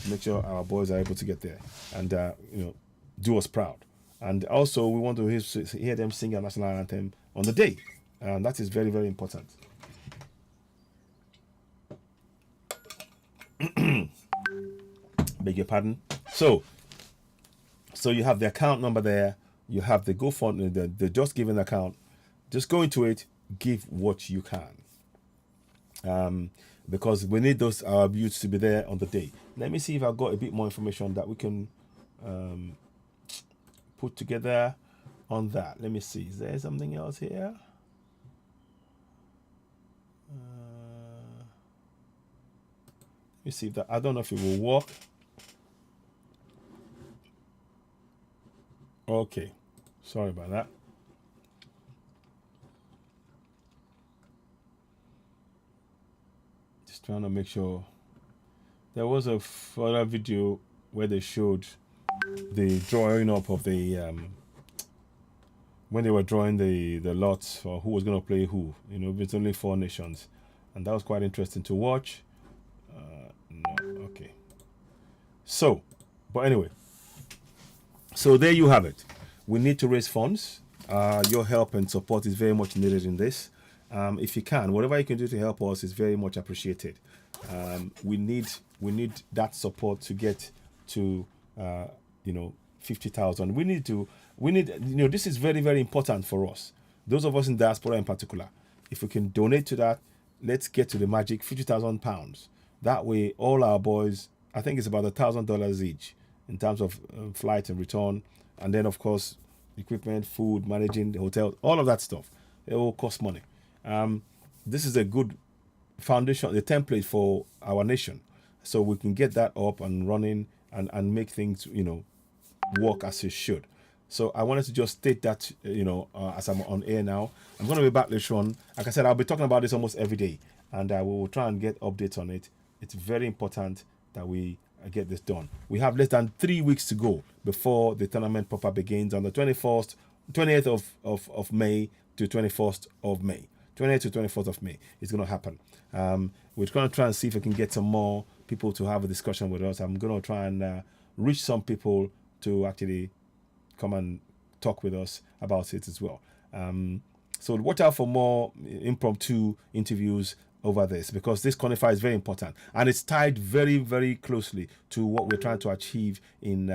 [SPEAKER 1] make sure our boys are able to get there, and do us proud. And also, we want to hear them sing our national anthem on the day, and that is very, very important. beg your pardon. So you have the account number there. You have the GoFundMe, the Just Giving account. Just go into it, give what you can. Because we need those our youths to be there on the day. Let me see if I've got a bit more information that we can put together on that. Let me see. Is there something else here? Let me see if that. I don't know if it will work. Okay, sorry about that. Just trying to make sure. There was a further video where they showed the drawing up of the when they were drawing the lots for who was going to play who. You know, it's only 4 nations, and that was quite interesting to watch. No, okay. So, but anyway, so there you have it. We need to raise funds. Your help and support is very much needed in this. If you can, whatever you can do to help us is very much appreciated. We need that support to get to 50,000. We need this is very, very important for us. Those of us in diaspora in particular. If we can donate to that, let's get to the magic £50,000. That way, all our boys, I think it's about $1,000 each in terms of flight and return, and then of course equipment, food, managing the hotel, all of that stuff. It all costs money. This is a good foundation, the template for our nation, so we can get that up and running and make things work as it should. So I wanted to just state that as I'm on air now. I'm going to be back later on. Like I said, I'll be talking about this almost every day, and we will try and get updates on it. It's very important that we get this done. We have less than 3 weeks to go before the tournament proper begins on the 28th of May to 21st of May. 28th to 24th of May is going to happen. We're going to try and see if we can get some more people to have a discussion with us. I'm going to try and reach some people to actually come and talk with us about it as well. So watch out for more impromptu interviews over this, because this qualifier is very important and it's tied very, very closely to what we're trying to achieve in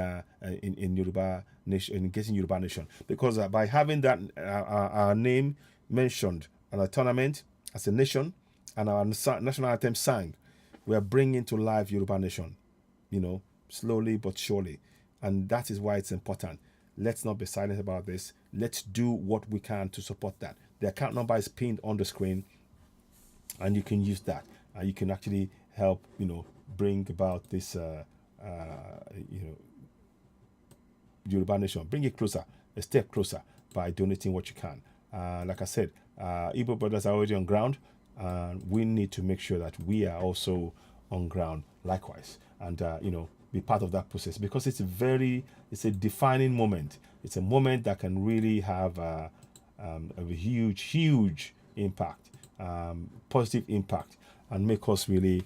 [SPEAKER 1] Yoruba Nation, in getting Yoruba Nation. Because by having that our name mentioned on a tournament as a nation and our national anthem sang, we are bringing to life Yoruba Nation, slowly but surely, and that is why it's important. Let's not be silent about this. Let's do what we can to support that. The account number is pinned on the screen, and you can use that. You can actually help, bring about this, Yoruba Nation. Bring it closer, a step closer, by donating what you can. Like I said, Igbo brothers are already on ground, and we need to make sure that we are also on ground likewise, and be part of that process, because it's a defining moment. It's a moment that can really have a huge impact, positive impact, and make us really,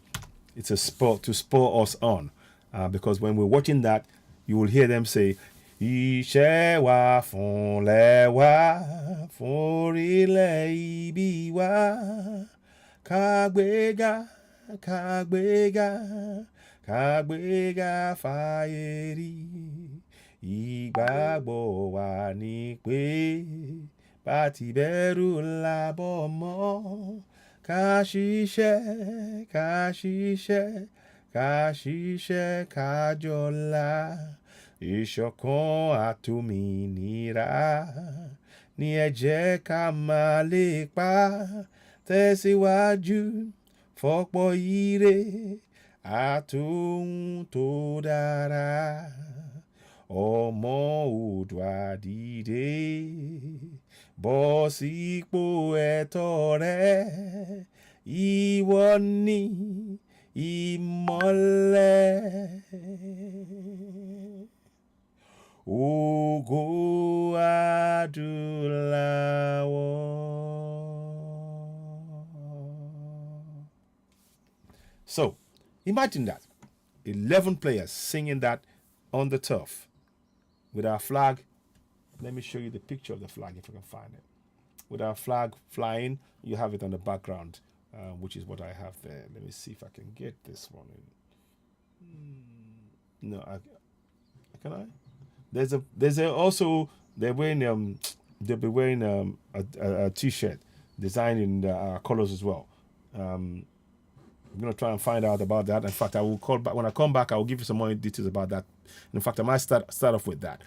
[SPEAKER 1] it's a spur to spur us on, because when we're watching that, you will hear them say, Iṣẹ́ wa fúnlẹ̀ wa, fúnrílẹ̀ ibi wa, kágbéga, kágbéga, kágbéga fáyẹ̀rí. Ìgbàgbọ́ wa ni pé bá ti bẹ̀rù lábọ̀ mọ́, ká ṣiṣẹ́, ká ṣiṣẹ́, ká ṣiṣẹ́, ká jọlá. Ìṣọ̀kan àtòmìnira ni ẹ jẹ́ ká máa lépa, tẹ̀síwájú fọ́pọ̀ ire àtòhun tó dára. Ọmọ Oòduà dìde, bọ́ sípò ẹ̀tọ́ rẹ, ìwọ ni ìmọ́lẹ̀. Ògo Adúláwọ̀. So, imagine that. 11 players singing that on the turf with our flag. Let me show you the picture of the flag if I can find it. With our flag flying, you have it on the background, which is what I have there. Let me see if I can get this one in. no, can I? There's also they're wearing they'll be wearing a t-shirt designed in our colors as well. I'm gonna try and find out about that. In fact, I will call back when I come back. I will give you some more details about that. In fact, I might start off with that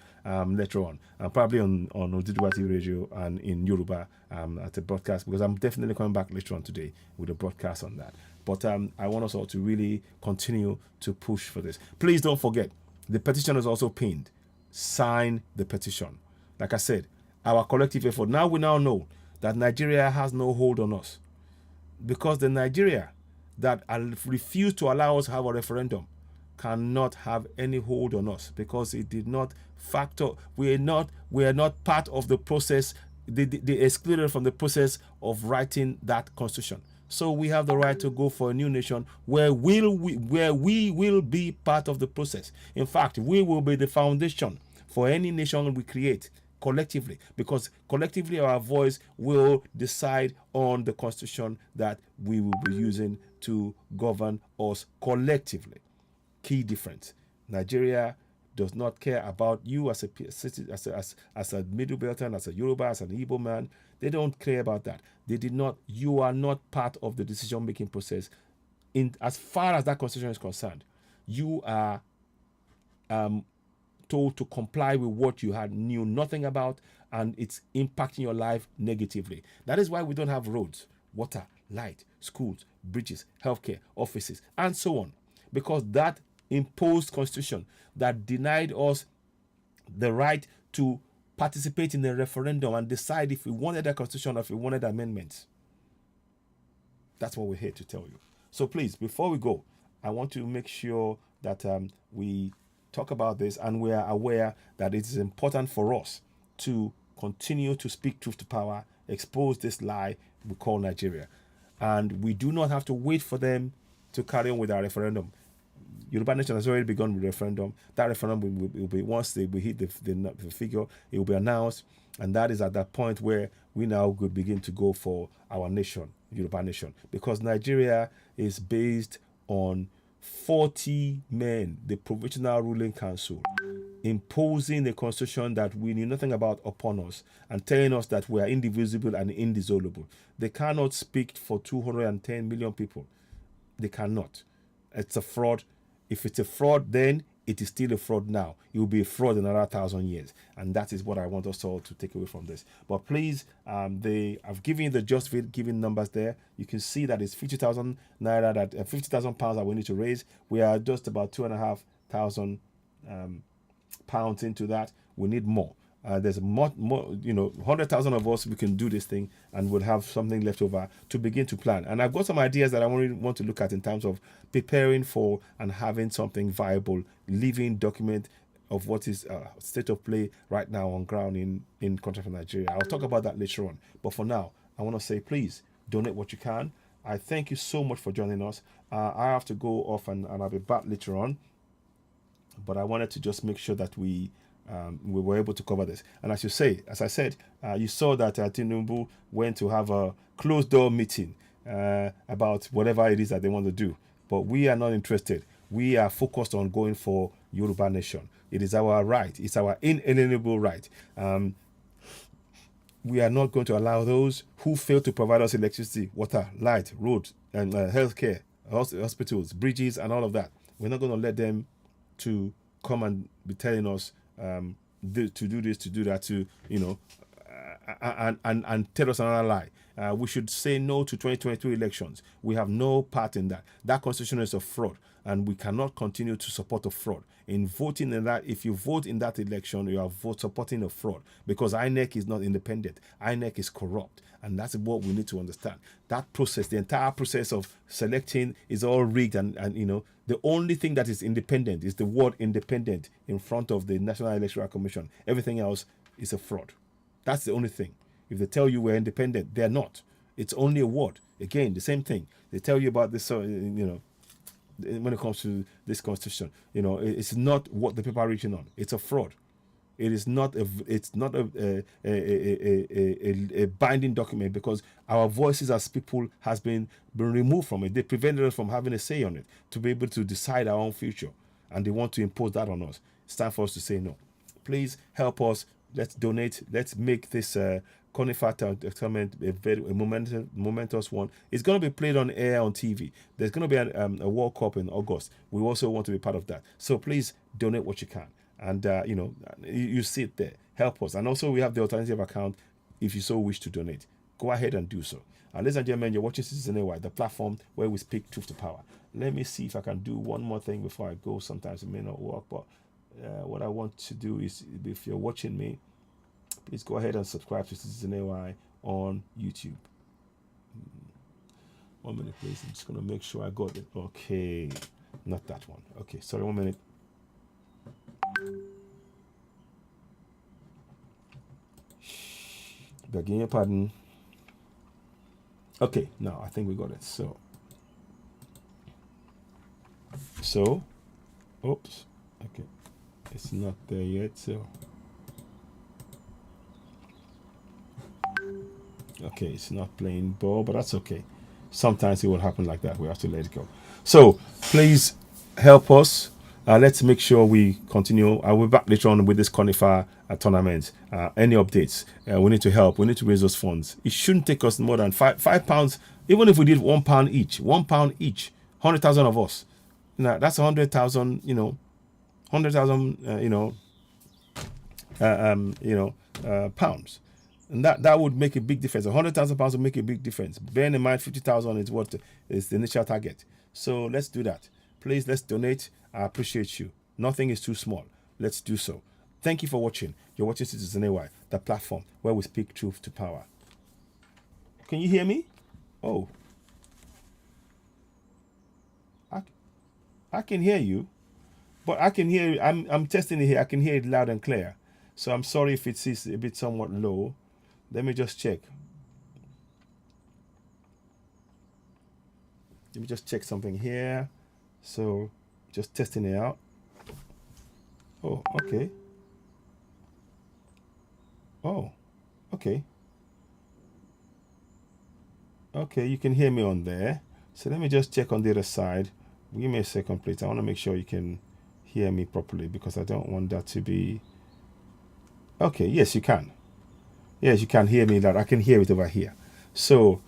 [SPEAKER 1] later on, probably on Oduduwa TV Radio and in Yoruba at a broadcast, because I'm definitely coming back later on today with a broadcast on that. But I want us all to really continue to push for this. Please don't forget, the petition is also pinned. Sign the petition. Like I said, our collective effort. Now we know that Nigeria has no hold on us, because the Nigeria that refused to allow us to have a referendum cannot have any hold on us, because it did not factor. We are not part of the process. They excluded from the process of writing that constitution. So we have the right to go for a new nation where we will be part of the process. In fact, we will be the foundation for any nation we create collectively, because collectively our voice will decide on the constitution that we will be using to govern us collectively. Key difference: Nigeria does not care about you as a Middle Belton, as a Yoruba, as an Igbo man. They don't care about that. They did not. You are not part of the decision-making process. In as far as that constitution is concerned, you are told to comply with what you knew nothing about, and it's impacting your life negatively. That is why we don't have roads, water, light, schools, bridges, healthcare, offices, and so on, because that imposed constitution that denied us the right to participate in a referendum and decide if we wanted a constitution or if we wanted amendments. That's what we're here to tell you. So please, before we go, I want to make sure that we talk about this, and we are aware that it is important for us to continue to speak truth to power, expose this lie we call Nigeria. And we do not have to wait for them to carry on with our referendum. Yoruba Nation has already begun with referendum. That referendum will be, once we hit the figure, it will be announced, and that is at that point where we now could begin to go for our nation, Yoruba Nation, because Nigeria is based on 40 men, the Provisional Ruling Council, imposing a constitution that we knew nothing about upon us and telling us that we are indivisible and indissoluble. They cannot speak for 210 million people. They cannot. It's a fraud. If it's a fraud, then it is still a fraud now. It will be a fraud in another 1,000 years. And that is what I want us all to take away from this. But please, I've given you the just giving numbers there. You can see that it's 50,000 naira, that 50,000 pounds that we need to raise. We are just about 2,500 pounds into that. We need more. There's more, 100,000 of us, we can do this thing, and we'll have something left over to begin to plan. And I've got some ideas that I want to look at in terms of preparing for and having something viable, living document of what is state of play right now on ground in country of Nigeria. I'll talk about that later on. But for now, I want to say, please donate what you can. I thank you so much for joining us. I have to go off and I'll be back later on. But I wanted to just make sure that we were able to cover this. And as I said, you saw that Tinubu went to have a closed door meeting about whatever it is that they want to do. But we are not interested. We are focused on going for Yoruba Nation. It is our right. It's our inalienable right. We are not going to allow those who fail to provide us electricity, water, light, roads, and healthcare, hospitals, bridges, and all of that. We're not going to let them to come and be telling us to do this, to do that, to and tell us another lie. We should say no to 2022 elections. We have no part in that. That constitution is a fraud, and we cannot continue to support a fraud. In voting in that, if you vote in that election, you are supporting a fraud, because INEC is not independent. INEC is corrupt, and that's what we need to understand. That process, the entire process of selecting, is all rigged, and the only thing that is independent is the word independent in front of the National Electoral Commission. Everything else is a fraud. That's the only thing. If they tell you we're independent, they're not. It's only a word. Again, the same thing. They tell you about this, when it comes to this constitution, it's not what the people are reaching on. It's a fraud. It is not a binding document, because our voices as people has been removed from it. They prevented us from having a say on it, to be able to decide our own future. and they want to impose that on us. It's time for us to say no. Please help us. Let's donate. Let's make this Conifer tournament a momentous one. It's going to be played on air on TV. There's going to be a World Cup in August. We also want to be part of that. So please donate what you can. And, you see it there. Help us. And also we have the alternative account if you so wish to donate. Go ahead and do so. Ladies and gentlemen, you're watching Citizen AY, the platform where we speak truth to power. Let me see if I can do one more thing before I go. Sometimes it may not work, but what I want to do is, if you're watching me, please go ahead and subscribe to Citizen AY on YouTube. 1 minute, please. I'm just going to make sure I got it. Okay. Not that one. Okay. Sorry, 1 minute. Begging your pardon. Okay. Now, I think we got it. So, oops. Okay. It's not there yet, so. Okay, it's not playing ball, but that's okay. Sometimes it will happen like that. We have to let it go. So please help us. Let's make sure we continue. I will be back later on with this Conifer tournament. Any updates? We need to help. We need to raise those funds. It shouldn't take us more than £5. Even if we did £1 each, £1 each, 100,000 of us. Now that's 100,000. 100,000. Pounds. And that would make a big difference. 100,000 pounds would make a big difference. Bearing in mind 50,000 is what is the initial target. So let's do that. Please, let's donate. I appreciate you. Nothing is too small. Let's do so. Thank you for watching. You're watching Citizen AY, the platform where we speak truth to power. Can you hear me? Oh. I can hear you. But I can hear, I'm testing it here. I can hear it loud and clear. So I'm sorry if it's a bit somewhat low. Let me just check. Let me just check something here. So just testing it out. Oh, okay. Oh, okay. Okay, you can hear me on there. So let me just check on the other side. Give me a second, please. I want to make sure you can hear me properly because I don't want that to be... Okay, yes, you can. Yes, you can hear me. That I can hear it over here. So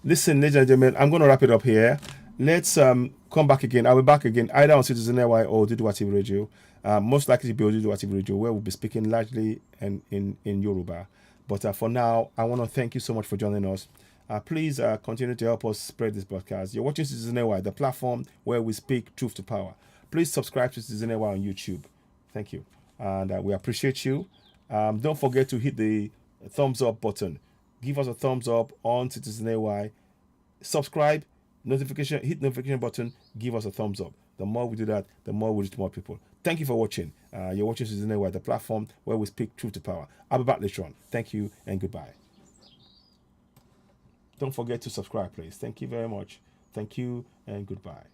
[SPEAKER 1] listen, ladies and gentlemen, I'm going to wrap it up here. Let's come back again. I'll be back again either on Citizen AY or Oduduwa TV Radio. Most likely to be Oduduwa TV Radio, where we'll be speaking largely in Yoruba. But for now, I want to thank you so much for joining us. Please continue to help us spread this broadcast. You're watching Citizen AY, the platform where we speak truth to power. Please subscribe to Citizen AY on YouTube. Thank you. And we appreciate you. Don't forget to hit the thumbs up button. Give us a thumbs up on Citizen AY. Subscribe, hit notification button, give us a thumbs up. The more we do that, the more we reach more people. Thank you for watching. You're watching Citizen AY, the platform where we speak truth to power. I'll be back later on. Thank you and goodbye. Don't forget to subscribe, please. Thank you very much. Thank you and goodbye.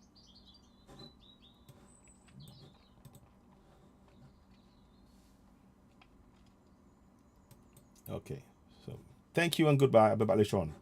[SPEAKER 1] Okay, so thank you and goodbye. I'll be back later on.